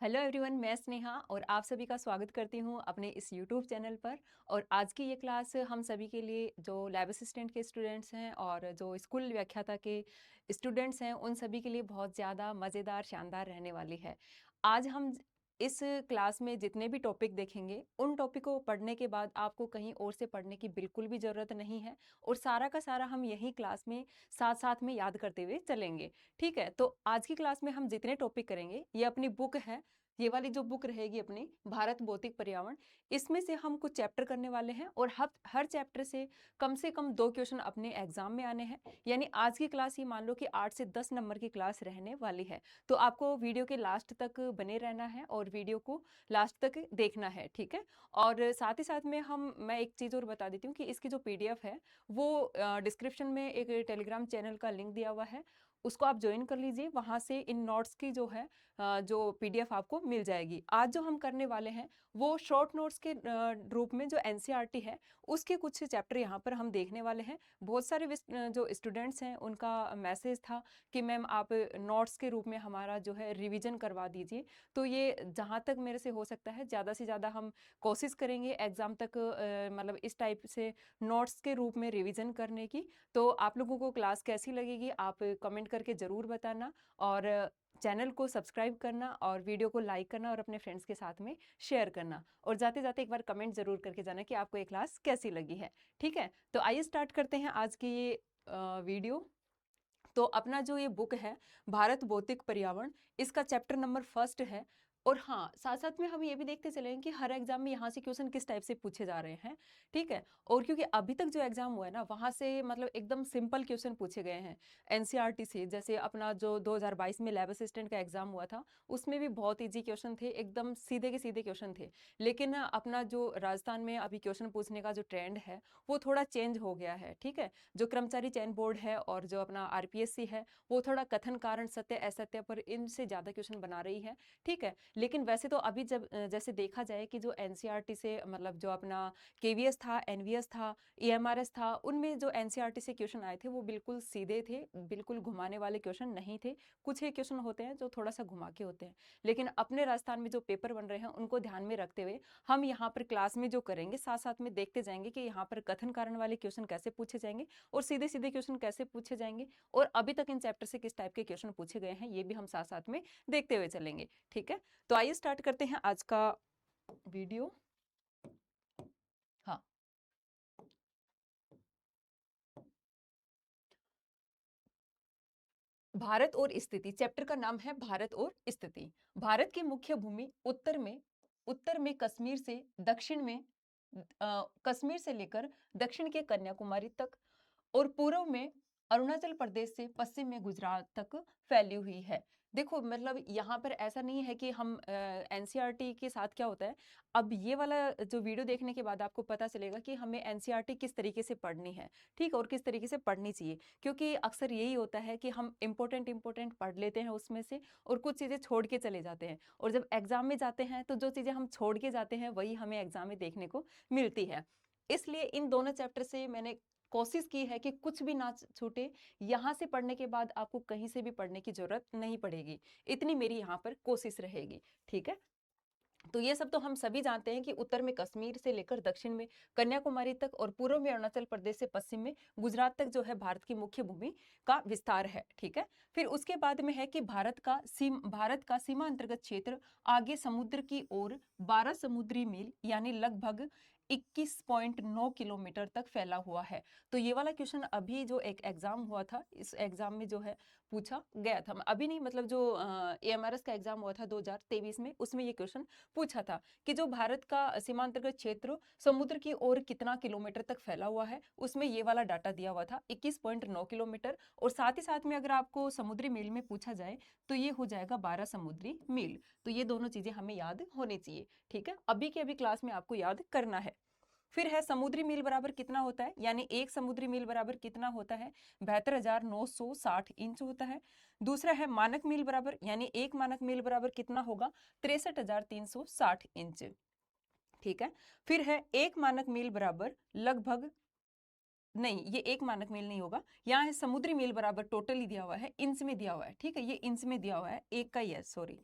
Hello everyone, मैं स्नेहा और आप सभी का स्वागत करती हूँ अपने इस यूट्यूब चैनल पर। और आज की ये क्लास हम सभी के लिए जो लैब असिस्टेंट के स्टूडेंट्स हैं और जो स्कूल व्याख्याता के स्टूडेंट्स हैं उन सभी के लिए बहुत ज़्यादा मज़ेदार शानदार रहने वाली है। आज हम इस क्लास में जितने भी टॉपिक देखेंगे उन टॉपिक को पढ़ने के बाद आपको कहीं और से पढ़ने की बिल्कुल भी ज़रूरत नहीं है और सारा का सारा हम यही क्लास में साथ साथ में याद करते हुए चलेंगे। ठीक है, तो आज की क्लास में हम जितने टॉपिक करेंगे ये अपनी बुक है, ये वाली जो बुक रहेगी अपनी भारत भौतिक पर्यावरण, इसमें से हम कुछ चैप्टर करने वाले हैं और हर चैप्टर से कम 2 क्वेश्चन अपने एग्जाम में आने हैं। यानी आज की क्लास ये मान लो कि 8 से 10 नंबर की क्लास रहने वाली है। तो आपको वीडियो के लास्ट तक बने रहना है और वीडियो को लास्ट तक देखना है, ठीक है। और साथ ही साथ में मैं एक चीज़ और बता देती हूँ कि इसकी जो पीडीएफ है वो डिस्क्रिप्शन में एक टेलीग्राम चैनल का लिंक दिया हुआ है, उसको आप ज्वाइन कर लीजिए। वहाँ से इन नोट्स की जो है जो पीडीएफ आपको मिल जाएगी। आज जो हम करने वाले हैं वो शॉर्ट नोट्स के रूप में जो एनसीईआरटी है उसके कुछ चैप्टर यहाँ पर हम देखने वाले हैं। बहुत सारे जो स्टूडेंट्स हैं उनका मैसेज था कि मैम आप नोट्स के रूप में हमारा जो है रिवीजन करवा दीजिए। तो ये जहाँ तक मेरे से हो सकता है ज़्यादा से ज़्यादा हम कोशिश करेंगे एग्ज़ाम तक मतलब इस टाइप से नोट्स के रूप में रिवीजन करने की। तो आप लोगों को क्लास कैसी लगेगी आप कमेंट करके ज़रूर बताना और चैनल को सब्सक्राइब करना और वीडियो को लाइक करना और अपने फ्रेंड्स के साथ में शेयर करना। और जाते जाते एक बार कमेंट जरूर करके जाना कि आपको ये क्लास कैसी लगी है। ठीक है, तो आइए स्टार्ट करते हैं आज की ये वीडियो। तो अपना जो ये बुक है भारत भौतिक पर्यावरण, इसका चैप्टर नंबर फर्स्ट है। और हाँ, साथ साथ में हम ये भी देखते चलेंगे कि हर एग्जाम में यहाँ से क्वेश्चन किस टाइप से पूछे जा रहे हैं। ठीक है, और क्योंकि अभी तक जो एग्जाम हुआ है ना वहाँ से मतलब एकदम सिंपल क्वेश्चन पूछे गए हैं एनसीईआरटी से। जैसे अपना जो 2022 में लैब असिस्टेंट का एग्जाम हुआ था उसमें भी बहुत ईजी क्वेश्चन थे, एकदम सीधे के सीधे क्वेश्चन थे। लेकिन अपना जो राजस्थान में अभी क्वेश्चन पूछने का जो ट्रेंड है वो थोड़ा चेंज हो गया है। ठीक है, जो कर्मचारी चयन बोर्ड है और जो अपना आरपीएससी है वो थोड़ा कथन कारण सत्य असत्य पर इनसे ज़्यादा क्वेश्चन बना रही है। ठीक है, लेकिन वैसे तो अभी जब जैसे देखा जाए कि जो एनसीईआरटी से मतलब जो अपना केवीएस था, एनवीएस था, ईएमआरएस था, उनमें जो एनसीईआरटी से क्वेश्चन आए थे वो बिल्कुल सीधे थे, बिल्कुल घुमाने वाले क्वेश्चन नहीं थे। कुछ एक क्वेश्चन होते हैं जो थोड़ा सा घुमा के होते हैं। लेकिन अपने राजस्थान में जो पेपर बन रहे हैं उनको ध्यान में रखते हुए हम यहाँ पर क्लास में जो करेंगे साथ साथ में देखते जाएंगे कि यहाँ पर कथन कारण वाले क्वेश्चन कैसे पूछे जाएंगे और सीधे सीधे क्वेश्चन कैसे पूछे जाएंगे और अभी तक इन चैप्टर से किस टाइप के क्वेश्चन पूछे गए हैं ये भी हम साथ साथ में देखते हुए चलेंगे। ठीक है, तो आइए स्टार्ट करते हैं आज का वीडियो। हाँ, भारत और स्थिति, चैप्टर का नाम है भारत और स्थिति। भारत की मुख्य भूमि उत्तर में कश्मीर से दक्षिण में कश्मीर से लेकर दक्षिण के कन्याकुमारी तक और पूर्व में अरुणाचल प्रदेश से पश्चिम में गुजरात तक फैली हुई है। देखो मतलब यहाँ पर ऐसा नहीं है कि हम एनसीईआरटी के साथ क्या होता है। अब ये वाला जो वीडियो देखने के बाद आपको पता चलेगा कि हमें एनसीईआरटी किस तरीके से पढ़नी है, ठीक, और किस तरीके से पढ़नी चाहिए। क्योंकि अक्सर यही होता है कि हम इंपॉर्टेंट पढ़ लेते हैं उसमें से और कुछ चीज़ें छोड़ के चले जाते हैं और जब एग्जाम में जाते हैं तो जो चीज़ें हम छोड़ के जाते हैं वही हमें एग्जाम में देखने को मिलती है। इसलिए इन दोनों चैप्टर से मैंने कोशिश की है कि कुछ भी ना छूटे। यहाँ से पढ़ने के बाद आपको कहीं से भी पढ़ने की जरूरत नहीं पड़ेगी, इतनी मेरी यहाँ पर कोशिश रहेगी। ठीक है, तो ये सब तो हम सभी जानते हैं कि उत्तर में कश्मीर से लेकर दक्षिण में कन्याकुमारी तक और पूर्व में अरुणाचल प्रदेश से पश्चिम में गुजरात तक जो है भारत की मुख्य भूमि का विस्तार है। ठीक है, फिर उसके बाद में है कि भारत का सीमा अंतर्गत क्षेत्र आगे समुद्र की ओर 12 समुद्री मील यानी लगभग 21.9 किलोमीटर तक फैला हुआ है। तो ये वाला क्वेश्चन अभी जो एक एग्जाम हुआ था इस एग्जाम में जो है पूछा गया था, अभी नहीं मतलब जो एएमआरएस का एग्जाम हुआ था 2023 में, उसमें ये क्वेश्चन पूछा था कि जो भारत का सीमांतर्गत क्षेत्र समुद्र की ओर कितना किलोमीटर तक फैला हुआ है, उसमें ये वाला डाटा दिया हुआ था 21.9 किलोमीटर। और साथ ही साथ में अगर आपको समुद्री मील में पूछा जाए तो ये हो जाएगा 12 समुद्री मील। तो ये दोनों चीजें हमें याद होनी चाहिए। ठीक है, अभी के अभी क्लास में आपको याद करना है। फिर है समुद्री मील बराबर कितना होता है, यानी एक समुद्री मील बराबर कितना होता है, 72,960 इंच होता है। दूसरा है मानक मील बराबर, यानी एक मानक मील बराबर कितना होगा, 63,360 इंच। ठीक है, फिर है एक मानक मील बराबर लगभग, नहीं ये एक मानक मील नहीं होगा, यहाँ है समुद्री मील बराबर टोटली दिया हुआ है इंच में दिया हुआ है। ठीक है, ये इंच में दिया हुआ है, एक का ही है, सॉरी।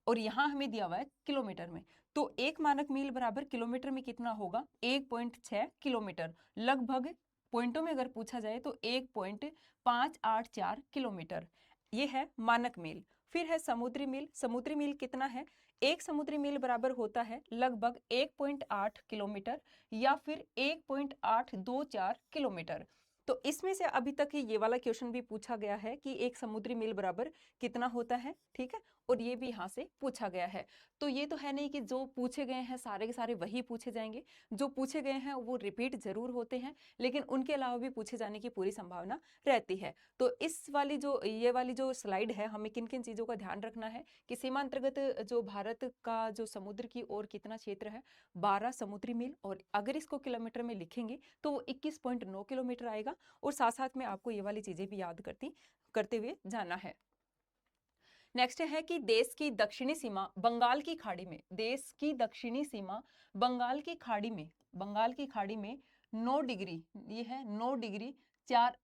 और यहाँ हमें दिया हुआ है किलोमीटर में, तो 1 मानक मील बराबर किलोमीटर में कितना होगा 1.6 किलोमीटर। लगभग पॉइंटों में अगर पूछा जाए तो 1.584 किलोमीटर, ये है मानक मील। फिर है समुद्री मील। समुद्री मील कितना है, एक समुद्री मील बराबर होता है लगभग 1.8 किलोमीटर या फिर 1.824 किलोमीटर। तो इसमें से अभी तक ये वाला क्वेश्चन भी पूछा गया है कि एक समुद्री मील बराबर कितना होता है, ठीक है, और ये भी यहाँ से पूछा गया है। तो ये तो है नहीं कि जो पूछे गए हैं सारे के सारे वही पूछे जाएंगे, जो पूछे गए हैं वो रिपीट जरूर होते हैं, लेकिन उनके अलावा भी पूछे जाने की पूरी संभावना रहती है। तो इस वाली जो ये वाली जो स्लाइड है, हमें किन किन चीज़ों का ध्यान रखना है कि सीमांतर्गत जो भारत का जो समुद्र की ओर कितना क्षेत्र है 12 समुद्री मील, और अगर इसको किलोमीटर में लिखेंगे तो वो 21.9 किलोमीटर आएगा। और साथ साथ में आपको ये वाली चीजें भी याद करते हुए जाना है। नेक्स्ट है कि देश की दक्षिणी सीमा बंगाल की खाड़ी में, देश की दक्षिणी सीमा बंगाल की खाड़ी में, बंगाल की खाड़ी में 9 डिग्री, ये है 9 डिग्री 4,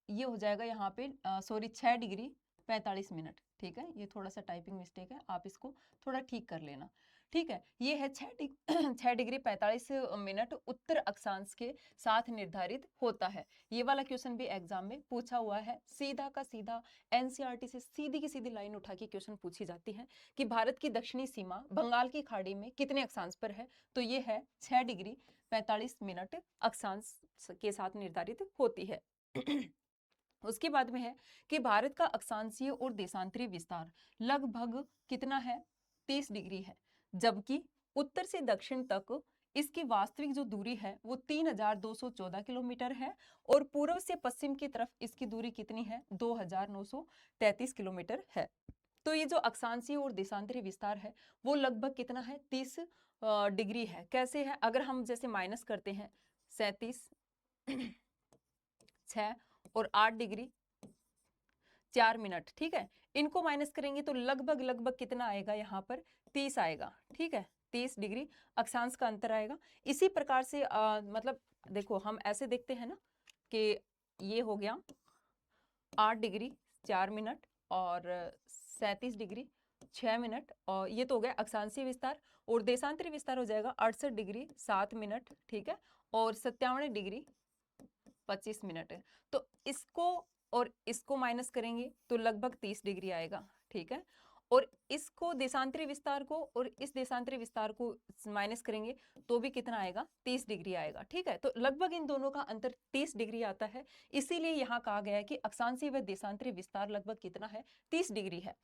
ये हो जाएगा यहाँ पे सॉरी 6 डिग्री 45 मिनट, ठीक है, ये थोड़ा सा टाइपिंग मिस्टेक है, आप इसको थोड़ा ठीक कर लेना, ठीक है। ये है 6 डिग्री 45 मिनट उत्तर अक्षांश के साथ निर्धारित होता है। ये वाला क्वेश्चन भी एग्जाम में पूछा हुआ है, सीधा का सीधा एनसीईआरटी से सीधी की सीधी लाइन उठा के क्वेश्चन पूछी जाती है कि भारत की दक्षिणी सीमा बंगाल की खाड़ी में कितने अक्षांश पर है, तो ये है 6 डिग्री 45 मिनट अक्षांश के साथ निर्धारित होती है। उसके बाद में है कि भारत का अक्षांशीय और देशांतरी विस्तार लगभग कितना है 30 डिग्री है, जबकि उत्तर से दक्षिण तक इसकी वास्तविक जो दूरी है वो 3214 किलोमीटर है, और पूर्व से पश्चिम की तरफ इसकी दूरी कितनी है 2933 किलोमीटर है। तो ये जो अक्षांशीय और देशांतरी विस्तार है वो लगभग कितना है 30 डिग्री है। कैसे है, अगर हम जैसे माइनस करते हैं 37 6 और 8 डिग्री 4 मिनट, ठीक है, इनको माइनस करेंगे तो लगभग लगभग कितना आएगा यहाँ पर 30 आएगा, ठीक है, 30 डिग्री अक्षांश का अंतर आएगा। इसी प्रकार से मतलब देखो हम ऐसे देखते हैं ना कि ये हो गया 8 डिग्री 4 मिनट और 37 डिग्री 6 मिनट, और ये तो हो गया अक्षांशीय विस्तार, और देशांतरी विस्तार हो जाएगा 68 डिग्री 7 मिनट, ठीक है, और 57 डिग्री 25 मिनट है। तो इसको और इसको माइनस करेंगे तो लगभग 30 डिग्री आएगा, ठीक है, और इसको देशांतरी विस्तार को और इस देशांतरी विस्तार को माइनस करेंगे तो भी कितना आएगा 30 डिग्री आएगा, ठीक है। तो लगभग इन दोनों का अंतर 30 डिग्री आता है, इसीलिए यहाँ कहा गया है कि अक्षांशीय व देशांतरी विस्तार लगभग कितना है 30 डिग्री है।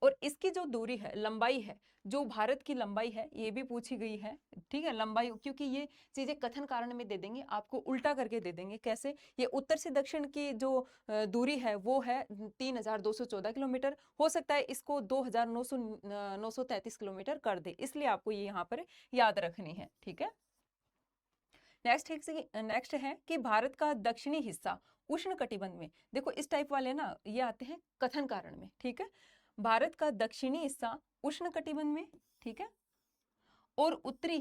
और इसकी जो दूरी है, लंबाई है, जो भारत की लंबाई है ये भी पूछी गई है, ठीक है, लंबाई, क्योंकि ये चीजें कथन कारण में दे देंगे, आपको उल्टा करके दे देंगे। कैसे, ये उत्तर से दक्षिण की जो दूरी है वो है 3214 किलोमीटर, हो सकता है इसको 2933 किलोमीटर कर दे, इसलिए आपको ये यहाँ पर याद रखनी है, ठीक है। नेक्स्ट है कि भारत का दक्षिणी हिस्सा उष्ण कटिबंध में, देखो इस टाइप वाले ना ये आते हैं कथन कारण में, ठीक है, भारत का दक्षिणी हिस्सा उष्ण कटिबंध में, ठीक है, और उत्तरी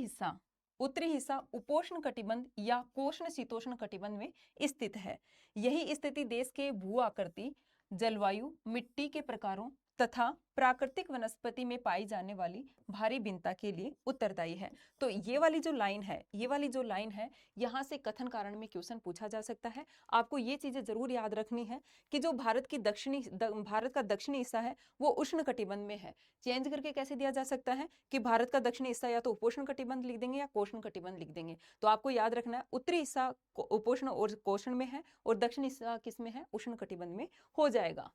हिस्सा उपोष्ण कटिबंध या कोष्ण शीतोष्ण कटिबंध में स्थित है। यही स्थिति देश के भू आकृति, जलवायु, मिट्टी के प्रकारों तथा प्राकृतिक वनस्पति में पाई जाने वाली भारी भिन्नता के लिए उत्तरदायी है। तो ये वाली जो लाइन है यहाँ से कथन कारण में क्वेश्चन पूछा जा सकता है। आपको ये चीजें जरूर याद रखनी है कि जो भारत का दक्षिणी हिस्सा है वो उष्ण कटिबंध में है। चेंज करके कैसे दिया जा सकता है कि भारत का दक्षिणी हिस्सा या तो उपोष्ण कटिबंध लिख देंगे या कोष्ण कटिबंध लिख देंगे। तो आपको याद रखना है उत्तरी हिस्सा उपोष्ण और कोष्ण में है और दक्षिणी हिस्सा किस में है, उष्ण कटिबंध में हो जाएगा।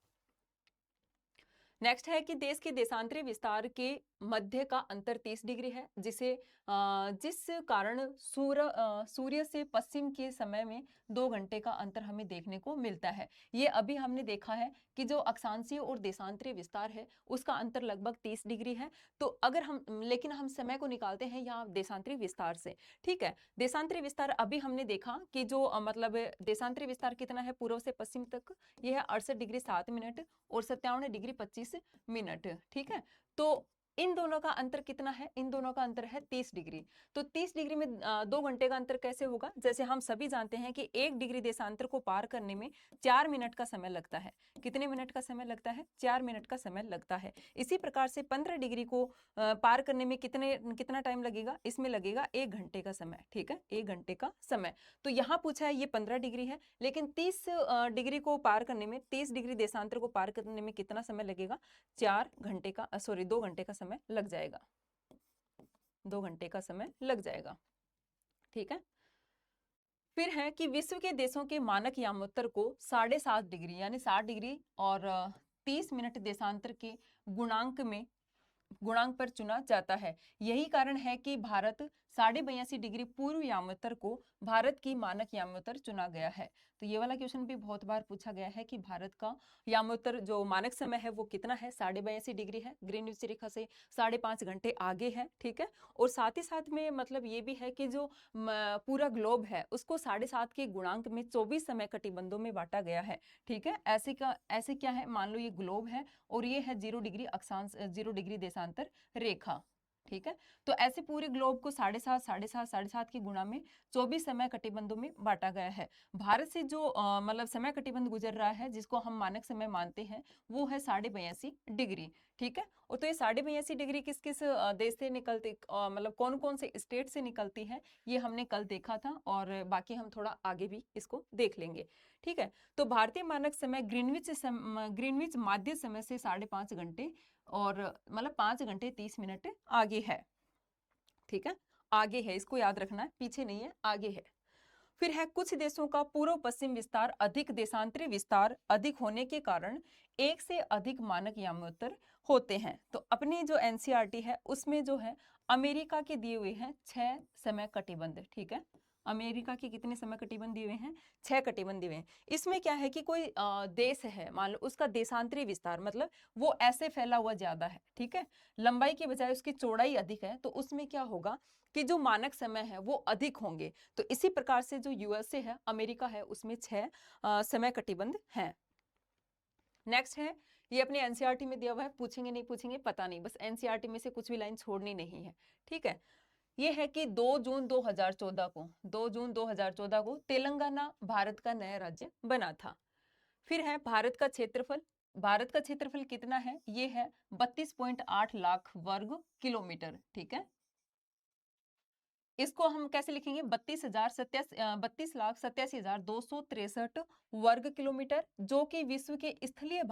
नेक्स्ट है कि देश के देशांतरी विस्तार के मध्य का अंतर 30 डिग्री है, जिस कारण सूर्य से पश्चिम के समय में 2 घंटे का अंतर हमें देखने को मिलता है। ये अभी हमने देखा है कि जो अक्षांशीय और देशांतरी विस्तार है उसका अंतर लगभग 30 डिग्री है। तो अगर लेकिन हम समय को निकालते हैं यहाँ देशांतरी विस्तार से, ठीक है। देशांतरी विस्तार अभी हमने देखा कि जो मतलब देशांतरी विस्तार कितना है पूर्व से पश्चिम तक, ये है 68 डिग्री 7 मिनट और 57 डिग्री 25 मिनट, ठीक है। तो इन दोनों का अंतर कितना है? इन दोनों का अंतर है 30 डिग्री। तो 30 डिग्री में 2 घंटे का अंतर कैसे होगा? जैसे हम सभी जानते हैं कि 1 डिग्री देशांतर को पार करने में 4 मिनट का समय लगता है। कितने मिनट का समय लगता है? 4 मिनट का समय लगता है। इसी प्रकार से 15 डिग्री को पार करने में कितना टाइम लगेगा? इसमें लगेगा 1 घंटे का समय, ठीक है, 1 घंटे का समय। तो यहाँ पूछा है ये 15 डिग्री है, लेकिन 30 डिग्री को पार करने में, 30 डिग्री देशांतर को पार करने में कितना समय लगेगा? 4 घंटे का 2 घंटे का समय लग जाएगा। 2 घंटे का समय लग जाएगा, ठीक है। फिर है कि विश्व के देशों के मानक यामोत्तर को 7.5 डिग्री यानी 60 डिग्री और 30 मिनट देशांतर के गुणांक पर चुना जाता है। यही कारण है कि भारत 82.5 डिग्री पूर्व यामोत्तर को भारत की मानक यामोत्तर चुना गया है। तो ये वाला क्वेश्चन भी बहुत बार पूछा गया है कि भारत का यामोत्तर जो मानक समय है वो कितना है? 82.5 डिग्री है, ग्रीनविच रेखा से 5.5 घंटे आगे है, ठीक है। और साथ ही साथ में मतलब ये भी है कि जो पूरा ग्लोब है उसको 7.5 के गुणांक में 24 समय कटिबंधों में बांटा गया है, ठीक है। ऐसे क्या है, मान लो ये ग्लोब है और ये है 0 डिग्री अक्षांश, 0 डिग्री देशांतर रेखा, ठीक है। तो ऐसे पूरे ग्लोब को 7.5 के गुणा में 24 समय कटिबंधों में बांटा गया है। भारत से जो मतलब समय कटिबंध गुजर रहा है जिसको हम मानक समय मानते हैं वो है 82.5 डिग्री, ठीक है। और तो ये 82.5 डिग्री किस किस देश से निकलती, मतलब कौन कौन से स्टेट से निकलती है, ये हमने कल देखा था और बाकी हम थोड़ा आगे भी इसको देख लेंगे, ठीक है। तो भारतीय मानक समय ग्रीनविच माध्य समय से 5.5 घंटे और मतलब 5 घंटे 30 मिनट आगे है, ठीक है, आगे है, इसको याद रखना है, पीछे नहीं है, आगे है। फिर है कुछ देशों का पूर्व पश्चिम विस्तार अधिक, देशांतरी विस्तार अधिक होने के कारण एक से अधिक मानक यामोत्तर होते हैं। तो अपनी जो एनसीईआरटी है उसमें जो है अमेरिका के दिए हुए हैं 6 समय कटिबंध, ठीक है। अमेरिका के कितने समय कटिबंध दिए हुए हैं? 6 कटिबंध दिए हुए हैं। इसमें क्या है कि कोई देश है, मान लो उसका देशांतरी विस्तार मतलब वो ऐसे फैला हुआ ज्यादा है, ठीक है, लंबाई के बजाय उसकी चौड़ाई अधिक है, तो उसमें क्या होगा कि जो मानक समय है वो अधिक होंगे। तो इसी प्रकार से जो यूएसए है, अमेरिका है, उसमें 6 समय कटिबंध हैं। नेक्स्ट है, ये अपने एनसीईआरटी में दिया हुआ है, पूछेंगे नहीं पूछेंगे पता नहीं, बस एनसीईआरटी में से कुछ भी लाइन छोड़नी नहीं है, ठीक है। ये है कि 2 जून 2014 को 2 जून 2014 को तेलंगाना भारत का नया राज्य बना था। फिर है भारत का क्षेत्रफल कितना है? ये है 32.8 लाख वर्ग किलोमीटर, ठीक है। इसको हम कैसे लिखेंगे? 32,87,263 वर्ग किलोमीटर, जो कि विश्व के स्थलीय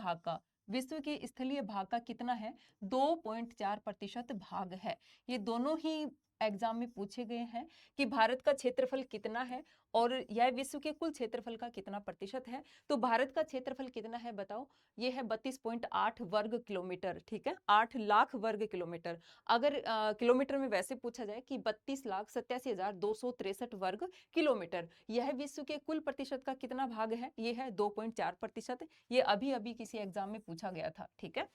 भाग का कितना है? 2.4% भाग है। ये दोनों ही एग्जाम में पूछे गए हैं कि भारत का क्षेत्रफल कितना है और यह विश्व के कुल क्षेत्रफल का कितना प्रतिशत है। तो भारत का क्षेत्रफल कितना है बताओ? ये है 32.8 वर्ग किलोमीटर, ठीक है, 8 लाख वर्ग किलोमीटर। अगर किलोमीटर में वैसे पूछा जाए कि 32,87,263 वर्ग किलोमीटर, यह विश्व के कुल प्रतिशत का कितना भाग है? ये है 2.4%। ये अभी अभी किसी एग्जाम में पूछा गया था, ठीक है।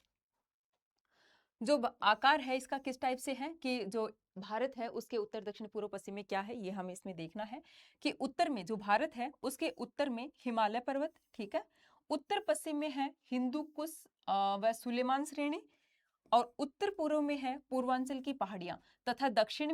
जो आकार है इसका किस टाइप से है कि जो भारत है उसके उत्तर दक्षिण पूर्व पश्चिम में क्या है, ये हमें इसमें देखना है कि उत्तर में जो भारत है उसके उत्तर में हिमालय पर्वत, ठीक है, उत्तर पश्चिम में है हिंदू कुश व सुलेमान श्रेणी, और उत्तर पूर्व में है पूर्वांचल की पहाड़ियां, तथा दक्षिण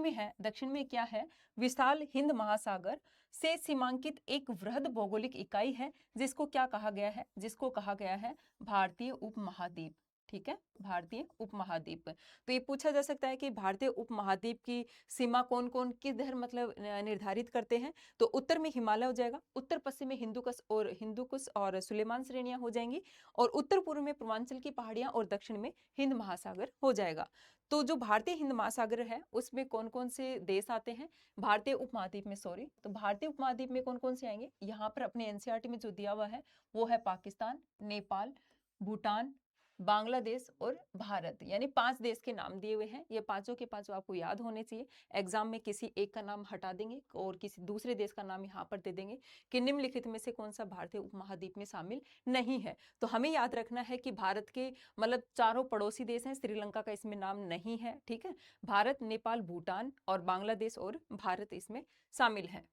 में क्या है? विशाल हिंद महासागर से सीमांकित एक वृहद भौगोलिक इकाई है जिसको क्या कहा गया है? जिसको कहा गया है भारतीय उपमहाद्वीप, ठीक है, भारतीय उपमहाद्वीप। तो ये पूछा जा सकता है कि भारतीय उपमहाद्वीप की सीमा कौन कौन किधर मतलब निर्धारित करते हैं? तो उत्तर में हिमालय हो जाएगा, उत्तर पश्चिम में हिंदुकुश और सुलेमान श्रेणियां हो जाएंगी, और उत्तर पूर्व में पूर्वांचल की पहाड़ियां और दक्षिण में हिंद महासागर हो जाएगा। तो जो भारतीय हिंद महासागर है उसमें कौन कौन से देश आते हैं? भारतीय उपमहाद्वीप में, सॉरी, तो भारतीय उपमहाद्वीप में कौन कौन से आएंगे? यहाँ पर अपने एनसीईआरटी में जो दिया हुआ है वो है पाकिस्तान, नेपाल, भूटान, बांग्लादेश और भारत, यानी 5 देश के नाम दिए हुए हैं। ये पांचों के पांचों आपको याद होने चाहिए। एग्जाम में किसी एक का नाम हटा देंगे और किसी दूसरे देश का नाम यहाँ पर दे देंगे कि निम्नलिखित में से कौन सा भारतीय उपमहाद्वीप में शामिल नहीं है। तो हमें याद रखना है कि भारत के मतलब चारों पड़ोसी देश हैं, श्रीलंका का इसमें नाम नहीं है, ठीक है। भारत, नेपाल, भूटान और बांग्लादेश और भारत इसमें शामिल है।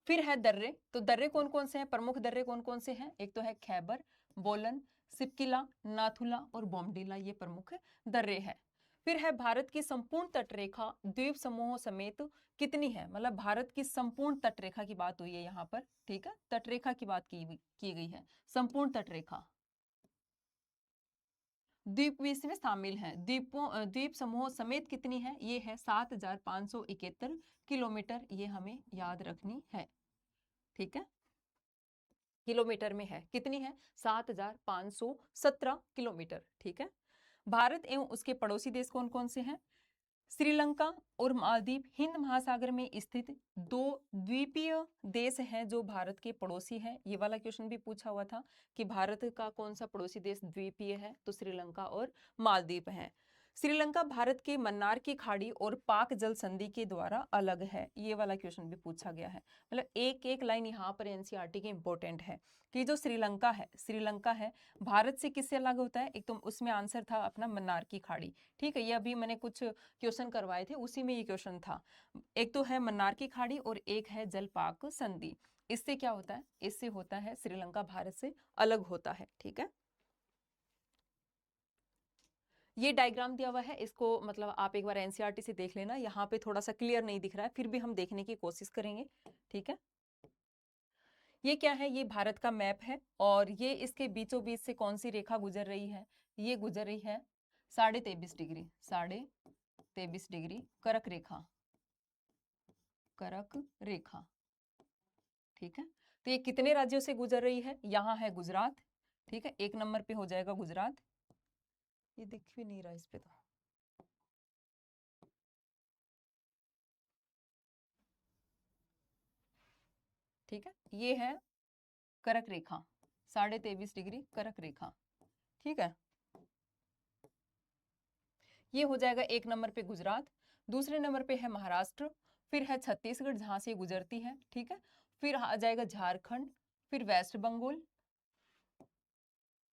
फिर है दर्रे, तो दर्रे कौन कौन से हैं? प्रमुख दर्रे कौन कौन से हैं? एक तो है खैबर, बोलन, सिपकिला, नाथुला और बोमडीला, ये प्रमुख दर्रे हैं। फिर है भारत की संपूर्ण तटरेखा द्वीप समूहों समेत कितनी है, मतलब भारत की संपूर्ण तटरेखा की बात हुई है यहाँ पर, ठीक है, तटरेखा की बात की गई है। संपूर्ण तटरेखा द्वीप भी इसमें शामिल है, द्वीप समूहों समेत कितनी है, ये है 7571 किलोमीटर, ये हमें याद रखनी है, ठीक है। किलोमीटर में है, कितनी है, 7517 किलोमीटर, ठीक है। भारत एवं उसके पड़ोसी देश कौन कौन से हैं, श्रीलंका और मालदीव हिंद महासागर में स्थित दो द्वीपीय देश हैं जो भारत के पड़ोसी हैं। ये वाला क्वेश्चन भी पूछा हुआ था कि भारत का कौन सा पड़ोसी देश द्वीपीय है, तो श्रीलंका और मालदीव हैं। श्रीलंका भारत के मन्नार की खाड़ी और पाक जल संधि के द्वारा अलग है, ये वाला क्वेश्चन भी पूछा गया है। मतलब एक एक लाइन यहाँ पर एनसीईआरटी के इंपॉर्टेंट है कि जो श्रीलंका है भारत से किससे अलग होता है, एक तो उसमें आंसर था अपना मन्नार की खाड़ी, ठीक है। ये अभी मैंने कुछ क्वेश्चन करवाए थे, उसी में ये क्वेश्चन था। एक तो है मन्नार की खाड़ी और एक है जलपाक संधि। इससे क्या होता है, इससे होता है श्रीलंका भारत से अलग होता है, ठीक है। ये डायग्राम दिया हुआ है, इसको मतलब आप एक बार एनसीईआरटी से देख लेना, यहाँ पे थोड़ा सा क्लियर नहीं दिख रहा है, फिर भी हम देखने की कोशिश करेंगे, ठीक है। ये क्या है, ये भारत का मैप है और ये इसके बीचों बीच से कौन सी रेखा गुजर रही है, ये गुजर रही है 23.5 डिग्री, 23.5 डिग्री करक रेखा, करक रेखा, ठीक है। तो ये कितने राज्यों से गुजर रही है, यहाँ है गुजरात, ठीक है, 1 नंबर पे हो जाएगा गुजरात। ये दिख भी नहीं रहा इस पे, तो ठीक है, ये है करक रेखा, 23.5 डिग्री करक रेखा, ठीक है। ये हो जाएगा 1 नंबर पे गुजरात, दूसरे नंबर पे है महाराष्ट्र, फिर है छत्तीसगढ़ जहां से गुजरती है, ठीक है। फिर आ जाएगा झारखंड, फिर वेस्ट बंगाल,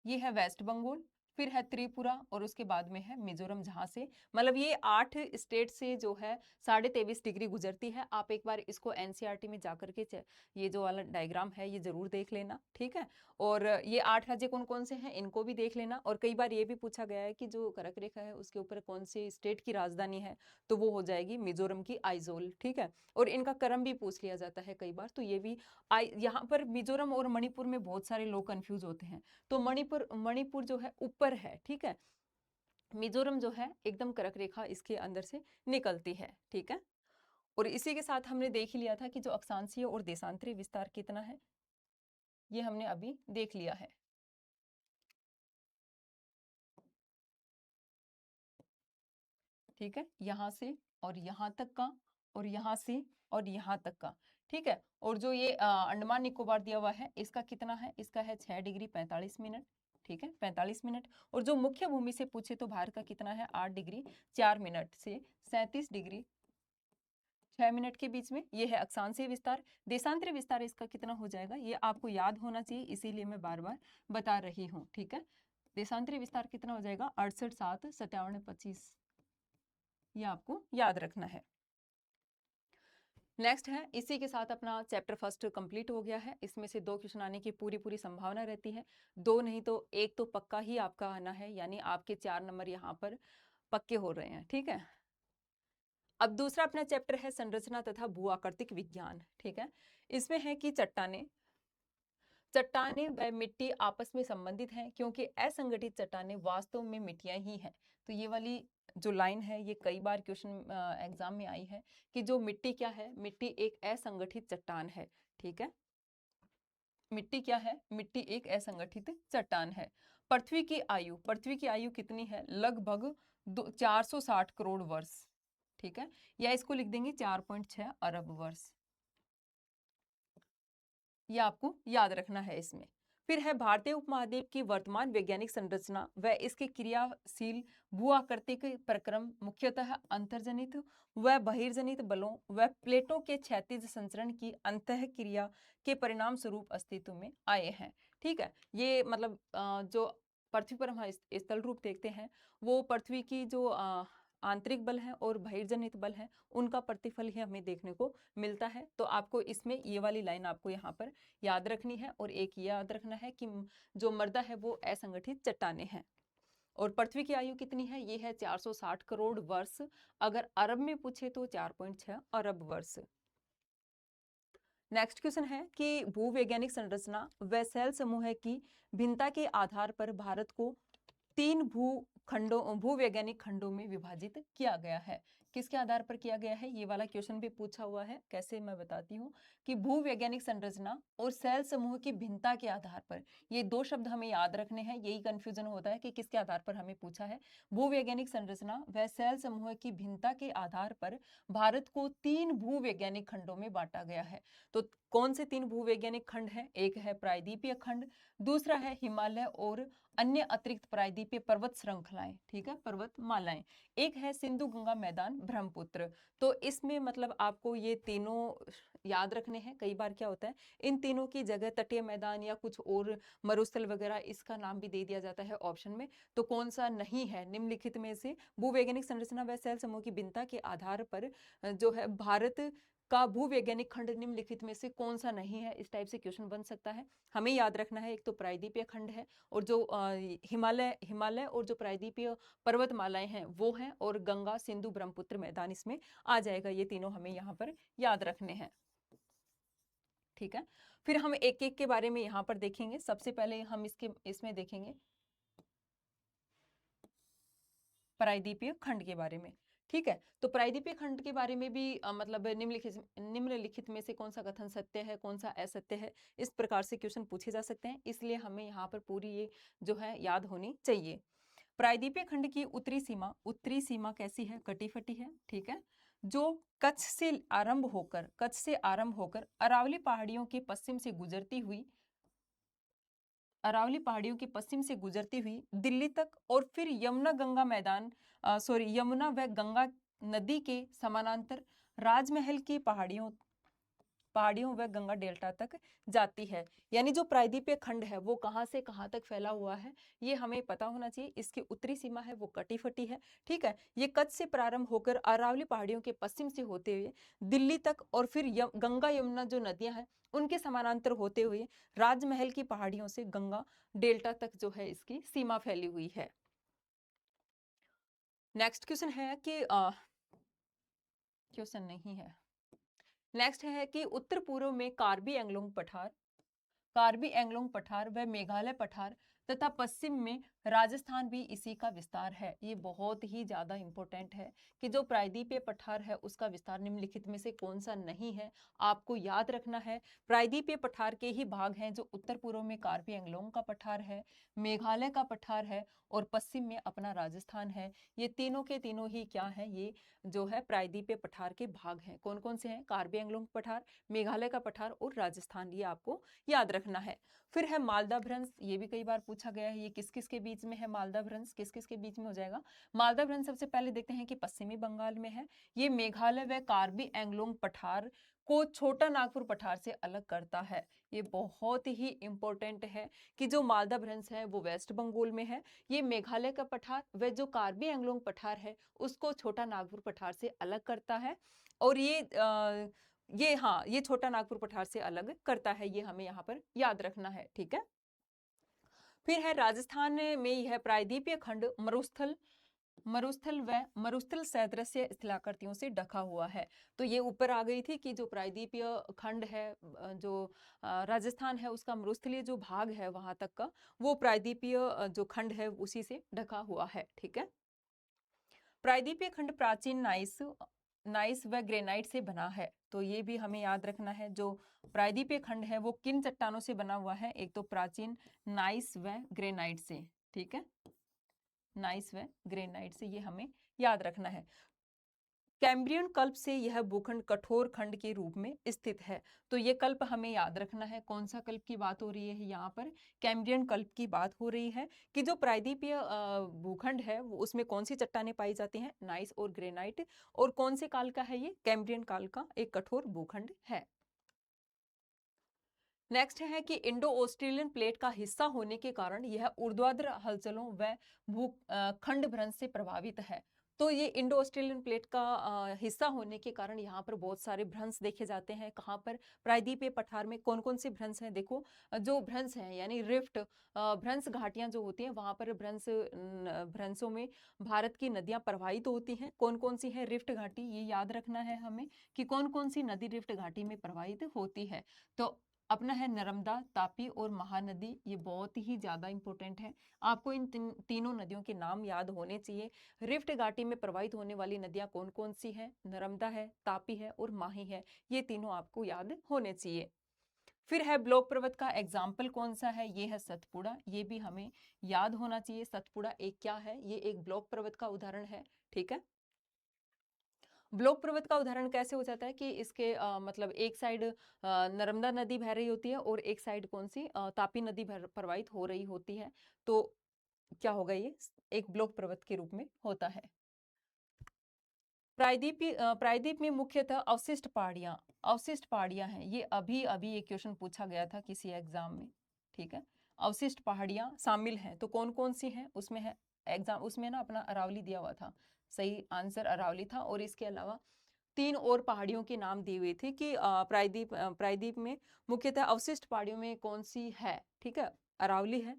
ये है वेस्ट बंगाल, फिर है त्रिपुरा और उसके बाद में है मिजोरम, जहां से मतलब ये 8 स्टेट से जो है 23.5 डिग्री गुजरती है। आप एक बार इसको एनसीईआरटी में जाकर के ये जो वाला डायग्राम है ये जरूर देख लेना, ठीक है। और ये 8 राज्य कौन कौन से हैं इनको भी देख लेना। और कई बार ये भी पूछा गया है कि जो कर्क रेखा है उसके ऊपर कौन सी स्टेट की राजधानी है, तो वो हो जाएगी मिजोरम की आइजोल, ठीक है। और इनका क्रम भी पूछ लिया जाता है कई बार, तो ये भी यहाँ पर मिजोरम और मणिपुर में बहुत सारे लोग कंफ्यूज होते हैं, तो मणिपुर जो है ऊपर है, ठीक है। मिजोरम जो है एकदम कर्क रेखा इसके अंदर से निकलती है, ठीक है। और इसी के साथ हमने देख ही लिया था कि जो अक्षांशीय और देशांतरीय विस्तार कितना है, ये हमने अभी देख लिया है, ठीक है। यहां से और यहां तक का, और यहां से और यहां तक का, ठीक है। और जो ये अंडमान निकोबार दिया हुआ है इसका कितना है, इसका है 6 डिग्री 45 मिनट, ठीक है, 45 मिनट। और जो मुख्य भूमि से पूछे तो भारत का कितना है, 8 डिग्री 4 मिनट से 37 डिग्री 6 मिनट के बीच में, ये है अक्षांशीय विस्तार। देशांतरीय विस्तार इसका कितना हो जाएगा, ये आपको याद होना चाहिए, इसीलिए मैं बार बार बता रही हूँ, ठीक है। देशांतरीय विस्तार कितना हो जाएगा, 68 7 57 25, ये आपको याद रखना है। नेक्स्ट है, इसी के साथ अपना चैप्टर फर्स्ट कंप्लीट हो गया है। इसमें से 2 क्वेश्चन आने की पूरी पूरी संभावना रहती है, 2 नहीं तो 1 तो पक्का ही आपका आना है, यानी आपके 4 नंबर यहाँ पर पक्के हो रहे हैं, ठीक है। अब दूसरा अपना चैप्टर है संरचना तथा भू आकृतिक विज्ञान, ठीक है। इसमें है कि चट्टाने व मिट्टी आपस में संबंधित हैं क्योंकि असंगठित चट्टाने वास्तव में मिट्टियां ही हैं। तो ये वाली जो लाइन है ये कई बार क्वेश्चन एग्जाम में आई है कि जो मिट्टी क्या है, मिट्टी एक असंगठित चट्टान है, ठीक है। मिट्टी क्या है, मिट्टी एक असंगठित चट्टान है। पृथ्वी की आयु कितनी है, लगभग 460 करोड़ वर्ष, ठीक है। या इसको लिख देंगे 4.6 अरब वर्ष, ये आपको याद रखना है इसमें। फिर है भारतीय उपमहाद्वीप की वर्तमान वैज्ञानिक संरचना व इसके क्रियाशील भू आकृतिक प्रक्रम मुख्यतः अंतर्जनित व बहिर्जनित बलों व प्लेटों के क्षैतिज संचरण की अंतः क्रिया के परिणाम स्वरूप अस्तित्व में आए हैं, ठीक है। ये मतलब जो पृथ्वी पर हम स्थल रूप देखते हैं वो पृथ्वी की जो आंतरिक बल है और बहिर्जनित बल है उनका प्रतिफल ही हमें देखने को मिलता है। तो आपको इसमें ये वाली लाइन आपको यहाँ पर याद रखनी है, और एक ये याद रखना है कि जो मृदा है वो असंगठित चट्टाने हैं। और पृथ्वी की आयु कितनी है? ये है 460 करोड़ वर्ष। अगर अरब में पूछे तो 4.6 अरब वर्ष। नेक्स्ट क्वेश्चन है कि भूवैज्ञानिक संरचना व सेल समूह की भिन्नता के आधार पर भारत को 3 भूवैज्ञानिक खंडों में विभाजित किया गया है। किसके आधार पर किया गया है? ये वाला क्वेश्चन भी पूछा हुआ है। कैसे, मैं बताती हूँ कि भूवैज्ञानिक संरचना और सेल समूह की भिन्नता के आधार पर, ये 2 शब्द हमें याद रखने हैं। यही कंफ्यूजन होता है कि किसके आधार पर हमें पूछा है। भूवैज्ञानिक संरचना व सेल समूह की भिन्नता के आधार पर भारत को 3 भूवैज्ञानिक खंडों में बांटा गया है। तो कौन से 3 भूवैज्ञानिक खंड हैं? एक है प्रायद्वीपीय खंड, दूसरा है हिमालय और अन्य अतिरिक्त प्रायद्वीपीय पर्वत श्रृंखलाएं, ठीक है, पर्वतमालाएं। एक है सिंधु गंगा मैदान ब्रह्मपुत्र। तो इसमें मतलब आपको ये तीनों याद रखने हैं। कई बार क्या होता है, इन तीनों की जगह तटीय मैदान या कुछ और मरुस्थल वगैरह इसका नाम भी दे दिया जाता है ऑप्शन में। तो कौन सा नहीं है निम्नलिखित में से? भूवैज्ञानिक संरचना व सेल समूह की भिन्नता के आधार पर जो है भारत का भूवैज्ञानिक खंड निम्नलिखित में से कौन सा नहीं है? इस टाइप से क्वेश्चन बन सकता है। हमें याद रखना है, एक तो प्रायद्वीपीय खंड है, और जो हिमालय और जो प्रायद्वीपीय पर्वतमालाएं हैं वो हैं, और गंगा सिंधु ब्रह्मपुत्र मैदान इसमें आ जाएगा। ये तीनों हमें यहाँ पर याद रखने हैं, ठीक है। फिर हम एक एक के बारे में यहाँ पर देखेंगे। सबसे पहले हम इसमें देखेंगे प्रायद्वीपीय खंड के बारे में, ठीक है। तो प्रायद्वीपीय खंड के बारे में भी मतलब निम्नलिखित में से कौन सा कथन सत्य है, कौन सा असत्य है, इस प्रकार से क्वेश्चन पूछे जा सकते हैं। इसलिए हमें यहाँ पर पूरी ये जो है याद होनी चाहिए। प्रायद्वीपीय खंड की उत्तरी सीमा कैसी है? कटी फटी है, ठीक है। जो कच्छ से आरंभ होकर अरावली पहाड़ियों के पश्चिम से गुजरती हुई दिल्ली तक, और फिर यमुना व गंगा नदी के समानांतर राजमहल की पहाड़ियों व गंगा डेल्टा तक जाती है। यानी जो प्रायद्वीपीय खंड है वो कहां से कहां तक फैला हुआ है, ये हमें पता होना चाहिए। इसकी उत्तरी सीमा है वो कटी फटी है, ठीक है। ये कच्छ से प्रारंभ होकर अरावली पहाड़ियों के पश्चिम से होते हुए दिल्ली तक, और फिर गंगा यमुना जो नदियां हैं उनके समानांतर होते हुए राजमहल की पहाड़ियों से गंगा डेल्टा तक जो है इसकी सीमा फैली हुई है। नेक्स्ट क्वेश्चन है कि क्वेश्चन नहीं है। नेक्स्ट है कि उत्तर पूर्व में कार्बी एंगलोंग पठार व मेघालय पठार तथा पश्चिम में राजस्थान भी इसी का विस्तार है। ये बहुत ही ज्यादा इंपॉर्टेंट है कि जो प्रायद्वीपीय पठार है उसका विस्तार निम्नलिखित में से कौन सा नहीं है, आपको याद रखना है। प्रायद्वीपीय पठार के ही भाग हैं जो उत्तर पूर्व में कार्बी एंगलोंग का पठार है, मेघालय का पठार है, और पश्चिम में अपना राजस्थान है। ये तीनों के तीनों ही क्या है, ये जो है प्रायद्वीपीय पठार के भाग हैं। कौन कौन से हैं? कार्बी एंगलोंग पठार, मेघालय का पठार और राजस्थान, ये आपको याद रखना है। फिर है मालदा भ्रंश, ये भी कई बार पूछा गया है। ये किस किस के बीच में है? मालदा भ्रंश किस किस के बीच में हो जाएगा? मालदा भ्रंश सबसे पहले देखते हैं कि पश्चिमी बंगाल में है। ये मेघालय व कार्बी एंगलोंग पठार को छोटा नागपुर पठार से अलग करता है। ये बहुत ही इंपॉर्टेंट है कि जो मालदा भ्रंश है वो वेस्ट बंगाल में है। ये मेघालय का पठार व जो कार्बी एंगलोंग पठार है उसको छोटा नागपुर पठार से अलग करता है। और ये छोटा नागपुर पठार से अलग करता है, ये हमें यहाँ पर याद रखना है, ठीक है। फिर है राजस्थान में यह प्रायद्वीपीय खंड मरुस्थल सदृश्य स्थलाकृतियों से ढका हुआ है। तो ये ऊपर आ गई थी कि जो प्रायद्वीपीय खंड है, जो राजस्थान है उसका मरुस्थलीय जो भाग है वहां तक का, वो प्रायद्वीपीय जो खंड है उसी से ढका हुआ है, ठीक है। प्रायद्वीपीय खंड प्राचीन नाइस व ग्रेनाइट से बना है। तो ये भी हमें याद रखना है। जो प्रायद्वीपीय खंड है वो किन चट्टानों से बना हुआ है? एक तो प्राचीन नाइस व ग्रेनाइट से, ठीक है, नाइस व ग्रेनाइट से, ये हमें याद रखना है। कैम्ब्रियन कल्प से यह भूखंड कठोर खंड के रूप में स्थित है। तो ये कल्प हमें याद रखना है। कौन सा कल्प की बात हो रही है? यहाँ पर कैम्ब्रियन कल्प की बात हो रही है कि जो प्रायद्वीपीय भूखंड है वो उसमें कौन सी चट्टानें पाई जाती हैं? नाइस और ग्रेनाइट। और कौन से काल का है ये? कैम्ब्रियन काल का एक कठोर भूखंड है। नेक्स्ट है कि इंडो ऑस्ट्रेलियन प्लेट का हिस्सा होने के कारण यह ऊर्ध्वाधर हलचलों व खंड भ्रंश से प्रभावित है। तो ये इंडो ऑस्ट्रेलियन प्लेट का हिस्सा होने के कारण यहाँ पर बहुत सारे भ्रंश देखे जाते हैं। कहाँ पर? प्रायद्वीपीय पठार में कौन कौन से भ्रंश हैं? देखो, जो भ्रंश हैं यानी रिफ्ट भ्रंश घाटियां जो होती हैं वहां पर भ्रंशों में भारत की नदियां प्रवाहित होती हैं। कौन कौन सी है रिफ्ट घाटी? ये याद रखना है हमें कि कौन कौन सी नदी रिफ्ट घाटी में प्रवाहित होती है। तो अपना है नर्मदा, तापी और महानदी, ये बहुत ही ज्यादा इंपॉर्टेंट है। आपको इन तीनों नदियों के नाम याद होने चाहिए। रिफ्ट घाटी में प्रवाहित होने वाली नदियां कौन कौन सी हैं? नर्मदा है, तापी है और माही है। ये तीनों आपको याद होने चाहिए। फिर है ब्लॉक पर्वत का एग्जाम्पल कौन सा है? ये है सतपुड़ा, ये भी हमें याद होना चाहिए। सतपुड़ा एक क्या है? ये एक ब्लॉक पर्वत का उदाहरण है। ठीक है, ब्लॉक पर्वत का उदाहरण कैसे हो जाता है कि इसके मतलब एक साइड नर्मदा नदी बह रही होती है और एक साइड कौन सी तापी नदी प्रवाहित हो रही होती है। तो क्या होगा? ये एक ब्लॉक पर्वत के रूप में होता है। प्रायद्वीप में मुख्यतः अवशिष्ट पहाड़ियां हैं। ये अभी अभी एक क्वेश्चन पूछा गया था किसी एग्जाम में। ठीक है, अवशिष्ट पहाड़ियां शामिल हैं तो कौन कौन सी हैं? उसमें है एग्जाम, उसमें ना अपना अरावली दिया हुआ था, सही आंसर अरावली था। और इसके अलावा 3 और पहाड़ियों के नाम दिए हुए थे कि प्रायद्वीप में मुख्यतः अवशिष्ट पहाड़ियों में कौन सी है। ठीक है, अरावली है,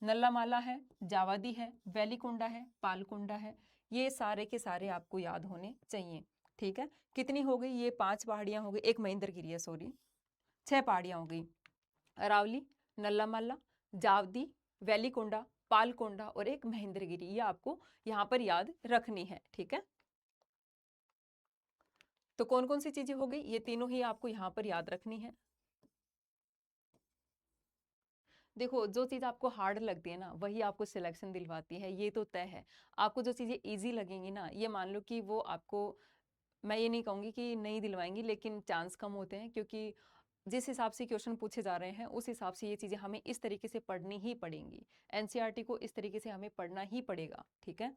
नल्लामाला है, जावादी है, वेलिकोंडा है, पालकोंडा है। ये सारे के सारे आपको याद होने चाहिए। ठीक है, कितनी हो गई? ये 5 पहाड़ियां हो गई, एक महेंद्रगिरी है, सॉरी 6 पहाड़ियां हो गई। अरावली, नल्लामाला, जावदी, वेलिकोंडा, पालकोंडा और एक महेंद्रगिरी, ये आपको यहाँ पर याद रखनी है। ठीक है, तो कौन कौन सी चीजें हो गई? ये तीनों ही आपको यहाँ पर याद रखनी है। देखो, जो चीज़ आपको हार्ड लगती है ना वही आपको सिलेक्शन दिलवाती है, ये तो तय है। आपको जो चीज़ें इजी लगेंगी ना, ये मान लो कि वो आपको, मैं ये नहीं कहूँगी कि नहीं दिलवाएंगी, लेकिन चांस कम होते हैं क्योंकि जिस हिसाब से क्वेश्चन पूछे जा रहे हैं उस हिसाब से ये चीज़ें हमें इस तरीके से पढ़नी ही पड़ेंगी। एनसीईआरटी को इस तरीके से हमें पढ़ना ही पड़ेगा। ठीक है,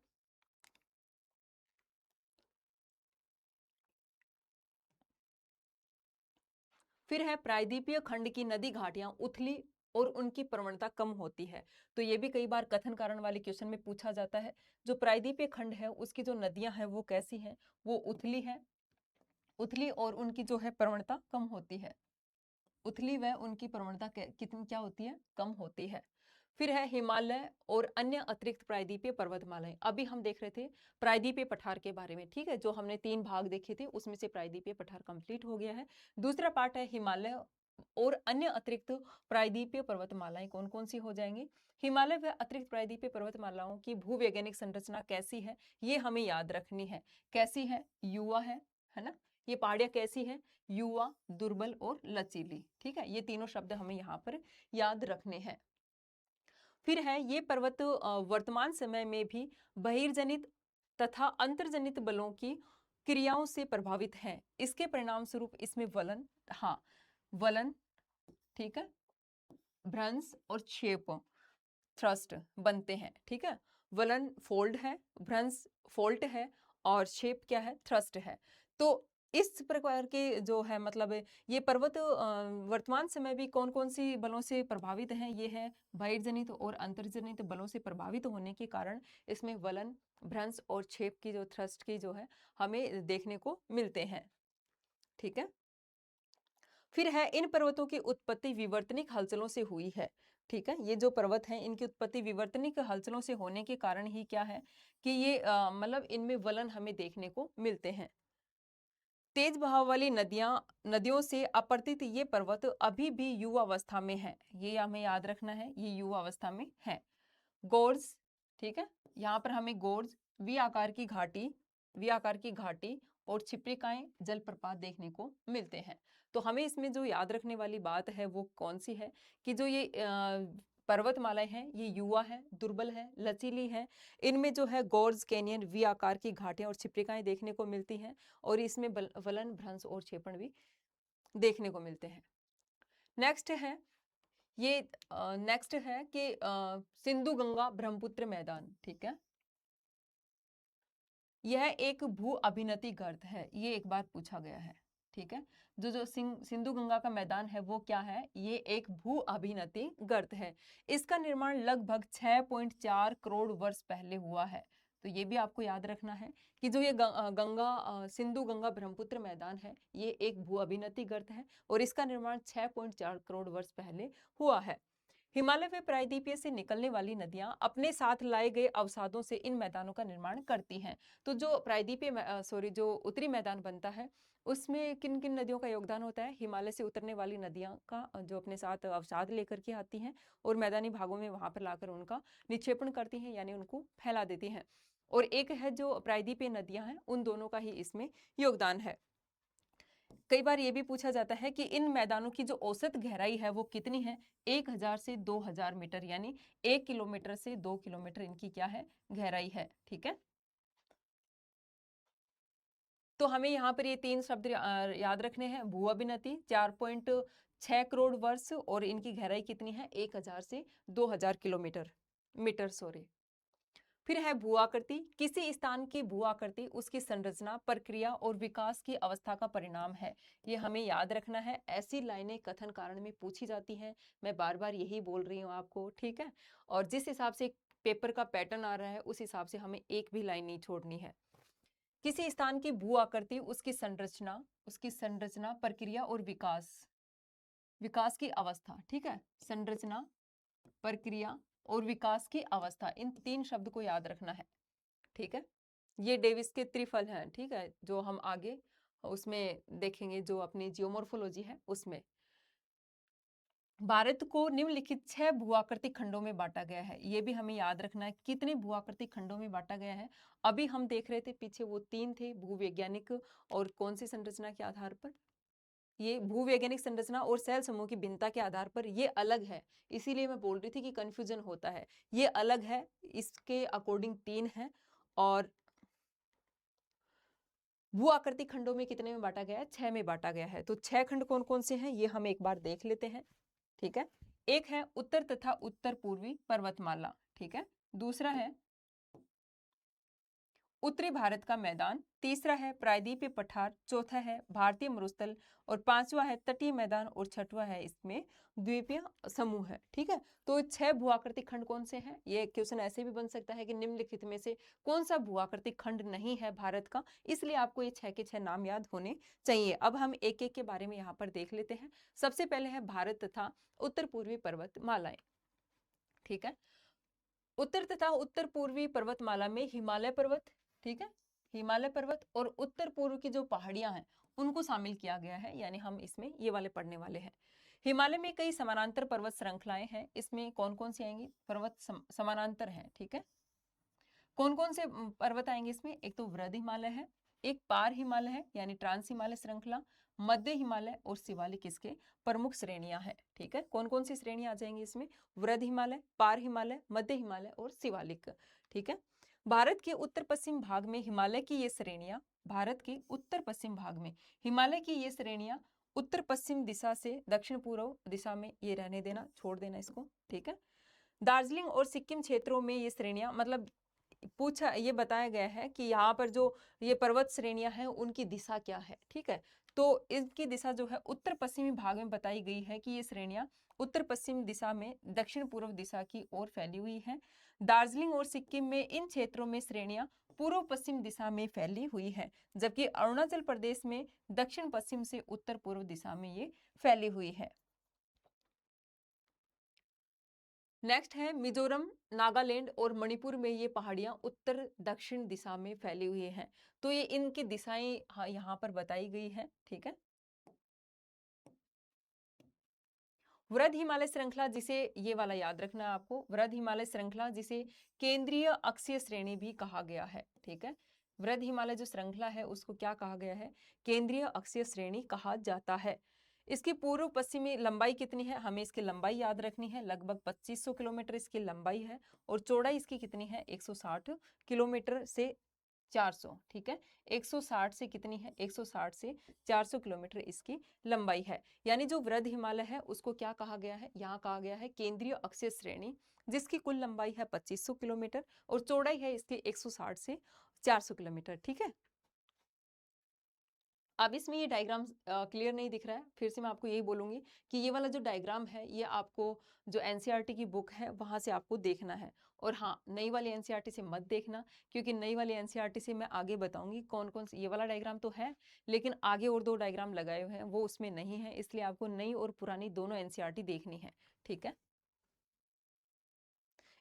फिर है प्रायद्वीपीय खंड की नदी घाटियां उथली और उनकी प्रवणता कम होती है। तो ये भी कई बार कथन कारण वाले क्वेश्चन में पूछा जाता है। जो प्रायद्वीपीय खंड है उसकी जो नदियां हैं वो कैसी हैं? वो उथली है, उथली और उनकी जो है प्रवणता कम होती है। उथली व उनकी प्रवणता कितनी क्या होती है? कम होती है। फिर है हिमालय और अन्य अतिरिक्त प्रायद्वीपीय पर्वतमालाएं। अभी हम देख रहे थे प्रायद्वीपीय पठार के बारे में। ठीक है, जो हमने 3 भाग देखे थे उसमें से प्रायद्वीपीय पठार कंप्लीट हो गया है। दूसरा पार्ट है हिमालय और अन्य अतिरिक्त प्रायद्वीपीय पर्वतमालाएं कौन कौन सी हो जाएंगी। हिमालय व अतिरिक्त प्रायद्वीपीय पर्वतमालाओं की भूवैज्ञानिक संरचना कैसी है? ये हमें याद रखनी है। कैसी है? युवा है ना। ये पहाड़ियां कैसी है? युवा, दुर्बल और लचीली। ठीक है, ये तीनों शब्द हमें यहाँ पर याद रखने हैं। फिर है ये पर्वत वर्तमान समय में भी बहिर्जनित तथा अंतर्जनित बलों की क्रियाओं से प्रभावित है। इसके परिणाम स्वरूप इसमें वलन, हाँ वलन, ठीक है, भ्रंश और क्षेप थ्रस्ट बनते हैं। ठीक है, वलन फोल्ड है, भ्रंश फोल्ट है और शेप क्या है? थ्रस्ट है। तो इस प्रकार के जो है मतलब ये पर्वत वर्तमान समय भी कौन कौन सी बलों से प्रभावित हैं? ये है बहिर्जनित और अंतर्जनित बलों से प्रभावित होने के कारण इसमें वलन, भ्रंश और छेप की जो थ्रस्ट की जो है हमें देखने को मिलते हैं। ठीक है, फिर है इन पर्वतों की उत्पत्ति विवर्तनिक हलचलों से हुई है। ठीक है, ये जो पर्वत हैं इनकी उत्पत्ति विवर्तनिक हलचलों से होने के कारण ही क्या है कि ये मतलब इनमें वलन हमें देखने को मिलते हैं। तेज बहाव वाली नदियों से अपरतित ये पर्वत अभी भी युवा अवस्था में है। ये हमें याद रखना है, ये युवा अवस्था में है। गोर्ज, ठीक है, यहाँ पर हमें गोर्ज, वी आकार की घाटी और छिप्रिकाएं जलप्रपात देखने को मिलते हैं। तो हमें इसमें जो याद रखने वाली बात है वो कौन सी है कि जो ये पर्वतमालाएं हैं ये युवा है, दुर्बल है, लचीली है। इनमें जो है गोर्ज कैनियन, वी आकार की घाटियां और छिप्रिकाएं देखने को मिलती हैं और इसमें वलन, भ्रंश और क्षेपण भी देखने को मिलते हैं। नेक्स्ट है कि सिंधु गंगा ब्रह्मपुत्र मैदान। ठीक है, यह एक भू अभिनति गर्त है, ये एक बार पूछा गया है। ठीक है, जो सिंधु गंगा का मैदान है वो क्या है? ये एक भू अभिनति गर्त है। इसका निर्माण लगभग 6.4 करोड़ वर्ष पहले हुआ है। तो ये भी आपको याद रखना है कि जो ये गंगा सिंधु गंगा ब्रह्मपुत्र मैदान है, ये एक भू अभिनति गर्त है और इसका निर्माण 6.4 करोड़ वर्ष पहले हुआ है। हिमालय व प्रायद्वीपीय से निकलने वाली नदियां अपने साथ लाए गए अवसादों से इन मैदानों का निर्माण करती हैं। तो जो जो उत्तरी मैदान बनता है, उसमें किन किन नदियों का योगदान होता है? हिमालय से उतरने वाली नदियां का जो अपने साथ अवसाद लेकर के आती हैं और मैदानी भागों में वहां पर लाकर उनका निक्षेपण करती हैं, यानी उनको फैला देती हैं। और एक है जो प्रायद्वीपीय नदियां हैं, उन दोनों का ही इसमें योगदान है। कई बार ये भी पूछा जाता है कि इन मैदानों की जो औसत गहराई है वो कितनी है? 1000 से 2000 मीटर, यानी 1 किलोमीटर से 2 किलोमीटर इनकी क्या है? गहराई है। ठीक है, तो हमें यहाँ पर ये 3 शब्द याद रखने हैं। भू अभिनति 4.6 करोड़ वर्ष और इनकी गहराई कितनी है? 1000 से 2000 किलोमीटर मीटर सॉरी। फिर है भू आकृति। किसी स्थान की भू आकृति उसकी संरचना, प्रक्रिया और विकास की अवस्था का परिणाम है। ये हमें याद रखना है। ऐसी लाइनें कथन कारण में पूछी जाती हैं। मैं बार बार यही बोल रही हूँ आपको, ठीक है। और जिस हिसाब से पेपर का पैटर्न आ रहा है उस हिसाब से हमें एक भी लाइन नहीं छोड़नी है। किसी स्थान की भू आकृति उसकी संरचना, प्रक्रिया और विकास की अवस्था, ठीक है। संरचना, प्रक्रिया और विकास की अवस्था, इन 3 शब्द को याद रखना है, ठीक है। ये डेविस के त्रिफल हैं, ठीक है, जो हम आगे उसमें देखेंगे, जो अपनी जियोमॉर्फोलॉजी है उसमें। भारत को निम्नलिखित 6 भूआकृतिक खंडों में बांटा गया है। ये भी हमें याद रखना है कितने भूआकृतिक खंडों में बांटा गया है। अभी हम देख रहे थे पीछे वो 3 थे, भूवैज्ञानिक और कौन सी संरचना के आधार पर, ये भूवैज्ञानिक संरचना और सेल समूह की भिन्नता के आधार पर ये अलग है। इसीलिए मैं बोल रही थी कि कंफ्यूजन होता है, ये अलग है, इसके अकॉर्डिंग 3 है। और भू आकृति खंडों में कितने में बांटा गया है? 6 में बांटा गया है। तो 6 खंड कौन कौन से हैं ये हम एक बार देख लेते हैं, ठीक है। एक है उत्तर तथा उत्तर पूर्वी पर्वतमाला, ठीक है। दूसरा है उत्तरी भारत का मैदान, तीसरा है प्रायद्वीपीय पठार, चौथा है भारतीय मरुस्थल और पांचवा है तटीय मैदान और छठवा है इसमें द्वीपीय समूह है, ठीक है। तो 6 भूआकृतिक खंड कौन से हैं? ये क्वेश्चन ऐसे भी बन सकता है कि निम्नलिखित में से कौन सा भूआकृतिक खंड नहीं है भारत का, इसलिए आपको ये 6 के 6 नाम याद होने चाहिए। अब हम एक एक के बारे में यहाँ पर देख लेते हैं। सबसे पहले है भारत तथा उत्तर पूर्वी पर्वतमालाएं, ठीक है। उत्तर तथा उत्तर पूर्वी पर्वतमाला में हिमालय पर्वत, ठीक है, हिमालय पर्वत और उत्तर पूर्व की जो पहाड़ियां हैं उनको शामिल किया गया है, यानी हम इसमें ये वाले पढ़ने वाले हैं। हिमालय में कई समानांतर पर्वत श्रृंखलाएं हैं। इसमें कौन कौन सी आएंगी? पर्वत समानांतर हैं, ठीक है। कौन कौन से पर्वत आएंगे इसमें? एक तो वृद्ध हिमालय है, एक पार हिमालय है यानी ट्रांस हिमालय श्रृंखला, मध्य हिमालय और शिवालिक इसके प्रमुख श्रेणियां हैं, ठीक है। कौन कौन सी श्रेणियां आ जाएंगी इसमें? वृद्ध हिमालय, पार हिमालय, मध्य हिमालय और शिवालिक, ठीक है। भारत के उत्तर पश्चिम भाग में हिमालय की ये श्रेणियां, भारत के उत्तर पश्चिम भाग में हिमालय की ये श्रेणियां उत्तर पश्चिम दिशा से दक्षिण पूर्व दिशा में, ये रहने देना, छोड़ देना इसको, ठीक है। दार्जिलिंग और सिक्किम क्षेत्रों में ये श्रेणियां, मतलब पूछा, ये बताया गया है कि यहाँ पर जो ये पर्वत श्रेणियां हैं उनकी दिशा क्या है, ठीक है। तो इनकी दिशा जो है उत्तर पश्चिमी भाग में बताई गई है कि ये श्रेणियां उत्तर पश्चिम दिशा में दक्षिण पूर्व दिशा की ओर फैली हुई हैं। दार्जिलिंग और सिक्किम में इन क्षेत्रों में श्रेणियां पूर्व पश्चिम दिशा में फैली हुई है, जबकि अरुणाचल प्रदेश में दक्षिण पश्चिम से उत्तर पूर्व दिशा में ये फैली हुई है। नेक्स्ट है मिजोरम, नागालैंड और मणिपुर में ये पहाड़ियां उत्तर दक्षिण दिशा में फैली हुई हैं। तो ये इनकी दिशाएं यहाँ पर बताई गई है, ठीक है। वृद्ध हिमालय श्रृंखला, जिसे ये वाला याद रखना है आपको, वृद्ध हिमालय श्रृंखला जिसे केंद्रीय अक्षीय श्रेणी भी कहा गया है, ठीक है। वृद्ध हिमालय जो श्रृंखला है उसको क्या कहा गया है? केंद्रीय अक्षीय श्रेणी कहा जाता है। इसकी पूर्व पश्चिमी लंबाई कितनी है? हमें इसकी लंबाई याद रखनी है, लगभग 2500 किलोमीटर इसकी लंबाई है और चौड़ाई इसकी कितनी है? 160 किलोमीटर से 400, ठीक है। 160 से कितनी है? 160 से 400 किलोमीटर इसकी लंबाई है। यानी जो वृद्ध हिमालय है उसको क्या कहा गया है? यहाँ कहा गया है केंद्रीय अक्षीय श्रेणी, जिसकी कुल लंबाई है 2500 किलोमीटर और चौड़ाई है इसकी 160 से 400 किलोमीटर, ठीक है। अब इसमें ये डायग्राम क्लियर नहीं दिख रहा है, फिर से मैं आपको यही बोलूंगी कि ये वाला जो डायग्राम है ये आपको जो एनसीईआरटी की बुक है वहां से आपको देखना है और हाँ, नई वाली एनसीईआरटी से मत देखना, क्योंकि नई वाली एनसीईआरटी से मैं आगे बताऊंगी कौन कौन से, ये वाला डायग्राम तो है लेकिन आगे और 2 डायग्राम लगाए हुए हैं वो उसमें नहीं है, इसलिए आपको नई और पुरानी दोनों एनसीईआरटी देखनी है। ठीक है,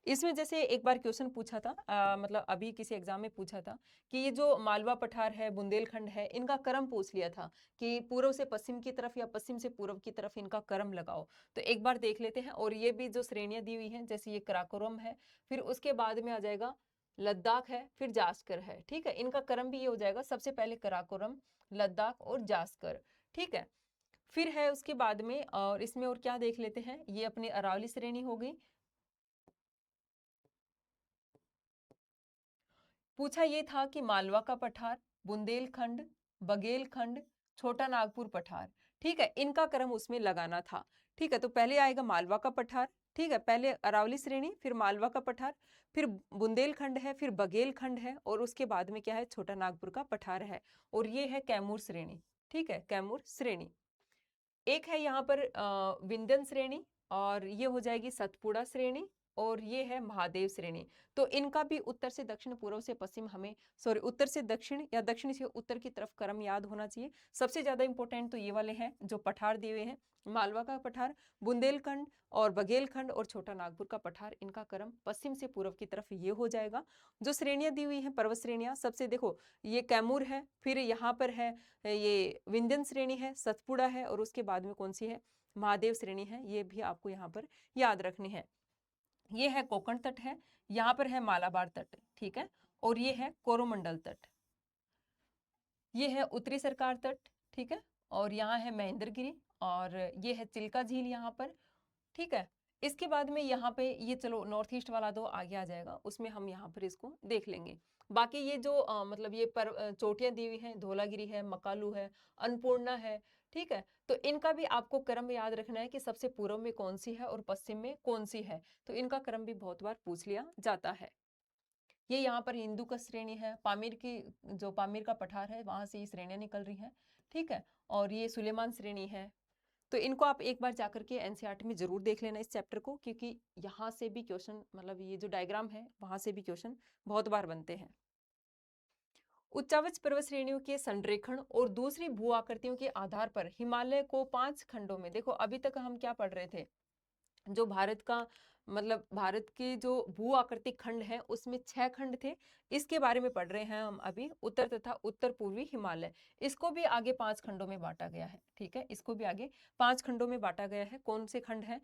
इसमें जैसे एक बार क्वेश्चन पूछा था, मतलब अभी किसी एग्जाम में पूछा था कि ये जो मालवा पठार है, बुंदेलखंड है, इनका क्रम पूछ लिया था कि पूर्व से पश्चिम की तरफ या पश्चिम से पूर्व की तरफ इनका क्रम लगाओ। तो एक बार देख लेते हैं। और ये भी जो श्रेणियां दी हुई हैं, जैसे ये कराकोरम है, फिर उसके बाद में आ जाएगा लद्दाख है, फिर जास्कर है। ठीक है, इनका क्रम भी ये हो जाएगा, सबसे पहले कराकोरम, लद्दाख और जास्कर। ठीक है, फिर है उसके बाद में, और इसमें और क्या देख लेते हैं, ये अपनी अरावली श्रेणी हो गई। पूछा ये था कि मालवा का पठार, बुंदेलखंड, बघेलखंड, छोटा नागपुर पठार। ठीक है, इनका क्रम उसमें लगाना था। ठीक है, तो पहले आएगा मालवा का पठार। ठीक है, पहले अरावली श्रेणी, फिर मालवा का पठार, फिर बुंदेलखंड है, फिर बघेलखंड है, और उसके बाद में क्या है, छोटा नागपुर का पठार है। और ये है कैमूर श्रेणी। ठीक है, कैमूर श्रेणी। एक है यहाँ पर विंध्यन श्रेणी, और ये हो जाएगी सतपुड़ा श्रेणी, और ये है महादेव श्रेणी। तो इनका भी उत्तर से दक्षिण, पूर्व से पश्चिम, हमें सॉरी उत्तर से दक्षिण या दक्षिण से उत्तर की तरफ क्रम याद होना चाहिए। सबसे ज्यादा इंपॉर्टेंट तो ये वाले हैं जो पठार दिए हुए हैं, मालवा का पठार, बुंदेलखंड और बघेलखंड और छोटा नागपुर का पठार, इनका क्रम पश्चिम से पूर्व की तरफ ये हो जाएगा। जो श्रेणियां दी हुई हैं, पर्वत श्रेणियां, सबसे देखो ये कैमूर है, फिर यहाँ पर है ये विंध्यन श्रेणी है, सतपुड़ा है, और उसके बाद में कौन सी है, महादेव श्रेणी है। ये भी आपको यहाँ पर याद रखनी है। ये है कोंकण तट है, यहाँ पर है मालाबार तट। ठीक है, और ये है कोरोमंडल तट, ये है उत्तरी सरकार तट। ठीक है, और यहाँ है महेंद्रगिरी, और ये है चिल्का झील यहाँ पर। ठीक है, इसके बाद में यहाँ पे ये, चलो नॉर्थ ईस्ट वाला तो आगे आ जाएगा, उसमें हम यहाँ पर इसको देख लेंगे। बाकी ये जो मतलब ये पर चोटियां दी हुई हैं, धौलागिरी है, मकालू है, अन्नपूर्णा है। ठीक है, तो इनका भी आपको क्रम याद रखना है कि सबसे पूर्व में कौन सी है और पश्चिम में कौन सी है, तो इनका क्रम भी बहुत बार पूछ लिया जाता है। ये यहाँ पर हिंदू का श्रेणी है, पामीर की, जो पामीर का पठार है वहां से ये श्रेणियां निकल रही हैं। ठीक है, और ये सुलेमान श्रेणी है। तो इनको आप एक बार जाकर के एनसीईआरटी में जरूर देख लेना इस चैप्टर को, क्योंकि यहाँ से भी क्वेश्चन, मतलब ये जो डायग्राम है वहां से भी क्वेश्चन बहुत बार बनते हैं। उच्चावच पर्वत श्रेणियों के संरेखण और दूसरी भू आकृतियों के आधार पर हिमालय को 5 खंडों में, देखो अभी तक हम क्या पढ़ रहे थे, जो भारत का, मतलब भारत के जो भू आकृतिक खंड है उसमें 6 खंड थे, इसके बारे में पढ़ रहे हैं हम अभी, उत्तर तथा उत्तर पूर्वी हिमालय। इसको भी आगे 5 खंडों में बांटा गया है। ठीक है, इसको भी आगे 5 खंडों में बांटा गया है। कौन से खंड है,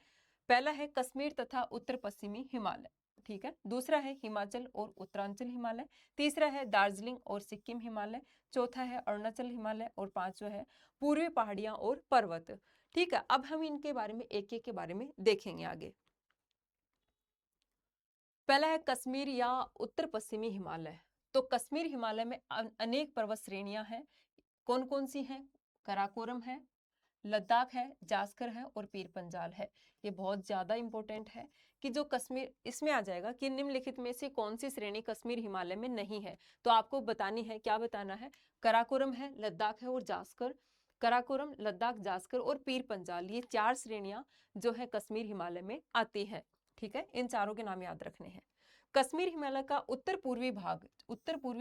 पहला है कश्मीर तथा उत्तर पश्चिमी हिमालय। ठीक है, दूसरा है हिमाचल और उत्तरांचल हिमालय, तीसरा है दार्जिलिंग और सिक्किम हिमालय, चौथा है अरुणाचल हिमालय, और पांचवा है पूर्वी पहाड़ियां और पर्वत। ठीक है, अब हम इनके बारे में एक एक के बारे में देखेंगे आगे। पहला है कश्मीर या उत्तर पश्चिमी हिमालय। तो कश्मीर हिमालय में अनेक पर्वत श्रेणियां हैं। कौन कौन सी हैं, कराकोरम है, लद्दाख है, जास्कर है और पीर पंजाल है। ये बहुत ज्यादा इंपॉर्टेंट है कि जो कश्मीर, इसमें आ जाएगा कि निम्नलिखित में से कौन सी श्रेणी कश्मीर हिमालय में नहीं है, तो आपको बतानी है, क्या बताना है, कराकोरम है, लद्दाख है और जास्कर। कराकोरम, लद्दाख, जास्कर और पीर पंजाल, ये 4 श्रेणियां जो है कश्मीर हिमालय में आती है। ठीक है, इन चारों के नाम याद रखने हैं। कश्मीर हिमालय का उत्तर पूर्वी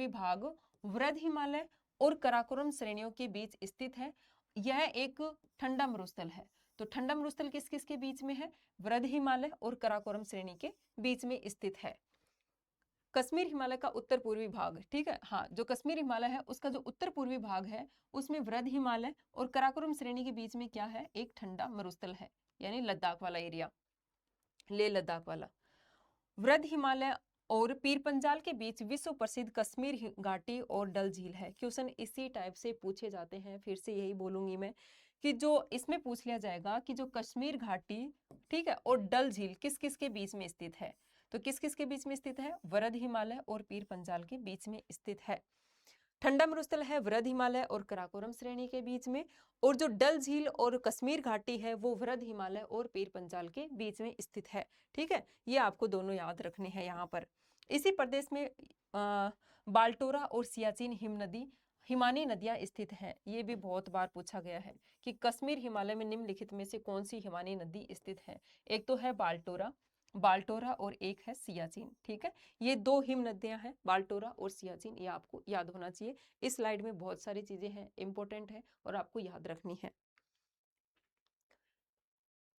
भाग वृद्ध हिमालय और कराकोरम श्रेणियों के बीच स्थित है। यह एक ठंडा मरुस्थल है। तो ठंडा मरुस्थल किस किस के बीच में है, वृद्ध हिमालय और कराकोरम श्रेणी के बीच में स्थित है। कश्मीर हिमालय का उत्तर पूर्वी भाग, ठीक है, हाँ, जो कश्मीर हिमालय है उसका जो उत्तर पूर्वी भाग है उसमें वृद्ध हिमालय और कराकोरम श्रेणी के बीच में क्या है, एक ठंडा मरुस्थल है, यानी लद्दाख वाला एरिया, लेह लद्दाख वाला। वृद्ध हिमालय और पीर पंजाल के बीच विश्व प्रसिद्ध कश्मीर घाटी और डल झील है। क्वेश्चन इसी टाइप से पूछे जाते हैं, फिर से यही बोलूंगी मैं कि जो इसमें पूछ लिया जाएगा कि जो कश्मीर घाटी, ठीक है, और डल झील किस किस के बीच में स्थित है, तो किस किस के बीच में स्थित है, वृद्ध हिमालय और पीर पंजाल के बीच में स्थित है। ठंडा मरुस्थल है वृद्ध हिमालय और कराकोरम श्रेणी के बीच में, और जो डल झील और कश्मीर घाटी है वो वृद्ध हिमालय और पीर पंजाल के बीच में स्थित है। ठीक है, ये आपको दोनों याद रखने हैं। यहाँ पर इसी प्रदेश में बाल्टोरा और सियाचिन हिमानी नदियां स्थित हैं। ये भी बहुत बार पूछा गया है कि कश्मीर हिमालय में निम्नलिखित में से कौन सी हिमानी नदी स्थित है। एक तो है बाल्टोरा, बाल्टोरा और एक है सियाचिन। ठीक है, ये 2 हिम नदियां हैं, बाल्टोरा और सियाचिन, ये आपको याद होना चाहिए। इस स्लाइड में बहुत सारी चीजें हैं, इंपॉर्टेंट है और आपको याद रखनी है।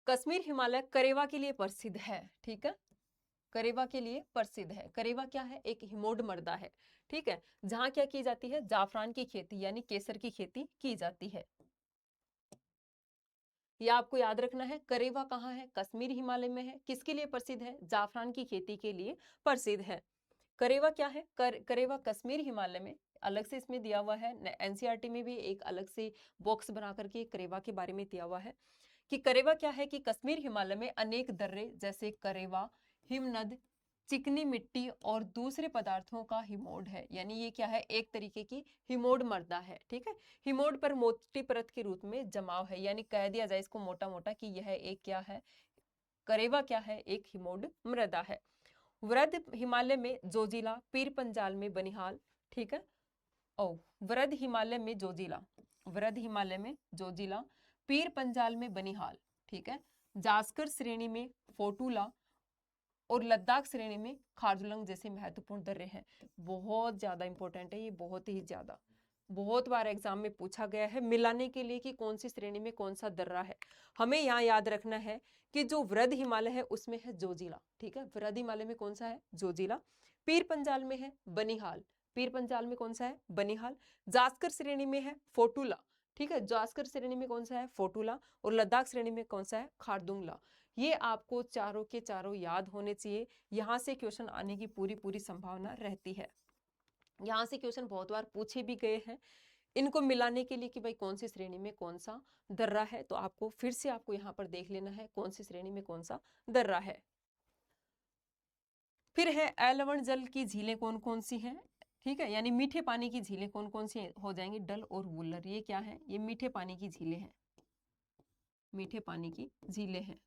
कश्मीर हिमालय करेवा के लिए प्रसिद्ध है। ठीक है, करेवा के लिए प्रसिद्ध है। करेवा क्या है? एक हिमोड मृदा है। ठीक है, जहां क्या की जाती है? जाफरान की खेती यानी केसर की खेती की जाती है। यह आपको याद रखना है। करेवा कहाँ है? कश्मीर हिमालय में है। किसके लिए प्रसिद्ध है? जाफरान की खेती के लिए प्रसिद्ध है। करेवा क्या है? करेवा कश्मीर हिमालय में अलग से इसमें दिया हुआ है। एनसीईआरटी में भी एक अलग से बॉक्स बना करके करेवा के बारे में दिया हुआ है कि करेवा क्या है कि कश्मीर हिमालय में अनेक दर्रे जैसे करेवा, हिमनद, चिकनी मिट्टी और दूसरे पदार्थों का हिमोड है। यानी ये क्या है? एक तरीके की हिमोड मृदा है। ठीक है, हिमोड पर मोटी परत के रूप में जमाव है, यानी कह दिया जाए इसको मोटा मोटा कि यह एक क्या है? करेवा क्या है? एक हिमोड मृदा है। वृद्ध हिमालय में जोजिला, पीर पंजाल में बनिहाल। ठीक है, ओ वृद्ध हिमालय में जोजिला, वृद्ध हिमालय में जोजिला, पीर पंजाल में बनिहाल। ठीक है, जास्कर श्रेणी में फोटूला और लद्दाख श्रेणी में खारदुंग जैसे महत्वपूर्ण दर्रे हैं। बहुत ज्यादा इंपॉर्टेंट है ये, बहुत ही ज्यादा, बहुत बार एग्जाम में पूछा गया है मिलाने के लिए कि कौन सी श्रेणी में कौन सा दर्रा है। हमें यहाँ याद रखना है कि जो वृद्ध हिमालय है उसमें है जोजिला। ठीक है, वृद्ध हिमालय में कौन सा है? जोजिला। पीर पंजाल में है बनिहाल, पीर पंजाल में कौन सा है? बनिहाल। जास्कर श्रेणी में है फोटूला। ठीक है, जास्कर श्रेणी में कौन सा है? फोटूला। और लद्दाख श्रेणी में कौन सा है? खारदुंगला। ये आपको चारों के चारों याद होने चाहिए। यहाँ से क्वेश्चन आने की पूरी पूरी संभावना रहती है। यहाँ से क्वेश्चन बहुत बार पूछे भी गए हैं इनको मिलाने के लिए कि भाई कौन सी श्रेणी में कौन सा दर्रा है। तो आपको फिर से आपको यहाँ पर देख लेना है कौन सी श्रेणी में कौन सा दर्रा है। फिर है अलवण जल की झीलें कौन कौन सी हैं? ठीक है, यानी मीठे पानी की झीलें कौन कौन सी हो जाएंगी? डल और वुलर। ये क्या है? ये मीठे पानी की झीलें हैं, मीठे पानी की झीलें हैं।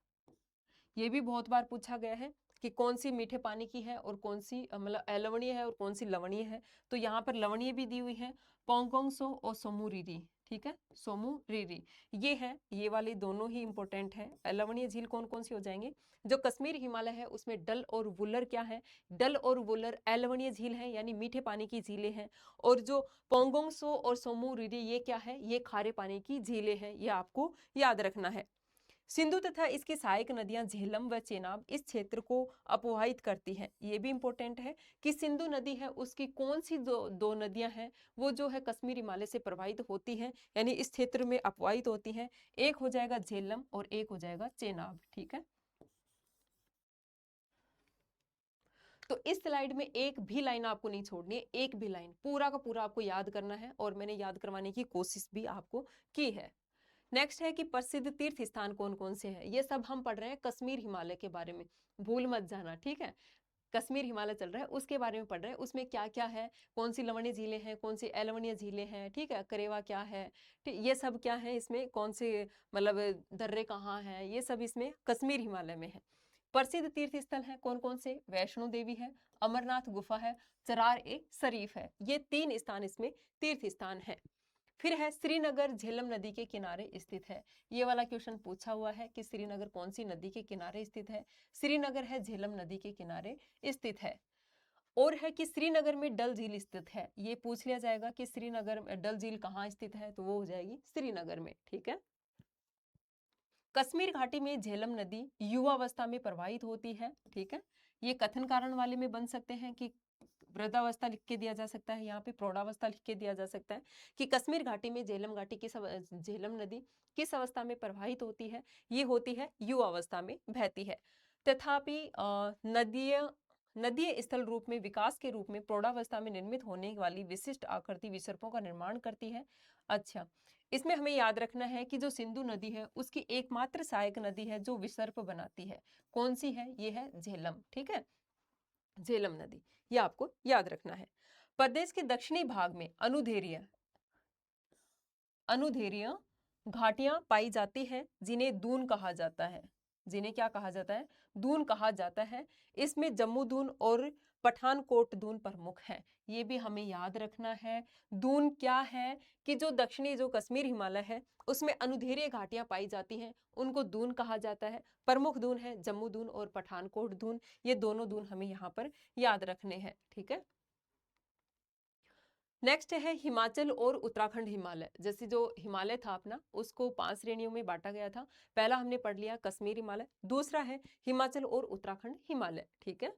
ये भी बहुत बार पूछा गया है कि कौन सी मीठे पानी की है और कौन सी मतलब अलवणीय है और कौन सी लवणीय है। तो यहाँ पर लवणीय भी दी हुई है, पोंगोंगसो और सोमुरीरी। ठीक है, सोमुरीरी ये है, ये वाली दोनों ही इंपॉर्टेंट है। लवणीय झील कौन कौन सी हो जाएंगे? जो कश्मीर हिमालय है उसमें डल और वुलर क्या है? डल और वुलर अलवणीय झील है, यानी मीठे पानी की झीलें हैं। और जो पोंगोंगसो और सोमुरीरी ये क्या है? ये खारे पानी की झीलें हैं। ये आपको याद रखना है। सिंधु तथा इसकी सहायक नदियां झेलम व चेनाब इस क्षेत्र को अपवाहित करती हैं। ये भी इंपॉर्टेंट है कि सिंधु नदी है उसकी कौन सी दो नदियां हैं वो जो है कश्मीर हिमालय से प्रवाहित होती हैं, यानी इस क्षेत्र में अपवाहित होती हैं। एक हो जाएगा झेलम और एक हो जाएगा चेनाब। ठीक है, तो इस स्लाइड में एक भी लाइन आपको नहीं छोड़नी है, एक भी लाइन पूरा का पूरा आपको याद करना है और मैंने याद करवाने की कोशिश भी आपको की है। नेक्स्ट है कि प्रसिद्ध तीर्थ स्थान कौन कौन से हैं। ये सब हम पढ़ रहे हैं कश्मीर हिमालय के बारे में, भूल मत जाना। ठीक है, कश्मीर हिमालय चल रहा है उसके बारे में पढ़ रहे हैं, उसमें क्या क्या है, कौन सी लवणीय झीलें हैं, कौन सी अलवणीय झीलें हैं। ठीक है, करेवा क्या है, ठीक ये सब क्या है इसमें, कौन से मतलब दर्रे कहाँ हैं, ये सब इसमें कश्मीर हिमालय में है। प्रसिद्ध तीर्थ स्थल है कौन कौन से? वैष्णो देवी है, अमरनाथ गुफा है, चरार ए शरीफ है। ये 3 स्थान इसमें तीर्थ स्थान है। फिर है श्रीनगर झेलम नदी के किनारे स्थित है। ये वाला क्वेश्चन पूछा हुआ है कि श्रीनगर कौन सी नदी के किनारे स्थित है? श्रीनगर है झेलम नदी के किनारे स्थित है। और है कि श्रीनगर में डल झील स्थित है। ये पूछ लिया जाएगा कि श्रीनगर में डल झील कहाँ स्थित है, तो वो हो जाएगी श्रीनगर में। ठीक है, कश्मीर घाटी में झेलम नदी युवावस्था में प्रवाहित होती है। ठीक है, ये कथन कारण वाले में बन सकते हैं कि वृद्धावस्था लिख के दिया जा सकता है, यहाँ पे प्रौढ़ावस्था लिख के दिया जा सकता है कि कश्मीर घाटी में झेलम घाटी की झेलम नदी किस अवस्था में प्रवाहित होती है? ये होती है युवावस्था में बहती है। तथापि नदीय स्थल रूप में विकास के रूप में प्रौढ़ावस्था में निर्मित होने वाली विशिष्ट आकृति विसर्पों का निर्माण करती है। अच्छा, इसमें हमें याद रखना है कि जो सिंधु नदी है उसकी एकमात्र सहायक नदी है जो विसर्प बनाती है। कौन सी है? ये है झेलम। ठीक है, झेलम नदी, ये आपको याद रखना है। प्रदेश के दक्षिणी भाग में अनुधेरीय घाटियां पाई जाती है जिन्हें दून कहा जाता है। जिन्हें क्या कहा जाता है, दून कहा जाता है। इसमें जम्मू दून और पठानकोट दून प्रमुख है, ये भी हमें याद रखना है। दून क्या है कि जो दक्षिणी जो कश्मीर हिमालय है उसमें अनुधेय घाटियां पाई जाती हैं, उनको दून कहा जाता है। प्रमुख दून है जम्मू दून और पठानकोट दून, ये दोनों दून हमें यहाँ पर याद रखने हैं, ठीक है। नेक्स्ट है हिमाचल और उत्तराखंड हिमालय। जैसे जो हिमालय था अपना, उसको 5 श्रेणियों में बांटा गया था। पहला हमने पढ़ लिया कश्मीर हिमालय, दूसरा है हिमाचल और उत्तराखंड हिमालय, ठीक है।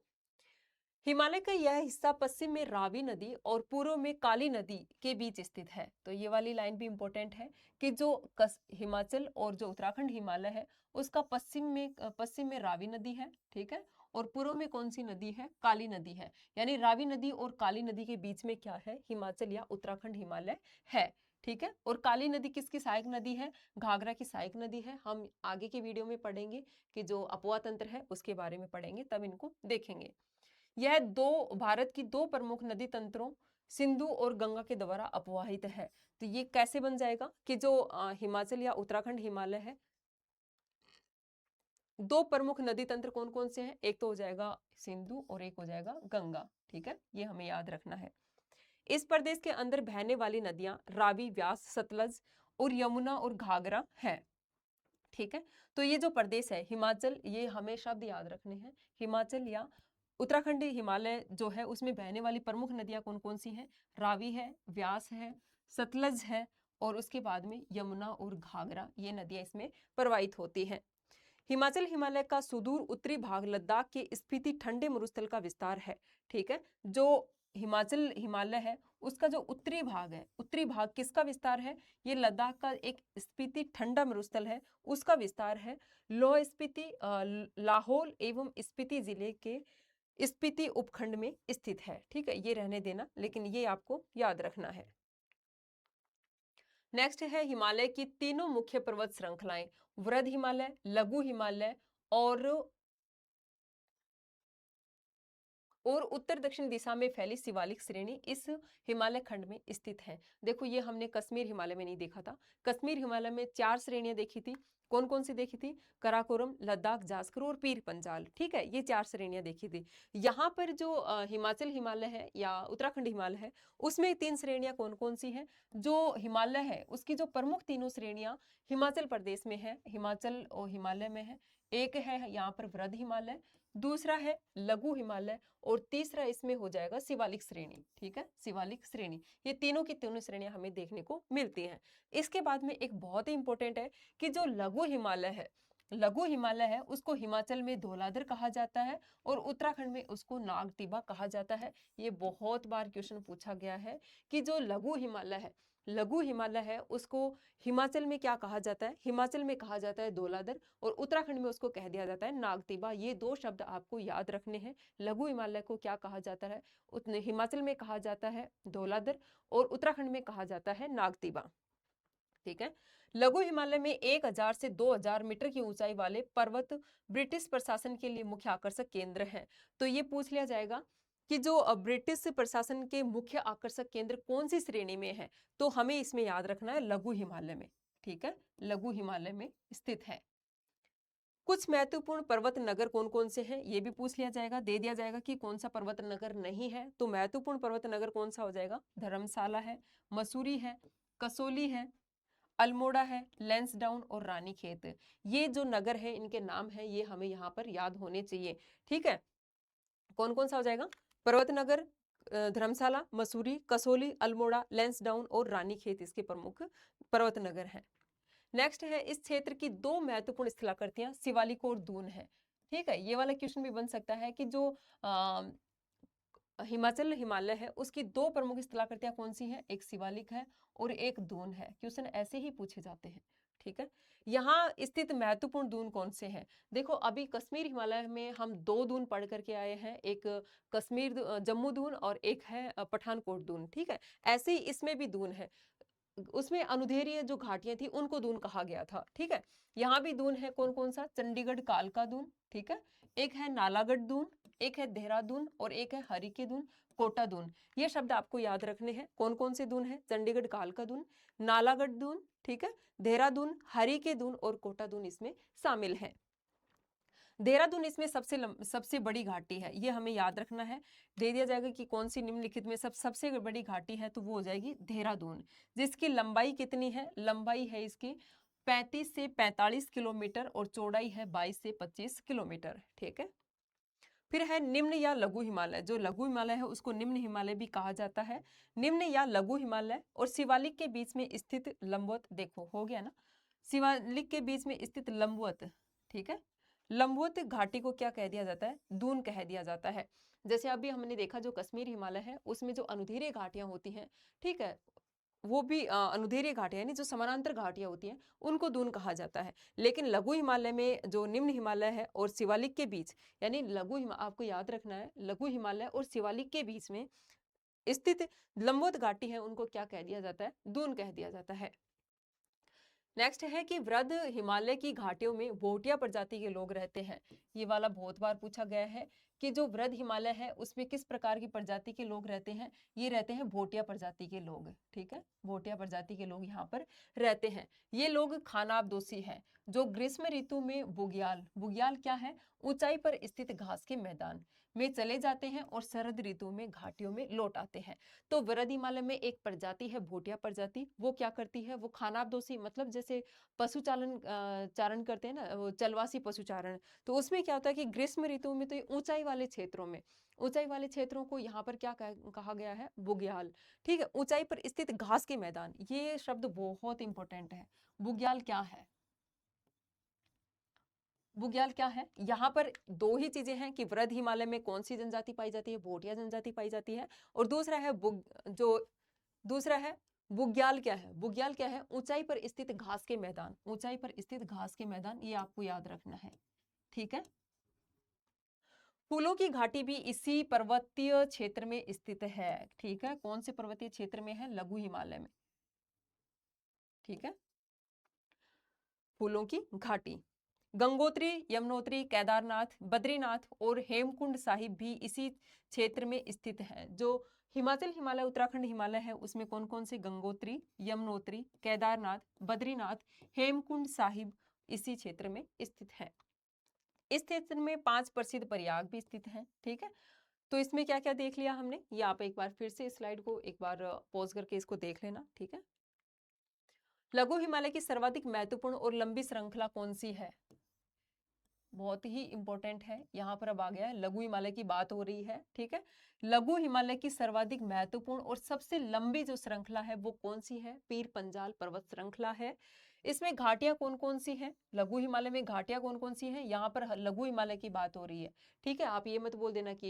हिमालय का यह हिस्सा पश्चिम में रावी नदी और पूर्व में काली नदी के बीच स्थित है। तो ये वाली लाइन भी इंपॉर्टेंट है कि जो हिमाचल और जो उत्तराखंड हिमालय है उसका पश्चिम में रावी नदी है, ठीक है, और पूर्व में कौन सी नदी है, काली नदी है। यानी रावी नदी और काली नदी के बीच में क्या है, हिमाचल या उत्तराखंड हिमालय है, ठीक है। और काली नदी किसकी सहायक नदी है, घाघरा की सहायक नदी है। हम आगे के वीडियो में पढ़ेंगे कि जो अपवा तंत्र है उसके बारे में पढ़ेंगे, तब इनको देखेंगे। यह भारत की दो प्रमुख नदी तंत्रों सिंधु और गंगा के द्वारा अपवाहित है। तो ये कैसे बन जाएगा कि जो हिमाचल या उत्तराखंड हिमालय है, दो प्रमुख नदी तंत्र कौन कौन से हैं, एक तो हो जाएगा सिंधु और एक हो जाएगा गंगा, ठीक है, ये हमें याद रखना है। इस प्रदेश के अंदर बहने वाली नदियां रावी, व्यास, सतलज और यमुना और घाघरा है, ठीक है। तो ये जो प्रदेश है हिमाचल, ये हमें शब्द याद रखने हैं, हिमाचल या उत्तराखंडी हिमालय जो है उसमें बहने वाली प्रमुख नदियां कौन कौन सी हैं, रावी है, व्यास है, सतलज है और उसके बाद में यमुना और घाघरा, ये नदियां इसमें प्रवाहित होती हैं। हिमाचल हिमालय का सुदूर उत्तरी भाग लद्दाख के स्पीति ठंडे मरुस्थल का विस्तार है, ठीक है। जो हिमाचल हिमालय है उसका जो उत्तरी भाग है, उत्तरी भाग किसका विस्तार है, ये लद्दाख का एक स्पीति ठंडा मरुस्थल है, उसका विस्तार है। लाहौल स्पीति लाहौल एवं स्पीति जिले के स्पीति उपखंड में स्थित है, ठीक है, ये रहने देना, लेकिन ये आपको याद रखना है। नेक्स्ट है हिमालय की तीनों मुख्य पर्वत श्रृंखलाएं, वृहद हिमालय, लघु हिमालय और उत्तर दक्षिण दिशा में फैली शिवालिक श्रेणी इस हिमालय खंड में स्थित है। देखो ये हमने कश्मीर हिमालय में नहीं देखा था। कश्मीर हिमालय में 4 श्रेणियां देखी थी, कौन कौन सी देखी थी, कराकोरम, लद्दाख, जास्कर और पीर पंजाल, ठीक है, ये 4 श्रेणियां देखी थी। यहाँ पर जो हिमाचल हिमालय है या उत्तराखंड हिमालय है उसमें 3 श्रेणियां कौन कौन सी है, जो हिमालय है उसकी जो प्रमुख तीनों श्रेणियां हिमाचल प्रदेश में है, हिमाचल और हिमालय में है। एक है यहाँ पर वृहद हिमालय, दूसरा है लघु हिमालय और तीसरा इसमें हो जाएगा शिवालिक श्रेणी, ठीक है, शिवालिक श्रेणी। ये तीनों की तीनों श्रेणियां हमें देखने को मिलती हैं। इसके बाद में एक बहुत ही इंपॉर्टेंट है कि जो लघु हिमालय है, लघु हिमालय है उसको हिमाचल में धौलाधर कहा जाता है और उत्तराखंड में उसको नागटिबा कहा जाता है। ये बहुत बार क्वेश्चन पूछा गया है कि जो लघु हिमालय है, लघु हिमालय है उसको हिमाचल में क्या कहा जाता है, हिमाचल में कहा जाता है धौलाधर और उत्तराखंड में उसको कह दिया जाता है नागटिबा। ये 2 शब्द आपको याद रखने हैं। लघु हिमालय को क्या कहा जाता है, हिमाचल में कहा जाता है धौलाधर और उत्तराखंड में कहा जाता है नागटिबा, ठीक है। लघु हिमालय में 1000 से 2000 मीटर की ऊंचाई वाले पर्वत ब्रिटिश प्रशासन के लिए मुख्य आकर्षक केंद्र हैं। तो ये पूछ लिया जाएगा कि जो ब्रिटिश प्रशासन के मुख्य आकर्षक केंद्र कौन सी श्रेणी में है, तो हमें इसमें याद रखना है लघु हिमालय में, ठीक है, लघु हिमालय में स्थित है। कुछ महत्वपूर्ण पर्वत नगर कौन कौन से हैं, ये भी पूछ लिया जाएगा, दे दिया जाएगा कि कौन सा पर्वत नगर नहीं है। तो महत्वपूर्ण पर्वत नगर कौन सा हो जाएगा, धर्मशाला है, मसूरी है, कसोली है, अल्मोड़ा है, लैंसडाउन और रानीखेत। ये जो नगर है इनके नाम है, ये हमें यहाँ पर याद होने चाहिए, ठीक है। कौन कौन सा हो जाएगा, पर्वत नगर, धर्मशाला, मसूरी, कसोली, अल्मोड़ा, लैंसडाउन और रानीखेत इसके प्रमुख पर्वत नगर हैं। नेक्स्ट है इस क्षेत्र की 2 महत्वपूर्ण स्थलाकृतियां शिवालिक और दून है, ठीक है। ये वाला क्वेश्चन भी बन सकता है कि जो हिमाचल हिमालय है उसकी 2 प्रमुख स्थलाकृतियां कौन सी हैं, एक शिवालिक है और एक दून है। क्वेश्चन ऐसे ही पूछे जाते हैं, ठीक है। यहाँ स्थित महत्वपूर्ण दून कौन से हैं, देखो अभी कश्मीर हिमालय में हम 2 दून पढ़ करके आए हैं, एक कश्मीर जम्मू दून और एक है पठानकोट दून, ठीक है। ऐसे ही इसमें भी दून है, उसमें अनुधेय जो घाटियां थी उनको दून कहा गया था, ठीक है। यहाँ भी दून है, कौन कौन सा, चंडीगढ़ कालका दून, ठीक है, एक है नालागढ़ दून, एक है देहरादून और एक है हरिके दून, कोटा दून। ये शब्द आपको याद रखने हैं, कौन कौन से दून है, चंडीगढ़ कालका दून, नालागढ़ दून, ठीक है, देहरादून, हरिके दून और कोटा दून इसमें शामिल है। देहरादून इसमें सबसे बड़ी घाटी है, ये हमें याद रखना है। दे दिया जाएगा कि कौन सी निम्नलिखित में सबसे बड़ी घाटी है, तो वो हो जाएगी देहरादून, जिसकी लंबाई कितनी है, लंबाई है इसकी 35 से 45 किलोमीटर और चौड़ाई है 22 से 25 किलोमीटर। ठीक है, फिर है निम्न या लघु हिमालय। जो लघु हिमालय है उसको निम्न हिमालय भी कहा जाता है। निम्न या लघु हिमालय और शिवालिक के बीच में स्थित लंबवत, देखो हो गया ना, शिवालिक के बीच में स्थित लंबवत, ठीक है, लंबवत घाटी को क्या कह दिया जाता है, दून कह दिया जाता है। जैसे अभी हमने देखा जो कश्मीर हिमालय है उसमें जो अनुधीरे घाटियां होती हैं, ठीक है, वो भी अनुधेय घाटियां यानी जो समानांतर घाटियां होती हैं उनको दून कहा जाता है। लेकिन लघु हिमालय में जो निम्न हिमालय है और शिवालिक के बीच, यानी आपको याद रखना है, लघु हिमालय और शिवालिक के बीच में स्थित लंबवत घाटी है उनको क्या कह दिया जाता है, दून कह दिया जाता है। नेक्स्ट है कि वृद्ध हिमालय की घाटियों में भोटिया प्रजाति के लोग रहते हैं। ये वाला बहुत बार पूछा गया है कि जो वृद्ध हिमालय है उसमें किस प्रकार की प्रजाति के लोग रहते हैं, ये रहते हैं भोटिया प्रजाति के लोग। ठीक है, भोटिया प्रजाति के लोग यहाँ पर रहते हैं। ये लोग खानाबदोशी हैं। जो ग्रीष्म ऋतु में बुग्याल, बुग्याल क्या है, ऊंचाई पर स्थित घास के मैदान में चले जाते हैं और शरद ऋतु में घाटियों में लौट आते हैं। तो वृद्ध हिमालय में एक प्रजाति है भोटिया प्रजाति, वो क्या करती है, वो खानाबदोशी, मतलब जैसे पशुचालन चारण करते हैं ना, वो चलवासी पशुचारण, तो उसमें क्या होता है कि ग्रीष्म ऋतु में तो ये ऊंचाई वाले क्षेत्रों में, ऊंचाई वाले क्षेत्रों को यहाँ पर क्या कहा गया है, बुग्याल। ठीक है, ऊंचाई पर स्थित घास के मैदान, ये शब्द बहुत इंपॉर्टेंट है। बुग्याल क्या है, बुग्याल क्या है, यहाँ पर दो ही चीजें हैं कि वृद्ध हिमालय में कौन सी जनजाति पाई जाती है, भोटिया जनजाति पाई जाती है, और दूसरा है दूसरा है बुग्याल। क्या है, बुग्याल क्या है, ऊंचाई पर स्थित घास के मैदान, ऊंचाई पर स्थित घास के मैदान, ये आपको याद रखना है। ठीक है, फूलों की घाटी भी इसी पर्वतीय क्षेत्र में स्थित है। ठीक है, कौन से पर्वतीय क्षेत्र में है, लघु हिमालय में। ठीक है, फूलों की घाटी, गंगोत्री, यमुनोत्री, केदारनाथ, बद्रीनाथ और हेमकुंड साहिब भी इसी क्षेत्र में स्थित है। जो हिमाचल हिमालय, उत्तराखंड हिमालय है उसमें कौन कौन से, गंगोत्री, यमुनोत्री, केदारनाथ, बद्रीनाथ, हेमकुंड साहिब इसी क्षेत्र में स्थित है। इस क्षेत्र में 5 प्रसिद्ध प्रयाग भी स्थित हैं। ठीक है, तो इसमें क्या क्या देख लिया हमने, ये आप एक बार फिर से स्लाइड को एक बार पॉज करके इसको देख लेना। ठीक है, लघु हिमालय की सर्वाधिक महत्वपूर्ण और लंबी श्रृंखला कौन सी है, बहुत ही इंपॉर्टेंट है। यहाँ पर अब आ गया है, लघु हिमालय की बात हो रही है। ठीक है, लघु हिमालय की सर्वाधिक महत्वपूर्ण और सबसे लंबी जो श्रृंखला है वो कौन सी है, पीर पंजाल पर्वत श्रृंखला है। इसमें घाटियां कौन कौन सी हैं, लघु हिमालय में घाटियां कौन कौन सी हैं, यहाँ पर लघु हिमालय की बात हो रही है। ठीक है, आप ये मत बोल देना कि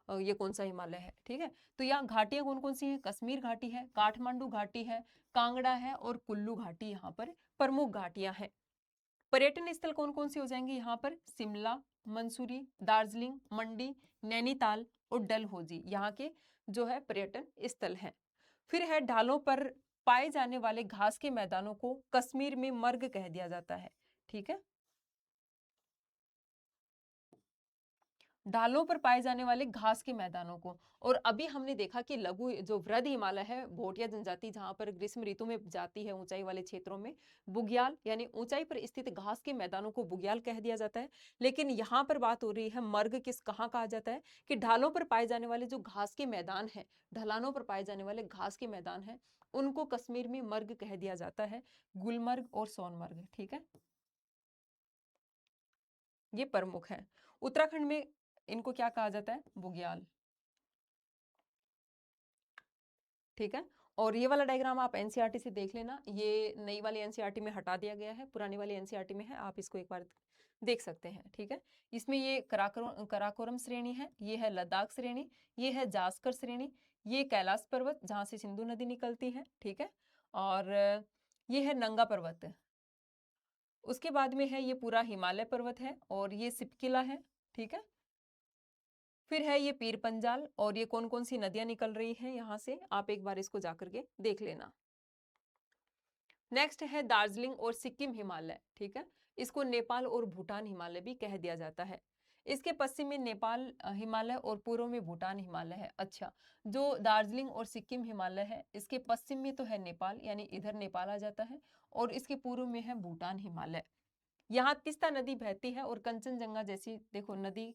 ये कौन सा हिमालय है। ठीक है, तो यहाँ घाटियां कौन कौन सी हैं, कश्मीर घाटी है, काठमांडू घाटी है, कांगड़ा है और कुल्लू घाटी यहाँ पर प्रमुख घाटियां हैं। पर्यटन स्थल कौन कौन से हो जाएंगे यहाँ पर, शिमला, मंसूरी, दार्जिलिंग, मंडी, नैनीताल और डलहौजी यहाँ के जो है पर्यटन स्थल हैं। फिर है ढालों पर पाए जाने वाले घास के मैदानों को कश्मीर में मर्ग कह दिया जाता है। ठीक है, ढालों पर पाए जाने वाले घास के मैदानों को। और अभी हमने देखा कि लघु जो वृद्ध हिमालय है, भोटिया जनजाति जहां पर ग्रीष्म ऋतु में जाती है ऊंचाई वाले क्षेत्रों में, बुग्याल यानी ऊंचाई पर स्थित घास के मैदानों को बुग्याल कह दिया जाता है। लेकिन यहाँ पर बात हो रही है मर्ग किस कहाँ कहा जाता है, कि ढालों पर पाए जाने वाले जो घास के मैदान है, ढलानों पर पाए जाने वाले घास के मैदान है, उनको कश्मीर में मर्ग कह दिया जाता है, गुलमर्ग और सोनमर्ग। ठीक है, ये प्रमुख है। उत्तराखंड में इनको क्या कहा जाता है, बुग्याल। ठीक है, और ये वाला डायग्राम आप एनसीईआरटी से देख लेना, ये नई वाली एनसीईआरटी में हटा दिया गया है, पुरानी वाली एनसीईआरटी में है, आप इसको एक बार देख सकते हैं। ठीक है, इसमें ये कराकोरम श्रेणी है, ये है लद्दाख श्रेणी, ये है जास्कर श्रेणी, ये कैलाश पर्वत जहां से सिंधु नदी निकलती है। ठीक है, और ये है नंगा पर्वत, उसके बाद में है ये पूरा हिमालय पर्वत है, और ये सिपकिला है। ठीक है, फिर है ये पीर पंजाल, और ये कौन कौन सी नदियां निकल रही हैं यहाँ से, आप एक बार इसको जाकर के देख लेना। नेक्स्ट है दार्जिलिंग और सिक्किम हिमालय। ठीक है, इसको नेपाल और भूटान हिमालय भी कह दिया जाता है। इसके पश्चिम में नेपाल हिमालय और पूर्व में भूटान हिमालय है। अच्छा, जो दार्जिलिंग और सिक्किम हिमालय है इसके पश्चिम में तो है नेपाल, यानी इधर नेपाल आ जाता है, और इसके पूर्व में है भूटान हिमालय। यहाँ तीस्ता नदी बहती है और कंचनजंगा जैसी देखो नदी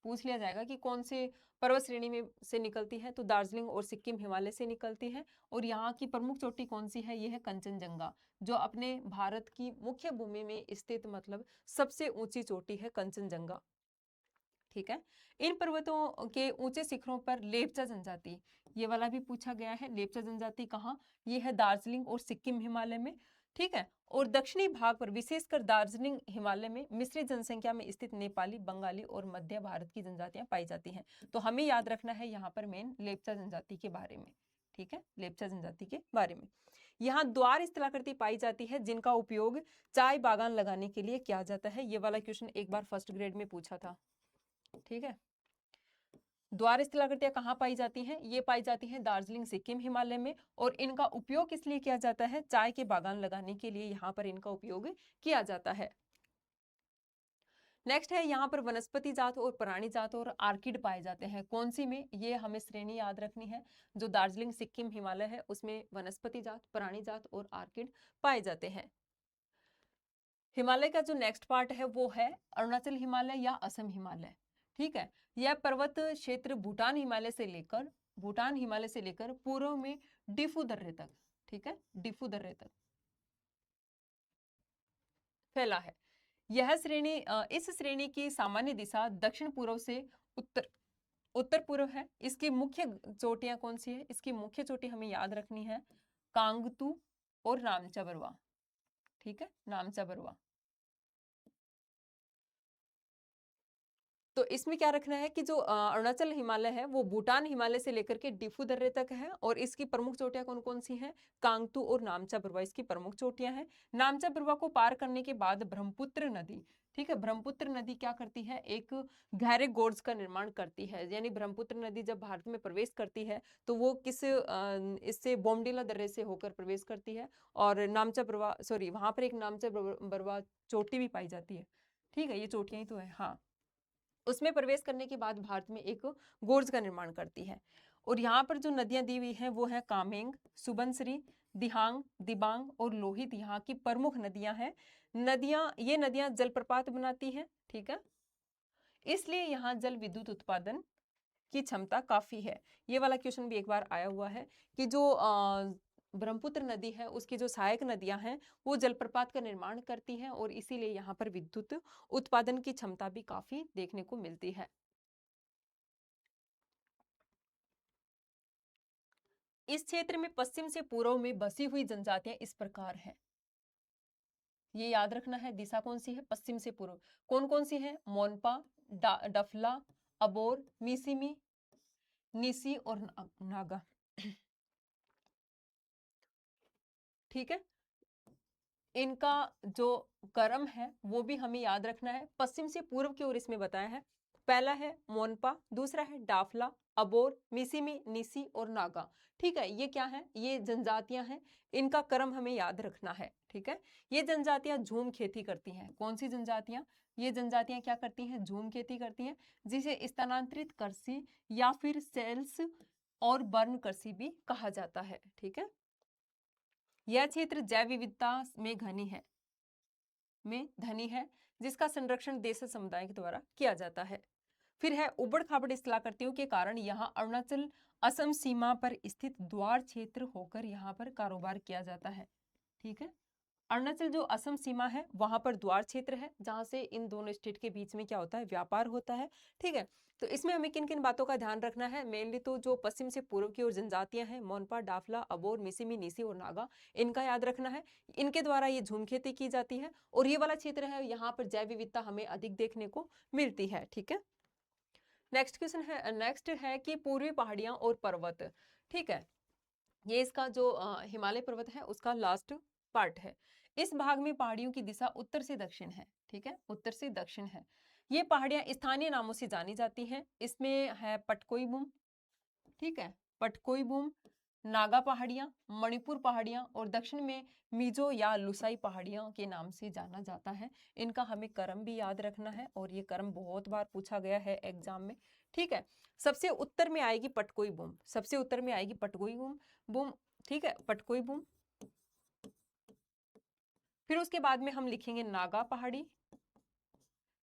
पूछ लिया जाएगा कि कौन से पर्वत श्रेणी में से निकलती है, तो दार्जिलिंग और सिक्किम हिमालय से निकलती है। और यहाँ की प्रमुख चोटी कौन सी है, ये है कंचनजंगा, जो अपने भारत की मुख्य भूमि में स्थित मतलब सबसे ऊंची चोटी है कंचनजंगा। ठीक है, इन पर्वतों के ऊंचे शिखरों पर लेप्चा जनजाति, ये वाला भी पूछा गया है। लेप्चा जनजाति कहाँ, ये है दार्जिलिंग और सिक्किम हिमालय में। ठीक है, और दक्षिणी भाग पर विशेषकर दार्जिलिंग हिमालय में मिश्रित जनसंख्या में स्थित नेपाली, बंगाली और मध्य भारत की जनजातियां पाई जाती हैं। तो हमें याद रखना है यहाँ पर मेन लेप्चा जनजाति के बारे में। ठीक है, लेप्चा जनजाति के बारे में। यहाँ द्वार स्थलाकृति पाई जाती है जिनका उपयोग चाय बागान लगाने के लिए किया जाता है। ये वाला क्वेश्चन एक बार फर्स्ट ग्रेड में पूछा था। ठीक है, द्वार स्थलाकृतियां कहाँ पाई जाती हैं, ये पाई जाती हैं दार्जिलिंग सिक्किम हिमालय में। और इनका उपयोग किस लिए किया जाता है, चाय के बागान लगाने के लिए यहाँ पर इनका उपयोग किया जाता है। नेक्स्ट है यहाँ पर वनस्पति जात और प्राणी जात और आर्किड पाए जाते हैं। कौन सी में, ये हमें श्रेणी याद रखनी है। जो दार्जिलिंग सिक्किम हिमालय है उसमें वनस्पति जात, प्राणी जात और आर्किड पाए जाते हैं। हिमालय का जो नेक्स्ट पार्ट है वो है अरुणाचल हिमालय या असम हिमालय। ठीक है, यह पर्वत क्षेत्र भूटान हिमालय से लेकर पूर्व में डिफू दर्रे तक, ठीक है, डिफू दर्रे तक फैला है। यह श्रेणी इस श्रेणी की सामान्य दिशा दक्षिण पूर्व से उत्तर पूर्व है। इसकी मुख्य चोटियां कौन सी है, इसकी मुख्य चोटी हमें याद रखनी है कांगतू और नामचा बरवा। ठीक है, नामचा बरवा। तो इसमें क्या रखना है कि जो अरुणाचल हिमालय है वो भूटान हिमालय से लेकर के डिफू दर्रे तक है। और इसकी प्रमुख चोटियां कौन कौन सी हैं, कांगतू और नामचा बरवा इसकी प्रमुख चोटियां हैं। नामचा बरवा को पार करने के बाद ब्रह्मपुत्र नदी, ठीक है, ब्रह्मपुत्र नदी क्या करती है, एक गहरे गोर्ज का निर्माण करती है। यानी ब्रह्मपुत्र नदी जब भारत में प्रवेश करती है तो वो किस इससे बोमडिला दर्रे से होकर प्रवेश करती है। और नामचा बरवा वहां पर एक नामचा बरवा चोटी भी पाई जाती है। ठीक है, ये चोटियां ही तो है, हाँ। उसमें प्रवेश करने के बाद भारत में एक गोर्ज का निर्माण करती है। और यहाँ पर जो नदियां दी हुई हैं वो है कामेंग, सुबनसिरी, दिहांग, दिबांग और लोहित यहाँ की प्रमुख नदियां हैं। ये नदियां जलप्रपात बनाती हैं। ठीक है, इसलिए यहाँ जल विद्युत उत्पादन की क्षमता काफी है। ये वाला क्वेश्चन भी एक बार आया हुआ है कि जो ब्रह्मपुत्र नदी है उसकी जो सहायक नदियां हैं वो जलप्रपात का निर्माण करती हैं और इसीलिए यहाँ पर विद्युत उत्पादन की क्षमता भी काफी देखने को मिलती है। इस क्षेत्र में पश्चिम से पूर्व में बसी हुई जनजातियां इस प्रकार हैं। ये याद रखना है, दिशा कौन सी है, पश्चिम से पूर्व। कौन कौन सी है, मोनपा, डफला, अबोर, मिसिमी, निसी और नागा। ठीक है, इनका जो क्रम है वो भी हमें याद रखना है। पश्चिम से पूर्व की ओर इसमें बताया है। पहला है मोनपा, दूसरा है डाफला, अबोर, मिसिमी, निसी और नागा। ठीक है, ये क्या है, ये जनजातियां हैं, इनका क्रम हमें याद रखना है। ठीक है, ये जनजातियां झूम खेती करती हैं। कौन सी जनजातियां, ये जनजातियां क्या करती हैं, झूम खेती करती हैं, जिसे स्थानांतरित कृषि या फिर सेल्स और बर्न कृषि भी कहा जाता है। ठीक है, यह क्षेत्र जैव विविधता में धनी है, जिसका संरक्षण देश समुदाय के द्वारा किया जाता है। फिर है उबड़ खाबड़ स्थलाकृतियों के कारण यहाँ अरुणाचल असम सीमा पर स्थित द्वार क्षेत्र होकर यहाँ पर कारोबार किया जाता है। ठीक है, अरुणाचल जो असम सीमा है वहां पर द्वार क्षेत्र है जहां से इन दोनों स्टेट के बीच में क्या होता है, व्यापार होता है। ठीक है, तो इसमें हमें किन किन बातों का ध्यान रखना है, मेनली तो जो पश्चिम से पूर्व की ओर जनजातियां हैं, मोनपा, डाफला, अबोर, मिसिमी, निसी और नागा, इनका याद रखना है। इनके द्वारा ये झूम खेती की जाती है। और ये वाला क्षेत्र है, यहाँ पर जैव विविधता हमें अधिक देखने को मिलती है। ठीक है, नेक्स्ट है कि पूर्वी पहाड़ियां और पर्वत। ठीक है, ये इसका जो हिमालय पर्वत है उसका लास्ट पार्ट है। इस भाग में पहाड़ियों की दिशा उत्तर से दक्षिण है। ठीक है, उत्तर से दक्षिण है। ये पहाड़ियां स्थानीय नामों से जानी जाती हैं। इसमें है पटकोईबुम, ठीक है, पटकोईबुम, नागा पहाड़ियां, मणिपुर पहाड़ियां और दक्षिण में मिजो या लुसाई पहाड़ियां के नाम से जाना जाता है। इनका हमें क्रम भी याद रखना है और ये क्रम बहुत बार पूछा गया है एग्जाम में। ठीक है, सबसे उत्तर में आएगी पटकोईबुम, सबसे उत्तर में आएगी पटकोईबुम। ठीक है, पटकोईबुम। फिर उसके बाद में हम लिखेंगे नागा पहाड़ी,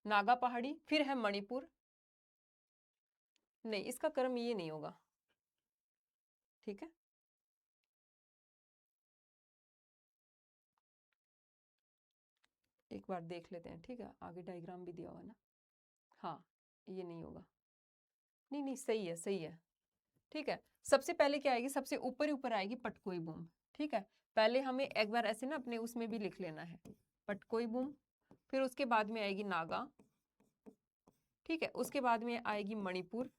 नागा पहाड़ी, फिर है मणिपुर, नहीं इसका क्रम ये नहीं होगा, ठीक है। एक बार देख लेते हैं, ठीक है, आगे डायग्राम भी दिया हुआ ना, हाँ ये नहीं होगा, नहीं नहीं सही है, सही है, ठीक है। सबसे पहले क्या आएगी, सबसे ऊपर ही ऊपर आएगी पटकोई बूम, ठीक है। पहले हमें एक बार ऐसे ना अपने उसमें भी लिख लेना है, पटकोई बूम, फिर उसके बाद में आएगी नागा, ठीक है, उसके बाद में आएगी मणिपुर,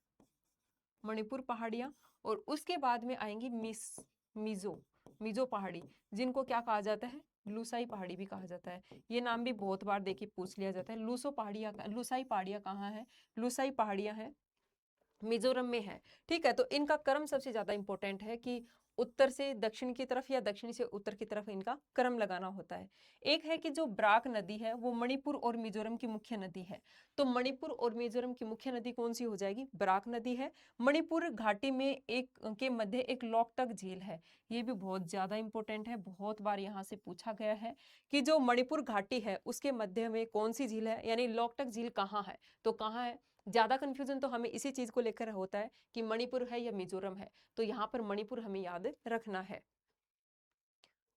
मणिपुर पहाड़ियाँ, और उसके बाद में आएंगी मिजो, मिजो पहाड़ी, जिनको क्या कहा जाता है, लूसाई पहाड़ी भी कहा जाता है। ये नाम भी बहुत बार देखिए पूछ लिया जाता है। लूसो पहाड़ियाँ, लूसाई पहाड़ियाँ कहाँ है, लूसाई पहाड़ियाँ हैं मिजोरम में है, ठीक है। तो इनका क्रम सबसे ज्यादा इंपॉर्टेंट है कि उत्तर से दक्षिण की तरफ या दक्षिण से उत्तर की तरफ इनका क्रम लगाना होता है। एक है कि जो ब्राक नदी है वो मणिपुर और मिजोरम की मुख्य नदी है, तो मणिपुर और मिजोरम की मुख्य नदी कौन सी हो जाएगी, ब्राक नदी है। मणिपुर घाटी में एक के मध्य एक लोकटक झील है, ये भी बहुत ज्यादा इंपॉर्टेंट है, बहुत बार यहाँ से पूछा गया है कि जो मणिपुर घाटी है उसके मध्य में कौन सी झील है, यानी लोकटक झील कहाँ है, तो कहाँ है। ज्यादा कंफ्यूजन तो हमें इसी चीज को लेकर होता है कि मणिपुर है या मिजोरम है, तो यहाँ पर मणिपुर हमें याद रखना है।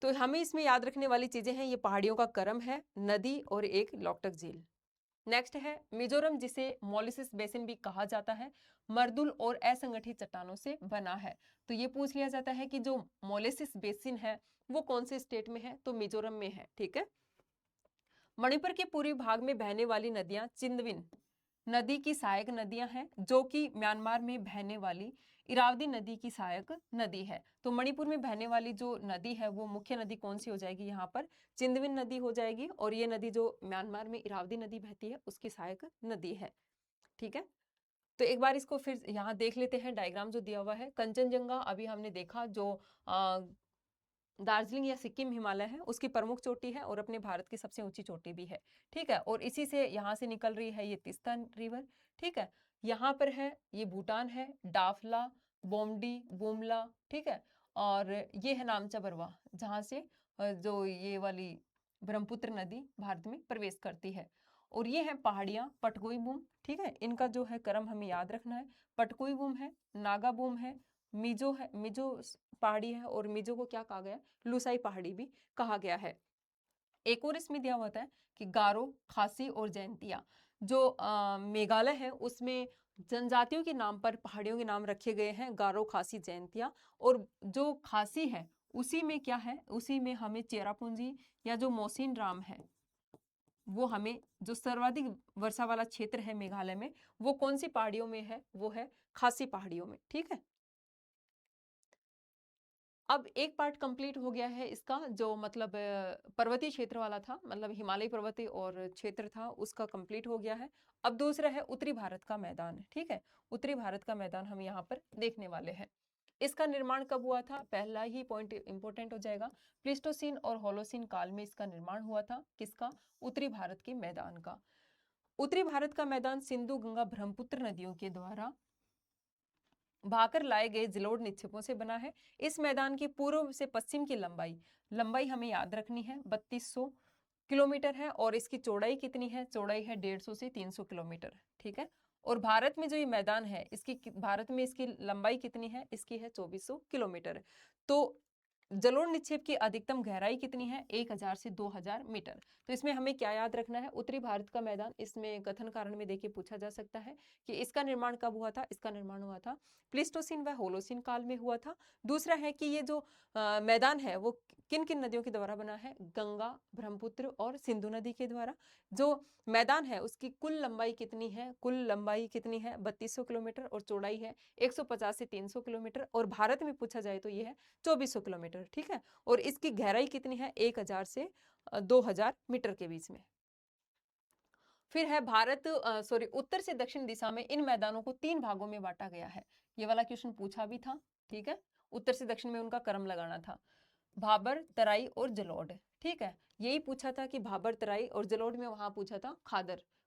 तो हमें इसमें याद रखने वाली चीजें हैं, ये पहाड़ियों का क्रम है, नदी और एक लोकटक झील। नेक्स्ट है मिजोरम, जिसे मोलिसिस बेसिन भी कहा जाता है, मर्दुल और असंगठित चट्टानों से बना है। तो ये पूछ लिया जाता है कि जो मोलिसिस बेसिन है वो कौन से स्टेट में है, तो मिजोरम में है, ठीक है। मणिपुर के पूर्वी भाग में बहने वाली नदियां चिंदविन नदी की सहायक नदियां हैं, जो कि म्यांमार में बहने वाली इरावदी नदी की सहायक नदी है। तो मणिपुर में बहने वाली जो नदी है वो मुख्य नदी कौन सी हो जाएगी, यहाँ पर चिंदविन नदी हो जाएगी, और ये नदी जो म्यांमार में इरावदी नदी बहती है उसकी सहायक नदी है, ठीक है। तो एक बार इसको फिर यहाँ देख लेते हैं, डायग्राम जो दिया हुआ है। कंचनजंगा अभी हमने देखा, जो दार्जिलिंग या सिक्किम हिमालय है उसकी प्रमुख चोटी है और अपने भारत की सबसे ऊंची चोटी भी है, ठीक है। और इसी से यहाँ से निकल रही है ये तीस्ता रिवर, ठीक है। यहाँ पर है ये भूटान है, डाफला, बोमडी, बुमला, ठीक है। और ये है नामचा बरवा, जहाँ से जो ये वाली ब्रह्मपुत्र नदी भारत में प्रवेश करती है। और ये है पहाड़ियाँ पटगोई बूम, ठीक है, इनका जो है क्रम हमें याद रखना है। पटकोई बूम है, नागा बूम है, मिजो है, मिजो पहाड़ी है, और मिजो को क्या कहा गया, लुसाई पहाड़ी भी कहा गया है। एक और इसमें दिया हुआ है कि गारो, खासी और जयंतिया, जो मेघालय है उसमें जनजातियों के नाम पर पहाड़ियों के नाम रखे गए हैं, गारो, खासी, जयंतिया। और जो खासी है उसी में क्या है, उसी में हमें चेरापूंजी या जो मोसिन राम है वो हमें, जो सर्वाधिक वर्षा वाला क्षेत्र है मेघालय में, वो कौन सी पहाड़ियों में है, वो है खासी पहाड़ियों में, ठीक है। अब एक पार्ट कंप्लीट हो गया है इसका, जो मतलब पर्वतीय क्षेत्र वाला था, मतलब हिमालय पर्वतीय और क्षेत्र था, उसका कंप्लीट हो गया है। अब दूसरा है उत्तरी भारत का मैदान, ठीक है। उत्तरी भारत का मैदान हम यहाँ पर देखने वाले हैं। इसका निर्माण कब हुआ था, पहला ही पॉइंट इंपॉर्टेंट हो जाएगा, प्लीस्टोसीन और होलोसीन काल में इसका निर्माण हुआ था। किसका, उत्तरी भारत के मैदान का। उत्तरी भारत का मैदान सिंधु, गंगा, ब्रह्मपुत्र नदियों के द्वारा भाकर लाए गए जलोढ़ निक्षेपों से बना है। इस मैदान की पूर्व से पश्चिम की लंबाई हमें याद रखनी है, 3200 किलोमीटर है, और इसकी चौड़ाई कितनी है, चौड़ाई है 150 से 300 किलोमीटर, ठीक है। और भारत में जो ये मैदान है, इसकी भारत में इसकी लंबाई कितनी है, इसकी है 2400 किलोमीटर। तो जलोढ़ निक्षेप की अधिकतम गहराई कितनी है, 1000 से 2000 मीटर। तो इसमें हमें क्या याद रखना है, उत्तरी भारत का मैदान, इसमें कथन कारण में देखिए पूछा जा सकता है कि इसका निर्माण कब हुआ था, इसका निर्माण हुआ था प्लीस्टोसीन व होलोसीन काल में हुआ था। दूसरा है कि ये जो मैदान है वो किन किन नदियों के द्वारा बना है, गंगा, ब्रह्मपुत्र और सिंधु नदी के द्वारा। जो मैदान है उसकी कुल लंबाई कितनी है, कुल लंबाई कितनी है 3200 किलोमीटर, और चौड़ाई है 150 से 300 किलोमीटर, और भारत में पूछा जाए तो ये है 2400 किलोमीटर, ठीक है। और इसकी गहराई कितनी है, 1000 से 2000 मीटर के बीच में। फिर है भारत उत्तर से दक्षिण दिशा में इन मैदानों को 3 भागों में बांटा गया है। ये वाला क्वेश्चन पूछा भी था, ठीक है। उत्तर से दक्षिण में उनका क्रम लगाना था, भाबर, तराई और जलोढ़, ठीक है। यही पूछा था कि भाबर, तराई और जलोढ़ में वहां पूछा था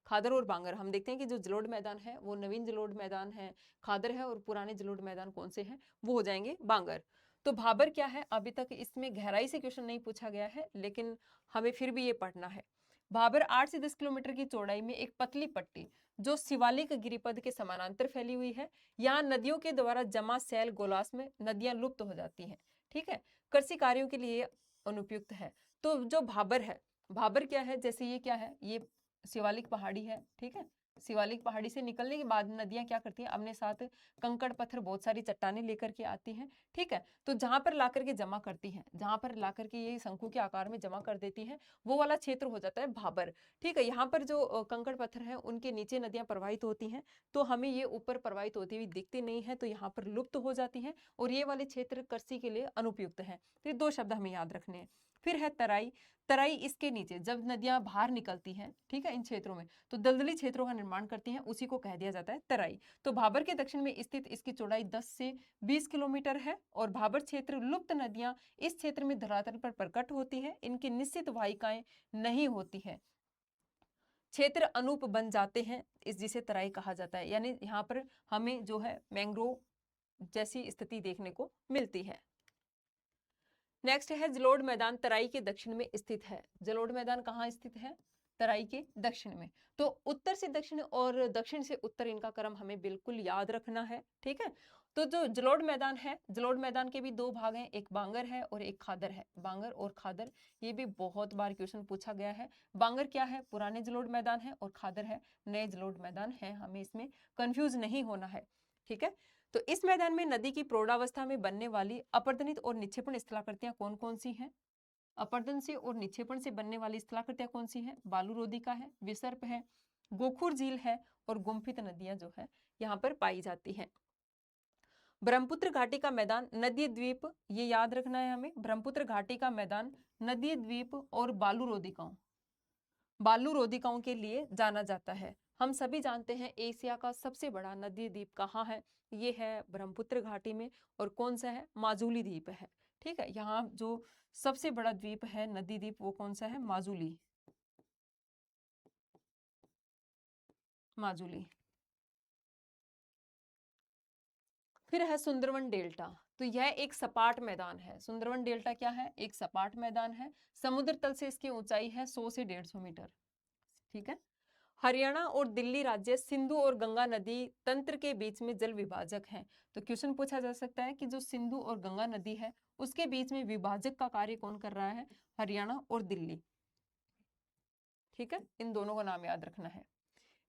खादर और बांगर। हम देखते हैं कि जो जलोढ़ मैदान है वो नवीन जलोढ़ मैदान है, खादर है, और पुराने जलोढ़ मैदान कौन से हैं, वो हो जाएंगे बांगर। तो भाबर क्या है, अभी तक इसमें गहराई से क्वेश्चन नहीं पूछा गया है, लेकिन हमें फिर भी ये पढ़ना है। भाबर 8 से 10 किलोमीटर की चौड़ाई में एक पतली पट्टी जो शिवालिक गिरिपद के समानांतर फैली हुई है। यहाँ नदियों के द्वारा जमा सैल गोलास में नदियां लुप्त हो जाती हैं। ठीक है, कृषि कार्यों के लिए अनुपयुक्त है। तो जो भाबर है, भाबर क्या है, जैसे ये क्या है, ये शिवालिक पहाड़ी है। ठीक है, शिवालिक पहाड़ी से निकलने के बाद नदियां क्या करती हैं, अपने साथ कंकड़ पत्थर बहुत सारी चट्टानें लेकर के आती हैं। ठीक है, तो जहां पर लाकर के जमा करती हैं, जहां पर लाकर के ये शंकु के आकार में जमा कर देती हैं, वो वाला क्षेत्र हो जाता है भाबर। ठीक है, यहाँ पर जो कंकड़ पत्थर है उनके नीचे नदियां प्रवाहित होती हैं, तो हमें ये ऊपर प्रवाहित होती हुई दिखती नहीं है, तो यहाँ पर लुप्त हो जाती हैं, और ये वाले क्षेत्र कृषि के लिए अनुपयुक्त है। तो ये 2 शब्द हमें याद रखने हैं। फिर है तराई। तराई इसके नीचे जब नदियां बाहर निकलती हैं, ठीक है, इन क्षेत्रों में तो दलदली क्षेत्रों का निर्माण करती हैं, उसी को कह दिया जाता है तराई। तो भाबर के दक्षिण में स्थित इसकी चौड़ाई 10 से 20 किलोमीटर है, और भाबर क्षेत्र लुप्त नदियां इस क्षेत्र में धरातल पर प्रकट होती है, इनकी निश्चित वाहिकाएं नहीं होती है, क्षेत्र अनूप बन जाते हैं, इस जिसे तराई कहा जाता है। यानी यहाँ पर हमें जो है मैंग्रोव जैसी स्थिति देखने को मिलती है। नेक्स्ट है जलोढ़ मैदान, तराई के दक्षिण में स्थित है। जलोढ़ मैदान कहाँ स्थित है, तराई के दक्षिण में। तो उत्तर से दक्षिण और दक्षिण से उत्तर, इनका क्रम हमें बिल्कुल याद रखना है। ठीक है, तो जो जलोढ़ मैदान है, जलोढ़ मैदान के भी 2 भाग हैं, एक बांगर है और एक खादर है। बांगर और खादर, ये भी बहुत बार क्वेश्चन पूछा गया है। बांगर क्या है, पुराने जलोढ़ मैदान है, और खादर है नए जलोढ़ मैदान है, हमें इसमें कंफ्यूज नहीं होना है। ठीक है, तो इस मैदान में नदी की प्रौढ़ावस्था में बनने वाली अपरदनित और निक्षेपण स्थलाकृतियां कौन कौन सी हैं? अपरदन से और निक्षेपण से बनने वाली स्थलाकृतियां कौन सी हैं? बालूरोधिका है, विसर्प है, गोखुर झील है, और गुम्फित नदियां जो है यहाँ पर पाई जाती हैं। ब्रह्मपुत्र घाटी का मैदान, नदी द्वीप, ये याद रखना है हमें। ब्रह्मपुत्र घाटी का मैदान नदी द्वीप और बालूरोधिकाओं के लिए जाना जाता है। हम सभी जानते हैं एशिया का सबसे बड़ा नदी द्वीप कहाँ है, ये है ब्रह्मपुत्र घाटी में, और कौन सा है, माजुली द्वीप है। ठीक है, यहाँ जो सबसे बड़ा द्वीप है नदी द्वीप, वो कौन सा है, माजुली। फिर है सुंदरवन डेल्टा, तो यह एक सपाट मैदान है। सुंदरवन डेल्टा क्या है, एक सपाट मैदान है। समुद्र तल से इसकी ऊंचाई है 100 से 150 मीटर। ठीक है, हरियाणा और दिल्ली राज्य सिंधु और गंगा नदी तंत्र के बीच में जल विभाजक हैं। तो क्वेश्चन पूछा जा सकता है कि जो सिंधु और गंगा नदी है उसके बीच में विभाजक का कार्य कौन कर रहा है, हरियाणा और दिल्ली। ठीक है, इन दोनों का नाम याद रखना है।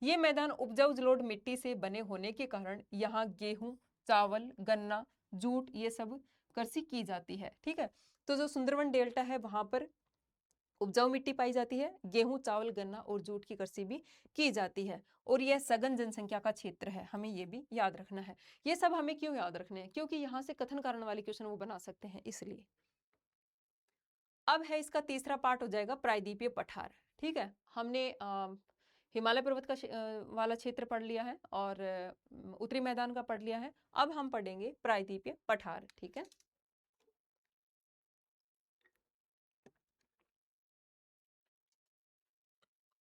ये मैदान उपजाऊ जलोढ़ मिट्टी से बने होने के कारण यहाँ गेहूं, चावल, गन्ना, जूट, ये सब कृषि की जाती है। ठीक है, तो जो सुंदरवन डेल्टा है वहां पर उपजाऊ मिट्टी पाई जाती है, गेहूं, चावल, गन्ना और जूट की कृषि भी की जाती है, और यह सघन जनसंख्या का क्षेत्र है, हमें ये भी याद रखना है। ये सब हमें क्यों याद रखने हैं, क्योंकि यहाँ से कथन कारण वाले क्वेश्चन वो बना सकते हैं, इसलिए। अब है इसका तीसरा पार्ट हो जाएगा प्रायद्वीपीय पठार। ठीक है, हमने हिमालय पर्वत का वाला क्षेत्र पढ़ लिया है, और उत्तरी मैदान का पढ़ लिया है। अब हम पढ़ेंगे प्रायद्वीपीय पठार। ठीक है,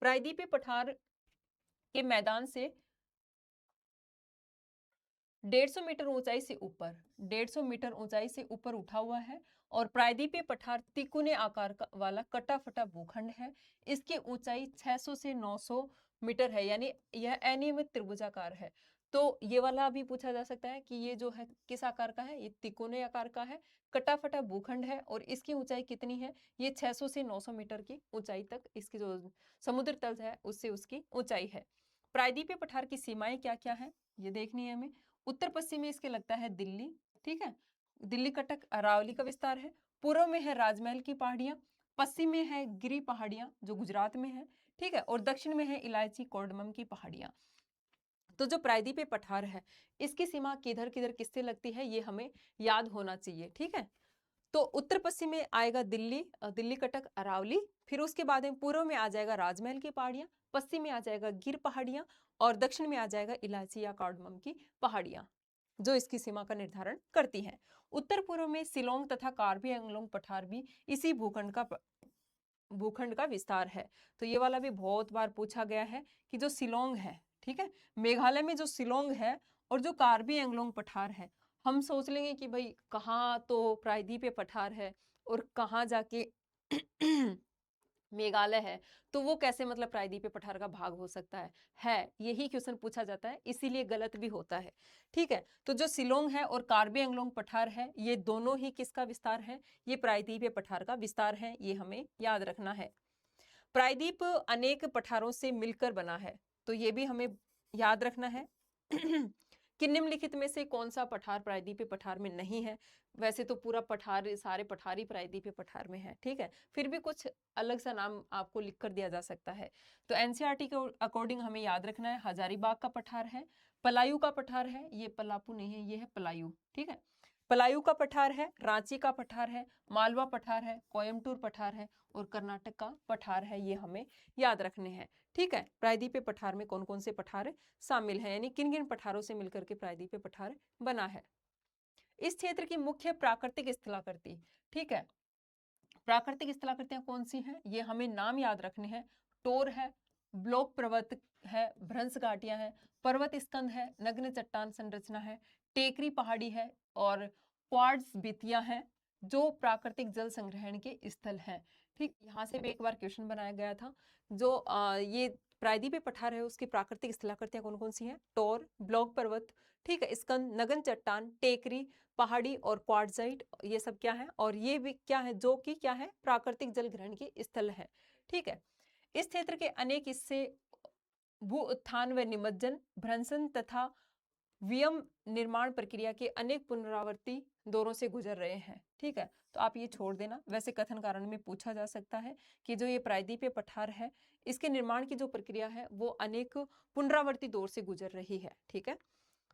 प्रायद्वीपीय पठार के मैदान से 150 मीटर ऊंचाई से ऊपर, 150 मीटर ऊंचाई से ऊपर उठा हुआ है, और प्रायद्वीपीय पठार तिकोने आकार का वाला कटा फटा भूखंड है। इसकी ऊंचाई 600 से 900 मीटर है, यानी यह अनियमित त्रिभुजाकार है। तो ये वाला भी पूछा जा सकता है कि ये जो है किस आकार का है, ये तिकोने आकार का है, कटा फटा भूखंड है, और इसकी ऊंचाई कितनी है, ये 600 से 900 मीटर की ऊंचाई तक इसकी जो समुद्र तल है उससे उसकी ऊंचाई है। प्रायद्वीपीय पठार की सीमाएं क्या क्या है, ये देखनी है हमें। उत्तर पश्चिम में इसके लगता है दिल्ली। ठीक है, दिल्ली कटक अरावली का विस्तार है। पूर्व में है राजमहल की पहाड़ियां, पश्चिम में है गिरी पहाड़ियां जो गुजरात में है। ठीक है, और दक्षिण में है इलायची कोर्डमम की पहाड़ियां। तो जो प्रायद्वीपीय पठार है इसकी सीमा किधर किधर किससे लगती है, ये हमें याद होना चाहिए। ठीक है, तो उत्तर पश्चिम में आएगा दिल्ली, दिल्ली कटक अरावली, फिर उसके बाद में पूर्व में आ जाएगा राजमहल की पहाड़ियां, पश्चिम में आ जाएगा गिर पहाड़ियां, और दक्षिण में आ जाएगा इलायची या कार्डमम की पहाड़ियां, जो इसकी सीमा का निर्धारण करती हैं। उत्तर पूर्व में शिलोंग तथा कार्बी एंगलोंग पठार भी इसी भूखंड का विस्तार है। तो ये वाला भी बहुत बार पूछा गया है कि जो शिलोंग है, ठीक है, मेघालय में जो शिलोंग है और जो कार्बी एंगलोंग पठार है, हम सोच लेंगे कि भाई कहाँ तो प्रायद्वीपीय पठार है और कहाँ जाके मेघालय है, तो वो कैसे मतलब प्रायद्वीपीय पठार का भाग हो सकता है यही क्वेश्चन पूछा जाता है, इसीलिए गलत भी होता है। ठीक है, तो जो शिलोंग है और कार्बी एंगलोंग पठार है, ये दोनों ही किसका विस्तार है? ये प्रायद्वीपीय पठार का विस्तार है, ये हमें याद रखना है। प्रायद्वीप अनेक पठारों से मिलकर बना है, तो ये भी हमें याद रखना है कि निम्नलिखित में से कौन सा पठार प्रायद्वीपीय पठार में नहीं है? वैसे तो पूरा पठार, सारे पठार ही प्रायद्वीपीय पठार में है, ठीक है, फिर भी कुछ अलग सा नाम आपको लिख कर दिया जा सकता है। तो एनसीईआरटी के अकॉर्डिंग हमें याद रखना है, हजारीबाग का पठार है, पलायू का पठार है, ये पलापू नहीं है, ये है पलायू, ठीक है, पलायू का पठार है, रांची का पठार है, मालवा पठार है, कोयम्बटूर पठार है और कर्नाटक का पठार है, ये हमें याद रखने हैं। ठीक है, प्रायद्वीपीय पठार में कौन कौन से पठार शामिल हैं, यानी किन किन पठारों से मिलकर के प्रायद्वीपीय पठार बना है। इस क्षेत्र की मुख्य प्राकृतिक स्थलाकृति, ठीक है, प्राकृतिक स्थलाकृतियां कौन सी हैं, ये हमें नाम याद रखने हैं। टोर है, ब्लॉक पर्वत है, भ्रंश घाटियां हैं, पर्वत स्कंद है, नग्न चट्टान संरचना है, टेकरी पहाड़ी है और क्वार्ट्ज भित्तियां हैं जो प्राकृतिक जल संग्रहण के स्थल हैं। ठीक, यहाँ से भी एक बार क्वेश्चन बनाया गया था। जो ये प्रायद्वीपीय पठार है उसकी प्राकृतिक स्थलाकृतियां कौन कौन सी हैं? टोर, ब्लॉक पर्वत, ठीक है, स्कंद, नगन चट्टान, टेकरी पहाड़ी और क्वार्ट्जाइट, ये सब क्या है? और ये भी क्या है? जो कि क्या है? प्राकृतिक जल ग्रहण के स्थल है। ठीक है, इस क्षेत्र के अनेक हिस्से भू उत्थान व निमज्जन, भ्रंशन तथा वियम निर्माण प्रक्रिया के अनेक पुनरावर्ती दौरों से गुजर रहे हैं। ठीक है, तो आप ये छोड़ देना, वैसे कथन कारण में पूछा जा सकता है कि जो ये प्रायद्वीपीय पठार है इसके निर्माण की जो प्रक्रिया है वो अनेक पुनरावर्ती दौर से गुजर रही है। ठीक है,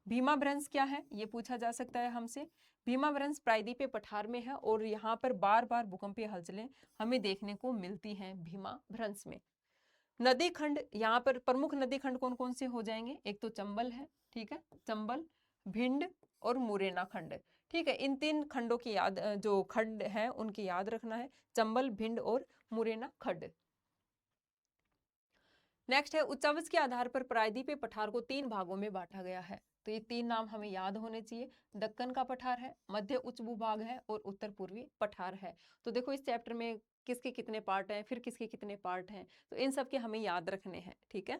भीमा भ्रंश क्या है ये पूछा जा सकता है हमसे। भीमा भ्रंश प्रायद्वीपीय पठार में है और यहाँ पर बार बार भूकंपीय हलचलें हमें देखने को मिलती हैं भीमा भ्रंश में। नदी खंड, यहाँ पर प्रमुख नदी खंड कौन कौन से हो जाएंगे? एक तो चंबल है, ठीक है, चंबल, भिंड और मुरैना खंड। ठीक है, इन तीन खंडों की याद, जो खंड है उनकी याद रखना है, चंबल, भिंड और मुरैना खंड। नेक्स्ट है, उच्चावच के आधार पर प्रायद्वीपीय पठार को 3 भागों में बांटा गया है, तो ये 3 नाम हमें याद होने चाहिए। दक्कन का पठार है, मध्य उच्च भूभाग है और उत्तर पूर्वी पठार है। तो देखो इस चैप्टर में किसके कितने पार्ट हैं, फिर किसके कितने पार्ट हैं, तो इन सब के हमें याद रखने हैं। ठीक है,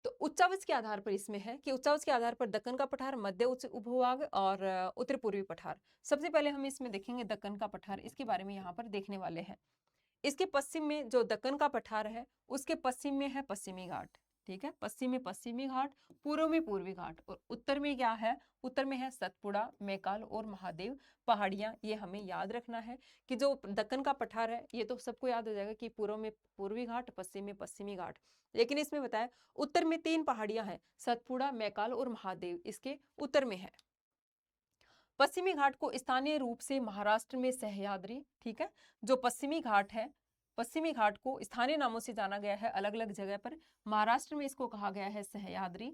तो उच्चावच के आधार पर इसमें है कि उच्चावच के आधार पर दक्कन का पठार, मध्य उच्च भूभाग और उत्तर पूर्वी पठार। सबसे पहले हम इसमें देखेंगे दक्कन का पठार, इसके बारे में यहाँ पर देखने वाले हैं। इसके पश्चिम में जो दक्कन का पठार है उसके पश्चिम में है पश्चिमी घाट, ठीक है, पश्चिम में पश्चिमी घाट, पूर्व में पूर्वी घाट और उत्तर में क्या है? उत्तर में है सतपुड़ा, मैकाल और महादेव पहाड़ियां। ये हमें याद रखना है कि जो दक्कन का पठार है ये तो सबको याद हो जाएगा कि पूर्व में पूर्वी घाट, पश्चिम में पश्चिमी घाट, लेकिन इसमें बताया उत्तर में 3 पहाड़ियां हैं, सतपुड़ा, मैकाल और महादेव, इसके उत्तर में है। पश्चिमी घाट को स्थानीय रूप से महाराष्ट्र में सह्याद्री, ठीक है, जो पश्चिमी घाट है, पश्चिमी घाट को स्थानीय नामों से जाना गया है अलग अलग जगह पर। महाराष्ट्र में इसको कहा गया है सह्याद्री,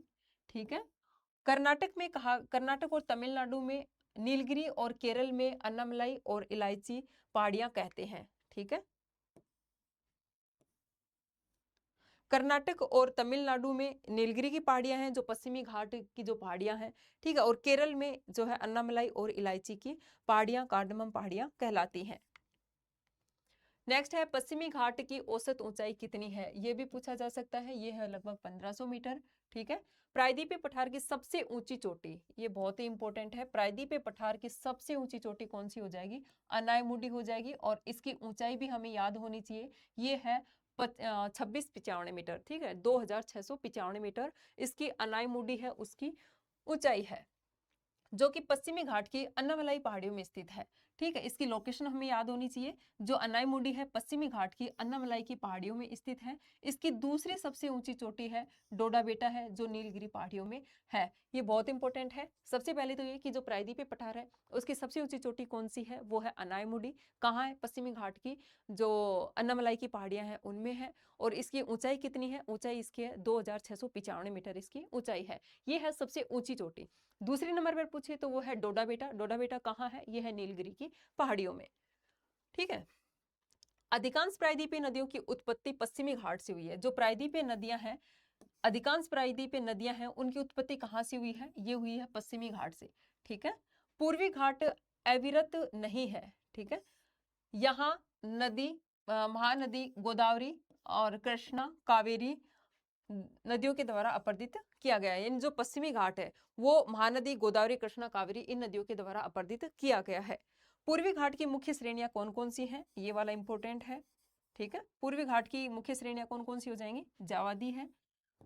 ठीक है, कर्नाटक और तमिलनाडु में नीलगिरी और केरल में अन्नामलाई और इलायची पहाड़ियां कहते हैं। ठीक है, कर्नाटक और तमिलनाडु में नीलगिरी की पहाड़ियां हैं जो पश्चिमी घाट की जो पहाड़ियां हैं, ठीक है, और केरल में जो है अन्नामलाई और इलायची की पहाड़ियां, कार्डमम पहाड़ियां कहलाती हैं। नेक्स्ट है, पश्चिमी घाट की औसत ऊंचाई कितनी है, ये भी पूछा जा सकता है। ये है लगभग 1500 मीटर। ठीक है, प्रायद्वीपीय पठार की सबसे ऊंची चोटी, ये बहुत ही इंपॉर्टेंट है, प्रायद्वीपीय पठार की सबसे ऊंची चोटी कौन सी हो जाएगी? अनायमुडी हो जाएगी और इसकी ऊंचाई भी हमें याद होनी चाहिए, ये है 2695 मीटर। ठीक है, 2695 मीटर इसकी अनायमुडी है, उसकी ऊंचाई है, जो कि पश्चिमी घाट की अन्नामलाई पहाड़ियों में स्थित है। ठीक है, इसकी लोकेशन हमें याद होनी चाहिए, जो अनाईमुडी है पश्चिमी घाट की अन्नामलाई की पहाड़ियों में स्थित है। इसकी दूसरी सबसे ऊंची चोटी है डोडा बेटा है, जो नीलगिरी पहाड़ियों में है। ये बहुत इंपॉर्टेंट है। सबसे पहले तो ये कि जो प्रायद्वीपीय पठार है उसकी सबसे ऊंची चोटी कौन सी है? वो है अनाईमुडी। कहाँ है? पश्चिमी घाट की जो अन्नामलाई की पहाड़ियां हैं उनमें है। और इसकी ऊंचाई कितनी है? ऊंचाई इसकी है 2695 मीटर इसकी ऊंचाई है। ये है सबसे ऊंची चोटी। दूसरे नंबर पर पूछे तो वो है डोडा बेटा। डोडा बेटा कहाँ है? ये है नीलगिरी की पहाड़ियों में। ठीक है, अधिकांश प्रायद्वीपीय नदियों की उत्पत्ति पश्चिमी घाट से हुई है। जो प्रायद्वीपीय नदियां हैं अधिकांश प्रायद्वीपीय नदियां हैं उनकी उत्पत्ति कहाँ से हुई है? ये हुई है पश्चिमी घाट से। ठीक है, पूर्वी घाट अविरत नहीं है। ठीक है, यहाँ नदी महानदी गोदावरी और कृष्णा कावेरी नदियों के द्वारा अपर्दित किया गया है। यानी जो पश्चिमी घाट है वो महानदी गोदावरी कृष्णा कावेरी इन नदियों के द्वारा अपर्दित किया गया है। पूर्वी घाट की मुख्य श्रेणियां कौन कौन सी हैं? ये वाला इंपॉर्टेंट है। ठीक है, पूर्वी घाट की मुख्य श्रेणियां कौन कौन सी हो जाएंगी? जावादी है,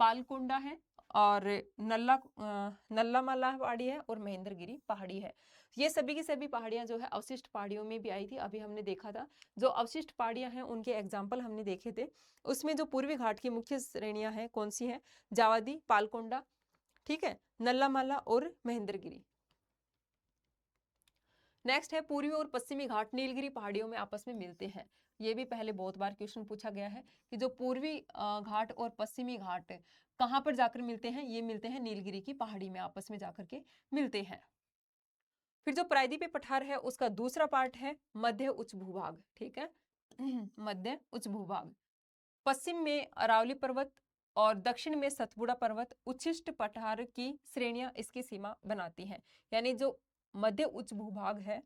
पालकुंडा है और नल्लामाला पहाड़ी है और महेंद्रगिरी पहाड़ी है। ये सभी की सभी पहाड़ियां जो है अवशिष्ट पहाड़ियों में भी आई थी। अभी हमने देखा था जो अवशिष्ट पहाड़ियां हैं उनके एग्जाम्पल हमने देखे थे। उसमें जो पूर्वी घाट की मुख्य श्रेणियां हैं कौन सी हैं? जावादी, पालकोंडा, ठीक है, नल्लामाला और महेंद्रगिरी। नेक्स्ट है पूर्वी और पश्चिमी घाट नीलगिरी पहाड़ियों में आपस में मिलते हैं। ये भी पहले बहुत बार क्वेश्चन पूछा गया है कि जो पूर्वी घाट और पश्चिमी घाट कहाँ पर जाकर मिलते हैं? ये मिलते हैं नीलगिरी की पहाड़ी में आपस में जाकर के मिलते हैं। फिर जो प्रायद्वीपीय पठार है उसका दूसरा पार्ट है मध्य उच्च भूभाग। ठीक है, मध्य उच्च भूभाग। पश्चिम में अरावली पर्वत और दक्षिण में सतपुड़ा पर्वत उच्छिष्ट पठार की श्रेणियां इसकी सीमा बनाती हैं। यानी जो मध्य उच्च भूभाग है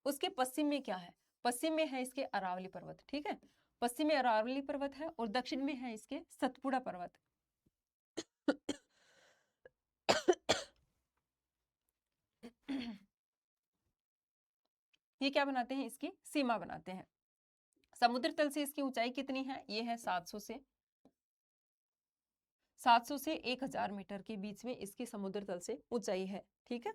उसके पश्चिम में क्या है? पश्चिम में है इसके अरावली पर्वत। ठीक है, पश्चिम में अरावली पर्वत है और दक्षिण में है इसके सतपुड़ा पर्वत। ये क्या बनाते हैं? इसकी सीमा बनाते हैं। समुद्र तल से इसकी ऊंचाई कितनी है? ये है 700 से 1000 मीटर के बीच में इसकी समुद्र तल से ऊंचाई है। ठीक है,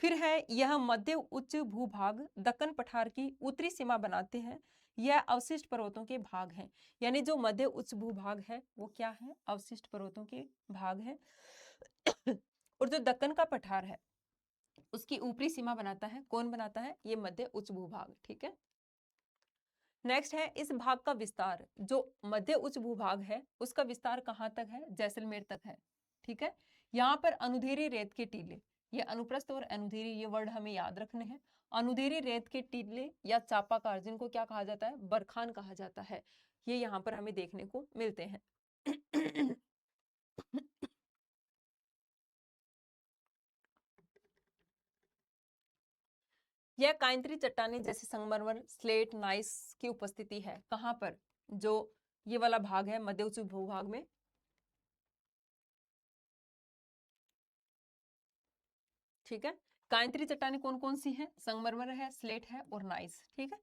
फिर है यह मध्य उच्च भूभाग दक्कन पठार की उत्तरी सीमा बनाते हैं। यह अवशिष्ट पर्वतों के भाग हैं। यानी जो मध्य उच्च भूभाग है वो क्या है? अवशिष्ट पर्वतों के भाग है। और जो दक्कन का पठार है उसकी ऊपरी सीमा बनाता है। कौन बनाता है? ये मध्य उच्च भूभाग। ठीक है, नेक्स्ट है इस भाग का विस्तार। जो मध्य उच्च भूभाग है उसका विस्तार कहाँ तक है? जैसलमेर तक है। ठीक है, यहाँ पर अनुधेरी रेत के टीले, ये अनुप्रस्थ और अनुधेरी ये वर्ड हमें याद रखने हैं। अनुधेरी रेत के टीले या चापाकार जिनको क्या कहा जाता है? बरखान कहा जाता है। ये यहाँ पर हमें देखने को मिलते हैं। यह कांतरी चट्टाने जैसे संगमरमर स्लेट नाइस की उपस्थिति है। कहाँ पर? जो ये वाला भाग है मध्य उच्च भूभाग में। ठीक है, कांतरी चट्टाने कौन कौन सी हैं? संगमरमर है, स्लेट है और नाइस। ठीक है,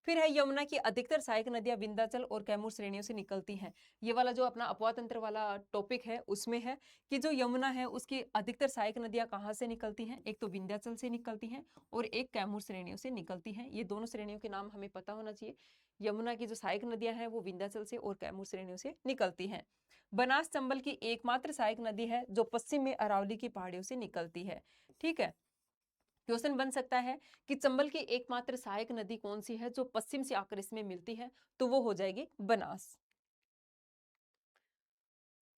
फिर है यमुना की अधिकतर सहायक नदियां विंध्याचल और कैमूर श्रेणियों से निकलती हैं। ये वाला जो अपना अपवाह तंत्र वाला टॉपिक है उसमें है कि जो यमुना है उसकी अधिकतर सहायक नदियां कहाँ से निकलती हैं? एक तो विंध्याचल से निकलती हैं और एक कैमूर श्रेणियों से निकलती हैं। ये दोनों श्रेणियों के नाम हमें पता होना चाहिए। यमुना की जो सहायक नदियां हैं वो विंध्याचल से और कैमूर श्रेणियों से निकलती हैं। बनास चंबल की एकमात्र सहायक नदी है जो पश्चिम में अरावली की पहाड़ियों से निकलती है। ठीक है, क्वेश्चन बन सकता है कि चंबल की एकमात्र सहायक नदी कौन सी है जो पश्चिम से आकर इसमें मिलती है? तो वो हो जाएगी बनास।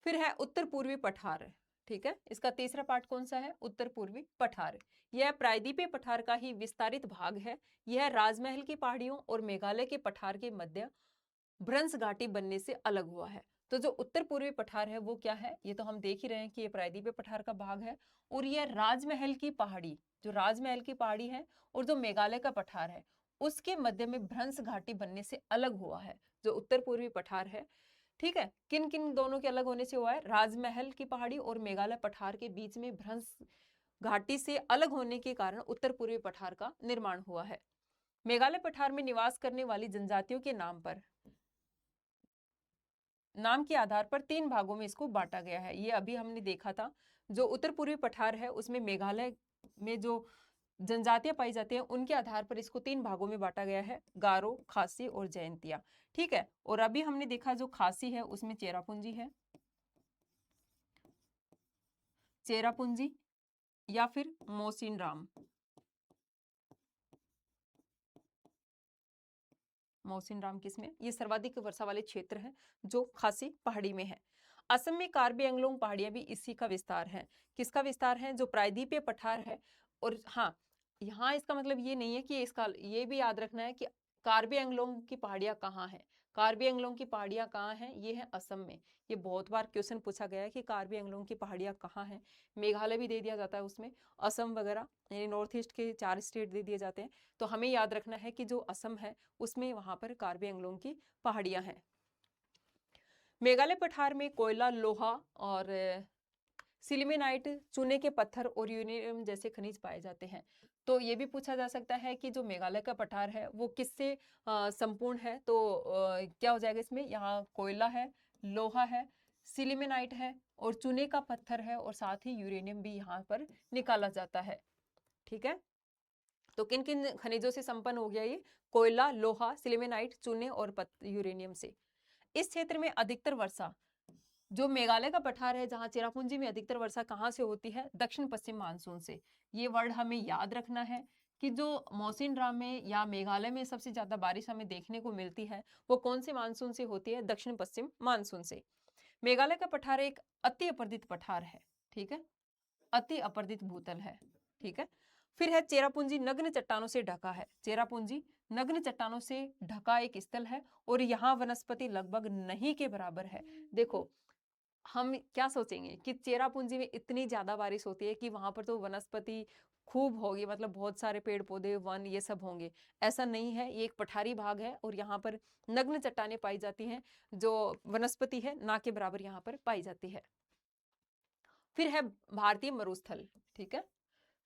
फिर है उत्तर पूर्वी पठार। ठीक है, इसका तीसरा पार्ट कौन सा है? उत्तर पूर्वी पठार। यह प्रायद्वीपीय पठार का ही विस्तारित भाग है। यह राजमहल की पहाड़ियों और मेघालय के पठार के मध्य भ्रंश घाटी बनने से अलग हुआ है। तो जो उत्तर पूर्वी पठार है वो क्या है? ये तो हम देख ही रहे हैं कि ये प्रायद्वीपीय पठार का भाग है और ये राजमहल की पहाड़ी, जो राजमहल की पहाड़ी है और जो मेघालय का पठार है उसके मध्य में भ्रंश घाटी बनने से अलग हुआ है जो उत्तर पूर्वी पठार है। ठीक है, किन किन दोनों के अलग होने से हुआ है? राजमहल की पहाड़ी और मेघालय पठार के बीच में भ्रंश घाटी से अलग होने के कारण उत्तर पूर्वी पठार का निर्माण हुआ है। मेघालय पठार में निवास करने वाली जनजातियों के नाम के आधार पर 3 भागों में इसको बांटा गया है। ये अभी हमने देखा था। जो उत्तर पूर्वी पठार है उसमें मेघालय में जो जनजातियां पाई जाती हैं उनके आधार पर इसको 3 भागों में बांटा गया है, गारो, खासी और जयंतिया। ठीक है, और अभी हमने देखा जो खासी है उसमें चेरापूंजी है, चेरापूंजी या फिर मोसिन राम। मोहसिन राम किसमें? ये सर्वाधिक वर्षा वाले क्षेत्र हैं जो खासी पहाड़ी में है। असम में कार्बी एंगलोंग पहाड़ियां भी इसी का विस्तार है। किसका विस्तार है? जो प्रायद्वीपीय पठार है। और हाँ, यहाँ इसका मतलब ये नहीं है कि इसका ये भी याद रखना है कि कार्बी एंगलोंग की पहाड़ियां कहाँ है। कार्बी एंगलोंग की पहाड़ियां कहाँ हैं? ये है असम में। ये बहुत बार क्वेश्चन पूछा गया है कि कार्बी एंगलोंग की पहाड़ियां कहाँ हैं। मेघालय भी दे दिया जाता है उसमें, असम वगैरह, यानी नॉर्थ ईस्ट के 4 स्टेट दे दिए जाते हैं। तो हमें याद रखना है कि जो असम है उसमें वहां पर कार्बी एंगलोंग की पहाड़ियां हैं। मेघालय पठार में कोयला, लोहा और सिलिमेनाइट, चूने के पत्थर और यूरेनियम जैसे खनिज पाए जाते हैं। तो ये भी पूछा जा सकता है कि जो मेघालय का पठार है वो किससे संपूर्ण है? तो क्या हो जाएगा इसमें? यहाँ कोयला है, लोहा है, सिलिमेनाइट है और चूने का पत्थर है और साथ ही यूरेनियम भी यहाँ पर निकाला जाता है। ठीक है, तो किन किन खनिजों से संपन्न हो गया ये? कोयला, लोहा, सिलिमेनाइट, चूने और यूरेनियम से। इस क्षेत्र में अधिकतर वर्षा, जो मेघालय का पठार है जहां चेरापूंजी में अधिकतर वर्षा कहां से होती है? दक्षिण पश्चिम मानसून से। ये वर्ड हमें याद रखना है कि जो मौसिनराम में या मेघालय में सबसे ज्यादा बारिश हमें देखने को मिलती है वो कौन से मानसून से होती है? दक्षिण पश्चिम मानसून से। मेघालय का पठार एक अति अपर्दित पठार है। ठीक है, अति अपर्दित भूतल है। ठीक है, फिर है चेरापूंजी नग्न चट्टानों से ढका है। चेरापूंजी नग्न चट्टानों से ढका एक स्थल है और यहाँ वनस्पति लगभग नहीं के बराबर है। देखो, हम क्या सोचेंगे कि चेरापूंजी में इतनी ज्यादा बारिश होती है कि वहां पर तो वनस्पति खूब होगी, मतलब बहुत सारे पेड़ पौधे, वन, ये सब होंगे। ऐसा नहीं है, ये एक पठारी भाग है और यहाँ पर नग्न चट्टानें पाई जाती हैं, जो वनस्पति है ना के बराबर यहाँ पर पाई जाती है। फिर है भारतीय मरुस्थल। ठीक है,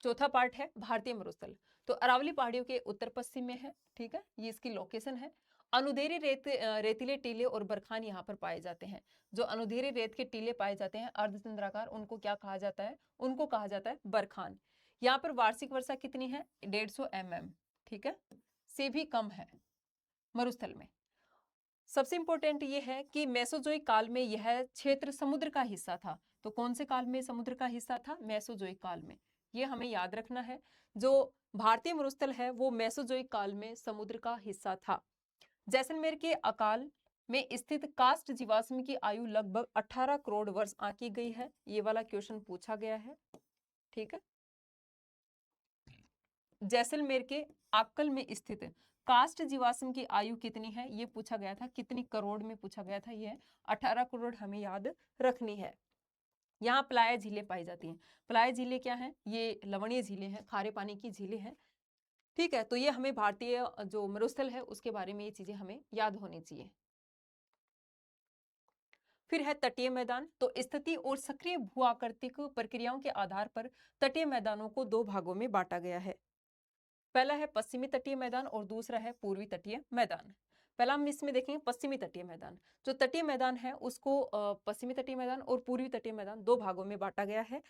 चौथा पार्ट है भारतीय मरुस्थल। तो अरावली पहाड़ियों के उत्तर पश्चिम में है। ठीक है, ये इसकी लोकेशन है। अनुधेरी रेतीले टीले और बरखान यहाँ पर पाए जाते हैं। जो अनुधेरी रेत के टीले पाए जाते हैं अर्धचंद्राकार, उनको क्या कहा जाता है? उनको कहा जाता है बरखान। यहाँ पर वार्षिक वर्षा कितनी है? 150 mm। ठीक है, से भी कम है मरुस्थल में। सबसे इंपॉर्टेंट ये है कि मेसोजोइक काल में यह क्षेत्र समुद्र का हिस्सा था। तो कौन से काल में समुद्र का हिस्सा था? मेसोजोइक काल में। ये हमें याद रखना है। जो भारतीय मरुस्थल है वो मेसोजोइक काल में समुद्र का हिस्सा था। जैसलमेर के अकाल में स्थित कास्ट जीवाश्म की आयु लगभग 18 करोड़ वर्ष आंकी गई है। ये वाला क्वेश्चन पूछा गया है। ठीक है, जैसलमेर के आकल में स्थित कास्ट जीवाश्म की आयु कितनी है? ये पूछा गया था। कितनी करोड़ में पूछा गया था? ये 18 करोड़ हमें याद रखनी है। यहाँ प्लाया झीलें पाई जाती हैं। प्लाया झीलें क्या है? ये लवणीय झीलें हैं, खारे पानी की झीलें हैं। ठीक है, तो ये हमें भारतीय जो मरुस्थल है उसके बारे में ये चीजें हमें याद होनी चाहिए। फिर है तटीय मैदान। तो स्थिति और सक्रिय भू आकृतिक प्रक्रियाओं के आधार पर तटीय मैदानों को दो भागों में बांटा गया है। पहला है पश्चिमी तटीय मैदान और दूसरा है पूर्वी तटीय मैदान। पहला हम इसमें देखेंगे पश्चिमी तटीय मैदान। जो तटीय मैदान है उसको पश्चिमी तटीय मैदान और पूर्वी तटीय मैदान दो भागों में बांटा गया है।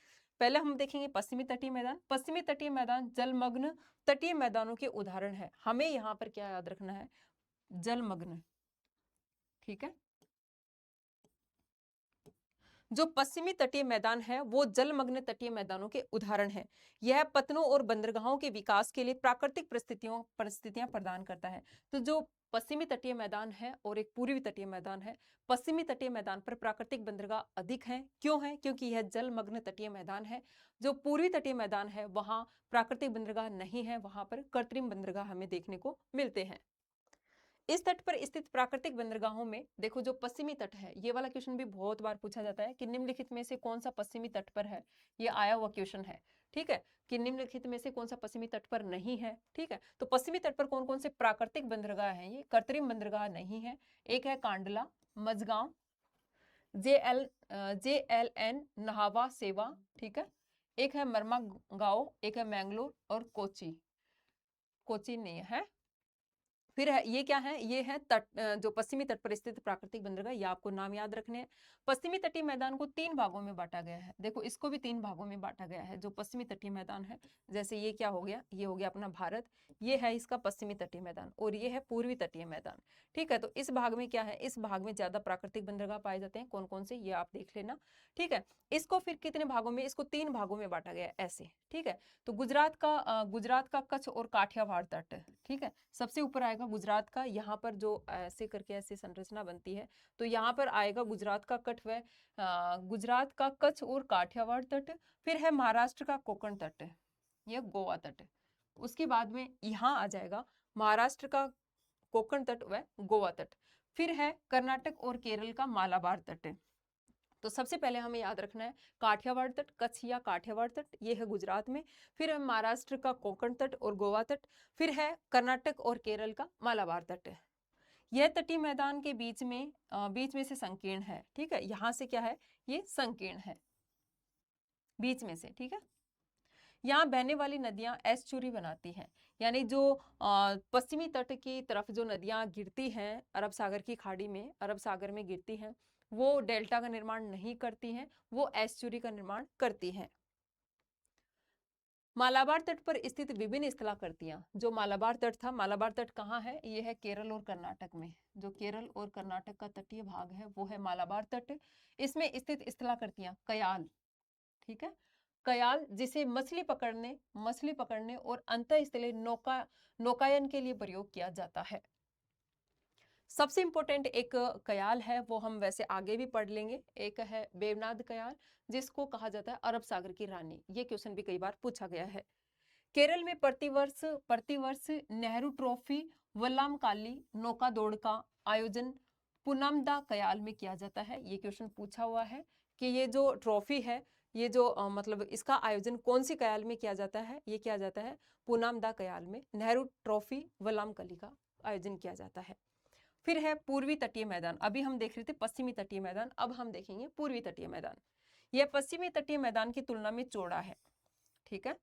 पहले हम देखेंगे पश्चिमी तटीय मैदान। पश्चिमी तटीय मैदान जलमग्न तटीय मैदानों के उदाहरण है। हमें यहाँ पर क्या याद रखना है? जलमग्न। ठीक है, जो पश्चिमी तटीय मैदान है वो जलमग्न तटीय मैदानों के उदाहरण है। यह पतनों और बंदरगाहों के विकास के लिए प्राकृतिक परिस्थितियां प्रदान करता है। तो जो पश्चिमी तटीय मैदान है और एक पूर्वी तटीय मैदान है, पश्चिमी तटीय मैदान पर प्राकृतिक बंदरगाह अधिक हैं। क्यों है? क्योंकि यह जलमग्न तटीय मैदान है। जो पूर्वी तटीय मैदान है वहां प्राकृतिक बंदरगाह नहीं है, वहां पर कृत्रिम बंदरगाह हमें देखने को मिलते हैं। इस तट पर स्थित प्राकृतिक बंदरगाहों में देखो, जो पश्चिमी तट है, ये वाला क्वेश्चन भी बहुत बार पूछा जाता है कि निम्नलिखित में से कौन सा पश्चिमी तट पर है। ये आया हुआ क्वेश्चन है। ठीक है, कि निम्नलिखित में से कौन सा पश्चिमी तट पर नहीं है। ठीक है, तो पश्चिमी तट पर कौन कौन से प्राकृतिक बंदरगाह हैं? ये कृत्रिम बंदरगाह नहीं है। एक है कांडला, मझगांव, JLN नहावा सेवा। ठीक है, एक है मरमा गांव, एक है मैंगलोर और कोची। कोची नहीं है। फिर है ये क्या है? ये है तट, जो पश्चिमी तट पर स्थित प्राकृतिक बंदरगाह। ये आपको नाम याद रखने हैं। पश्चिमी तटीय मैदान को 3 भागों में बांटा गया है। देखो, इसको भी 3 भागों में बांटा गया है। जो पश्चिमी तटीय मैदान है, जैसे ये क्या हो गया? ये हो गया अपना भारत, ये है इसका पश्चिमी तटीय मैदान और ये है पूर्वी तटीय मैदान। ठीक है, तो इस भाग में क्या है? इस भाग में ज्यादा प्राकृतिक बंदरगाह पाए जाते हैं। कौन कौन से, ये आप देख लेना। ठीक है, इसको फिर कितने भागों में? इसको 3 भागों में बांटा गया ऐसे। ठीक है, तो गुजरात का कच्छ और काठियावाड़ तट। ठीक है, सबसे ऊपर आएगा गुजरात का। यहाँ पर जो ऐसे करके ऐसे संरचना बनती है, तो यहाँ पर आएगा गुजरात का कच्छ व गुजरात का कच्छ और काठियावाड़ तट। फिर है महाराष्ट्र का कोंकण तट, यह गोवा तट। उसके बाद में यहाँ आ जाएगा महाराष्ट्र का कोंकण तट व गोवा तट। फिर है कर्नाटक और केरल का मालाबार तट। तो सबसे पहले हमें याद रखना है काठियावाड़ तट, कच्छ या काठियावाड़ तट, ये है गुजरात में। फिर है महाराष्ट्र का कोंकण तट और गोवा तट। फिर है कर्नाटक और केरल का मालाबार तट। यह तटीय मैदान के बीच में से संकीर्ण है, ठीक है। यहाँ से क्या है, ये संकीर्ण है बीच में से, ठीक है। यहाँ बहने वाली नदियां एस्चुरी बनाती हैं, यानी जो पश्चिमी तट की तरफ जो नदियां गिरती हैं अरब सागर की खाड़ी में, अरब सागर में गिरती हैं, वो डेल्टा का निर्माण नहीं करती हैं, वो एस्चुरी का निर्माण करती हैं। मालाबार तट पर स्थित विभिन्न स्थलाकृतियां, जो मालाबार तट था, मालाबार तट कहाँ है, ये है केरल और कर्नाटक में। जो केरल और कर्नाटक का तटीय भाग है वो है मालाबार तट। इसमें स्थित स्थलाकृतियां कयाल, ठीक है, कयाल जिसे मछली पकड़ने और अंतःस्थलीय नौकायन के लिए प्रयोग किया जाता है। सबसे इंपॉर्टेंट एक कयाल है, वो हम वैसे आगे भी पढ़ लेंगे। एक है वेवनाद कयाल, जिसको कहा जाता है अरब सागर की रानी। ये क्वेश्चन भी कई बार पूछा गया है। केरल में प्रतिवर्ष नेहरू ट्रॉफी वल्लामकाली नौका दौड़ का आयोजन पुनमदा कयाल में किया जाता है। ये क्वेश्चन पूछा हुआ है कि ये जो ट्रॉफी है, ये जो मतलब इसका आयोजन कौन सी कयाल में किया जाता है, ये किया जाता है पुनमदा कयाल में। नेहरू ट्रॉफी वल्लामकाली का आयोजन किया जाता है। फिर है पूर्वी तटीय मैदान। अभी हम देख रहे थे पश्चिमी तटीय मैदान, अब हम देखेंगे पूर्वी तटीय मैदान। यह पश्चिमी तटीय मैदान की तुलना में चौड़ा है, ठीक है।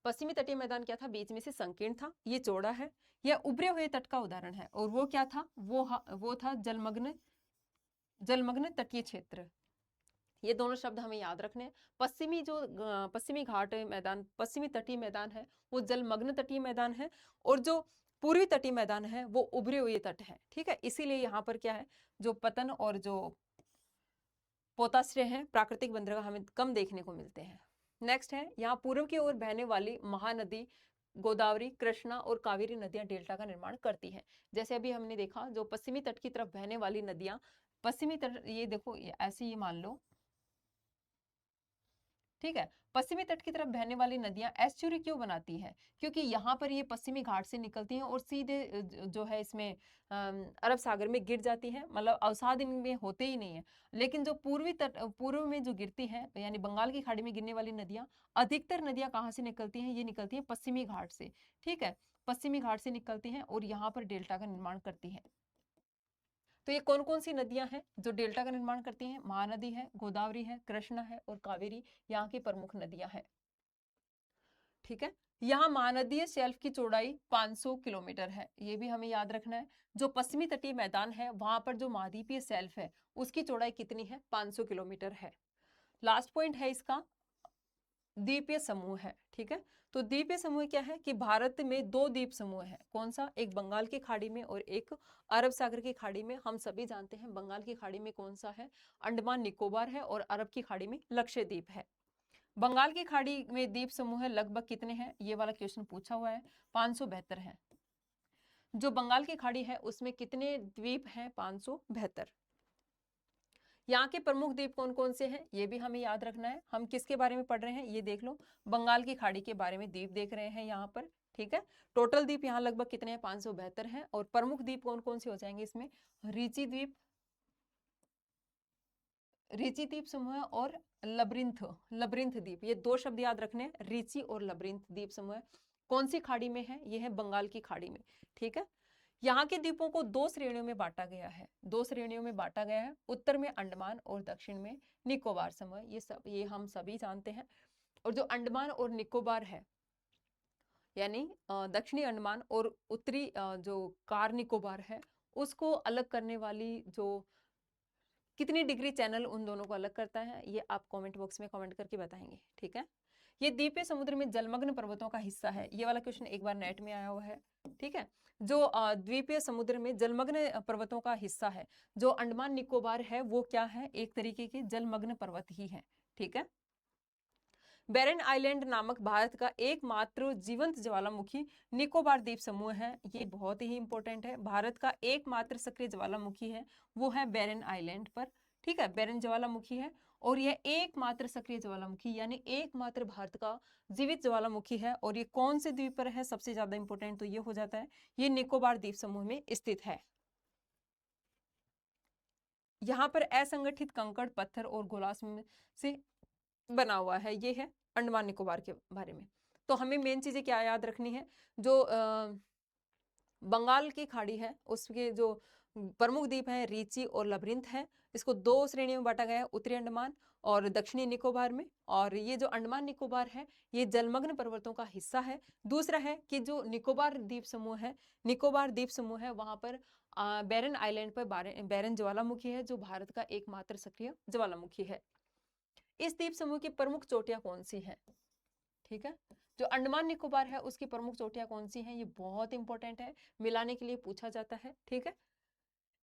पश्चिमी तटीय मैदान क्या था, बीच में से संकीर्ण था, ये चौड़ा है। यह उभरे हुए तट का उदाहरण है, और वो क्या था, वो था जलमग्न तटीय क्षेत्र। ये दोनों शब्द हमें याद रखने हैं। पश्चिमी घाट मैदान, पश्चिमी तटीय मैदान है, वो जलमग्न तटीय मैदान है, और जो पूर्वी तटीय मैदान है वो उभरे हुए तट है, ठीक है। इसीलिए यहाँ पर क्या है, जो पतन और जो पोताश्रय है, प्राकृतिक बंदरगाह हमें कम देखने को मिलते हैं। नेक्स्ट है, यहाँ पूर्व की ओर बहने वाली महानदी गोदावरी, कृष्णा और कावेरी नदियां डेल्टा का निर्माण करती हैं। जैसे अभी हमने देखा, जो पश्चिमी तट की तरफ बहने वाली नदियां, पश्चिमी तट, ये देखो ऐसे ही मान लो, ठीक है। पश्चिमी तट की तरफ बहने वाली नदियां एस्चुरी क्यों बनाती हैं, क्योंकि यहाँ पर ये पश्चिमी घाट से निकलती हैं और सीधे जो है इसमें अरब सागर में गिर जाती हैं, मतलब अवसाद इनमें होते ही नहीं है। लेकिन जो पूर्व में जो गिरती हैं, यानी बंगाल की खाड़ी में गिरने वाली नदियां, अधिकतर नदियां कहाँ से निकलती हैं, ये निकलती हैं पश्चिमी घाट से, ठीक है। पश्चिमी घाट से निकलती हैं और यहाँ पर डेल्टा का निर्माण करती है। तो ये कौन कौन सी नदियां हैं जो डेल्टा का निर्माण करती हैं, महानदी है, गोदावरी है, कृष्णा है और कावेरी यहाँ की प्रमुख नदियां हैं, ठीक है। यहाँ महानदीय शेल्फ की चौड़ाई 500 किलोमीटर है, ये भी हमें याद रखना है। जो पश्चिमी तटीय मैदान है वहां पर जो महाद्वीपीय शेल्फ है उसकी चौड़ाई कितनी है, 500 किलोमीटर है। लास्ट पॉइंट है इसका, द्वीपीय समूह है, ठीक है। तो द्वीपीय समूह क्या है कि भारत में दो द्वीप समूह है, कौन सा, एक बंगाल की खाड़ी में और एक अरब सागर की खाड़ी में। हम सभी जानते हैं बंगाल की खाड़ी में कौन सा है, अंडमान निकोबार है, और अरब की खाड़ी में लक्षद्वीप है। बंगाल की खाड़ी में द्वीप समूह लगभग कितने हैं, ये वाला क्वेश्चन पूछा हुआ है, 572 है। जो बंगाल की खाड़ी है उसमें कितने द्वीप हैं, 572। यहाँ के प्रमुख द्वीप कौन कौन से हैं, ये भी हमें याद रखना है। हम किसके बारे में पढ़ रहे हैं, ये देख लो, बंगाल की खाड़ी के बारे में द्वीप देख रहे हैं यहाँ पर, ठीक है। टोटल द्वीप यहाँ लगभग कितने हैं, 572 हैं। और प्रमुख द्वीप कौन कौन से हो जाएंगे इसमें, रीची द्वीप समूह और लब्रिंथ द्वीप, ये दो शब्द याद रखने हैं, रीची और लब्रिंथ द्वीप समूह। कौन सी खाड़ी में है, ये है बंगाल की खाड़ी में, ठीक है। यहाँ के द्वीपों को दो श्रेणियों में बांटा गया है, उत्तर में अंडमान और दक्षिण में निकोबार समूह, ये हम सभी जानते हैं। और जो अंडमान और निकोबार है, यानी दक्षिणी अंडमान और उत्तरी जो कार निकोबार है, उसको अलग करने वाली जो कितनी डिग्री चैनल उन दोनों को अलग करता है, ये आप कमेंट बॉक्स में कमेंट करके बताएंगे, ठीक है। ये द्वीपीय समुद्र में जलमग्न पर्वतों का हिस्सा है, ये वाला क्वेश्चन एक बार नेट में आया हुआ है, ठीक है। जो द्वीपीय समुद्र में जलमग्न पर्वतों का हिस्सा है, जो अंडमान निकोबार है, वो क्या है, एक तरीके के जलमग्न पर्वत ही है, ठीक है। बैरन आइलैंड नामक भारत का एकमात्र जीवंत ज्वालामुखी निकोबार द्वीप समूह है, ये बहुत ही इंपॉर्टेंट है। भारत का एकमात्र सक्रिय ज्वालामुखी है, वो है बैरन आइलैंड पर, ठीक है, बैरन ज्वालामुखी है। और यह एकमात्र सक्रिय ज्वालामुखी, यानी एकमात्र भारत का जीवित ज्वालामुखी है। और ये कौन से द्वीप पर है, सबसे ज्यादा इंपॉर्टेंट तो ये हो जाता है, ये निकोबार द्वीप समूह में स्थित है। यहाँ पर असंगठित कंकड़, पत्थर और गोलास से बना हुआ है। ये है अंडमान निकोबार के बारे में। तो हमें मेन चीजें क्या याद रखनी है, जो बंगाल की खाड़ी है उसके जो प्रमुख द्वीप हैं रीची और लबरिंथ है, इसको दो श्रेणियों में बांटा गया है, उत्तरी अंडमान और दक्षिणी निकोबार में। और ये जो अंडमान निकोबार है ये जलमग्न पर्वतों का हिस्सा है। दूसरा है कि जो निकोबार द्वीप समूह है, निकोबार द्वीप समूह है, वहां पर बैरन आइलैंड पर बैरन ज्वालामुखी है, जो भारत का एकमात्र सक्रिय ज्वालामुखी है। इस द्वीप समूह की प्रमुख चोटियां कौन सी हैं? ठीक है, जो अंडमान निकोबार है उसकी प्रमुख चोटियां कौन सी हैं, ये बहुत इंपॉर्टेंट है, मिलाने के लिए पूछा जाता है। ठीक है,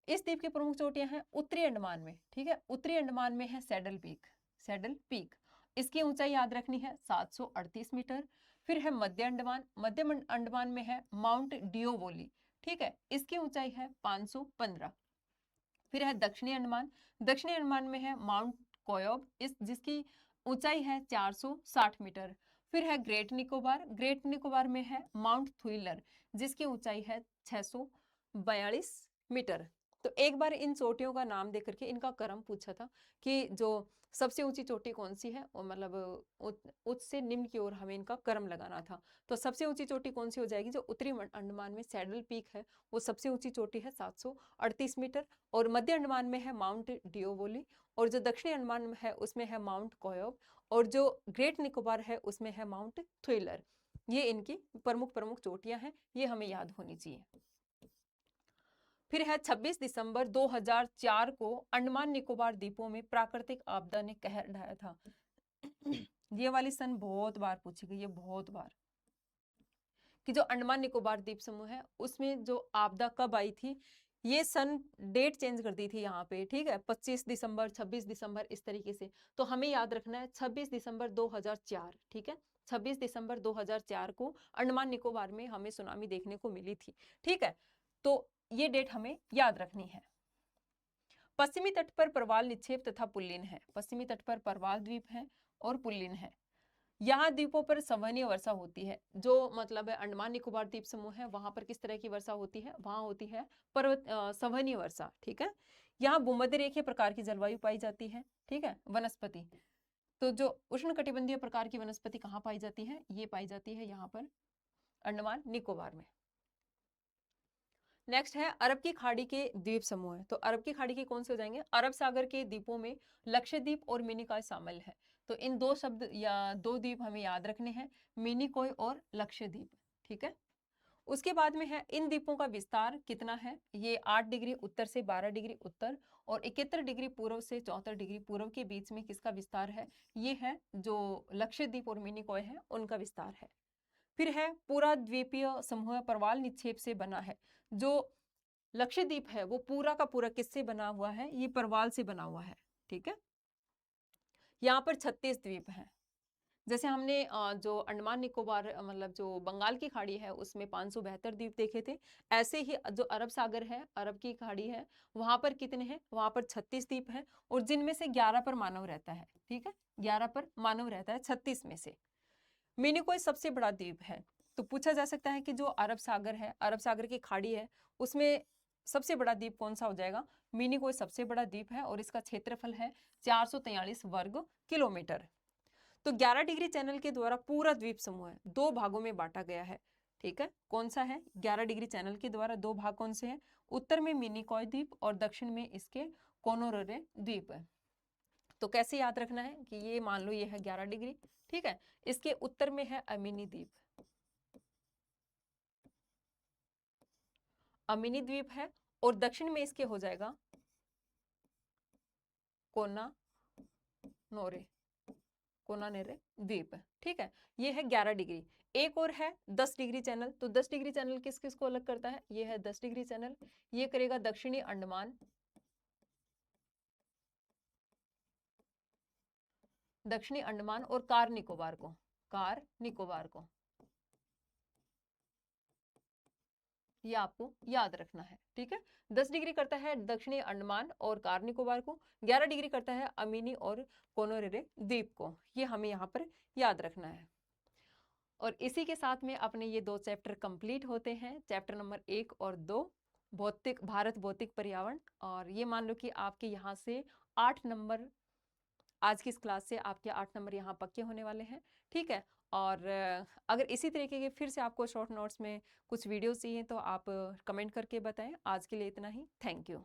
इस द्वीप की प्रमुख चोटियां हैं उत्तरी अंडमान में। ठीक है, उत्तरी अंडमान में है सैडल पीक, सैडल पीक, इसकी ऊंचाई याद रखनी है 738 मीटर। फिर है मध्य अंडमान, मध्य अंडमान में है माउंट डिओवोली। ठीक है, इसकी ऊंचाई है 515। फिर है दक्षिणी अंडमान, दक्षिणी अंडमान में है माउंट कोयोब, इस जिसकी ऊंचाई है 460 मीटर। फिर है ग्रेट निकोबार, ग्रेट निकोबार में है माउंट थुइलर, जिसकी ऊंचाई है 642 मीटर। तो एक बार इन चोटियों का नाम देकर के इनका क्रम पूछा था कि जो सबसे ऊंची चोटी कौन सी है, और मतलब उच्च से निम्न की ओर हमें इनका क्रम लगाना था। तो सबसे ऊंची चोटी कौन सी हो जाएगी, जो उत्तरी अंडमान में सैडल पीक है वो सबसे ऊंची चोटी है 738 मीटर। और मध्य अंडमान में है माउंट डिओवोली, और जो दक्षिणी अंडमान में है उसमें है माउंट कोयोब, और जो ग्रेट निकोबार है उसमें है माउंट थुइलर। ये इनकी प्रमुख प्रमुख चोटियां हैं, ये हमें याद होनी चाहिए। फिर है 26 दिसंबर 2004 को अंडमान निकोबार द्वीपों में प्राकृतिक आपदा ने कहर ढाया था। ये वाली सन बहुत बार पूछी गई है, बहुत बार, कि जो अंडमान निकोबार द्वीप समूह है उसमें जो आपदा कब आई थी। ये सन डेट चेंज कर दी थी यहाँ पे। ठीक है, 25 दिसंबर, 26 दिसंबर, इस तरीके से। तो हमें याद रखना है 26 दिसंबर 2004। ठीक है, 26 दिसंबर 2004 को अंडमान निकोबार में हमें सुनामी देखने को मिली थी। ठीक है, तो ये डेट हमें याद रखनी है। पश्चिमी तट पर प्रवाल निक्षेप तथा पुल्लिन है, पश्चिमी तट पर प्रवाल द्वीप है और पुल्लिन है। यहाँ द्वीपों पर संवहनीय वर्षा होती है, जो मतलब है अंडमान निकोबार द्वीप समूह है वहां पर किस तरह की वर्षा होती है, वहां होती है पर्वत संवहनीय वर्षा। ठीक है, यहाँ भूमध्य रेखीय प्रकार की जलवायु पाई जाती है। ठीक है, वनस्पति, तो जो उष्णकटिबंधीय प्रकार की वनस्पति कहाँ पाई जाती है, ये पाई जाती है यहाँ पर अंडमान निकोबार में। नेक्स्ट है अरब की खाड़ी के द्वीप समूह है। तो अरब की खाड़ी के कौन से हो जाएंगे, अरब सागर के द्वीपों में लक्षद्वीप और मिनिकॉय शामिल है। तो इन दो शब्द या दो द्वीप हमें याद रखने हैं, मिनिकॉय और लक्षद्वीप। ठीक है, उसके बाद में है इन द्वीपों का विस्तार कितना है, ये 8 डिग्री उत्तर से 12 डिग्री उत्तर और 71 डिग्री पूर्व से 74 डिग्री पूर्व के बीच में किसका विस्तार है, ये है जो लक्षद्वीप और मिनिकॉय है उनका विस्तार है। फिर है पूरा द्वीपीय समूह प्रवाल निक्षेप से बना है। जो लक्षद्वीप है वो पूरा का पूरा किससे बना हुआ है, ये प्रवाल से बना हुआ है। ठीक है, यहाँ पर 36 द्वीप हैं। जैसे हमने जो अंडमान निकोबार मतलब जो बंगाल की खाड़ी है उसमें 572 द्वीप देखे थे, ऐसे ही जो अरब सागर है, अरब की खाड़ी है, वहां पर कितने हैं, वहां पर 36 द्वीप हैं, और जिनमें से 11 पर मानव रहता है। ठीक है, 11 पर मानव रहता है 36 में से। मिनिकॉय सबसे बड़ा द्वीप है। तो पूछा जा सकता है कि जो अरब सागर है, अरब सागर की खाड़ी है, उसमें सबसे बड़ा द्वीप कौन सा हो जाएगा, मिनिकॉय सबसे बड़ा द्वीप है और इसका क्षेत्रफल है 443 वर्ग किलोमीटर। तो 11 डिग्री चैनल के द्वारा पूरा द्वीप समूह है दो भागों में बांटा गया है। ठीक है, कौन सा है, 11 डिग्री चैनल के द्वारा दो भाग कौन से हैं, उत्तर में मिनिकॉय द्वीप और दक्षिण में इसके कोनोरेरे द्वीप है। तो कैसे याद रखना है कि ये मान लो ये है 11 डिग्री। ठीक है, इसके उत्तर में है अमिनी द्वीप, अमिनी द्वीप है, और दक्षिण में इसके हो जाएगा कोना नोरे, कोनानेरे द्वीप। ठीक है, ये है 11 डिग्री। एक और है 10 डिग्री चैनल। तो 10 डिग्री चैनल किस किस को अलग करता है, ये है 10 डिग्री चैनल, ये करेगा दक्षिणी अंडमान, दक्षिणी अंडमान और कार निकोबार को, कार निकोबार को, ये आपको याद रखना है। ठीक है, 10 डिग्री करता है दक्षिणी अंडमान और कार निकोबार को, 11 डिग्री करता है अमिनी और कोनोरेरे द्वीप को, ये हमें यहाँ पर याद रखना है। और इसी के साथ में अपने ये दो चैप्टर कंप्लीट होते हैं, चैप्टर नंबर 1 और 2। भारत भौतिक पर्यावरण। और ये मान लो कि आपके यहाँ से 8 नंबर, आज की इस क्लास से आपके 8 नंबर यहाँ पक्के होने वाले हैं, ठीक है। और अगर इसी तरीके के फिर से आपको शॉर्ट नोट्स में कुछ वीडियोस चाहिए तो आप कमेंट करके बताएं। आज के लिए इतना ही, थैंक यू।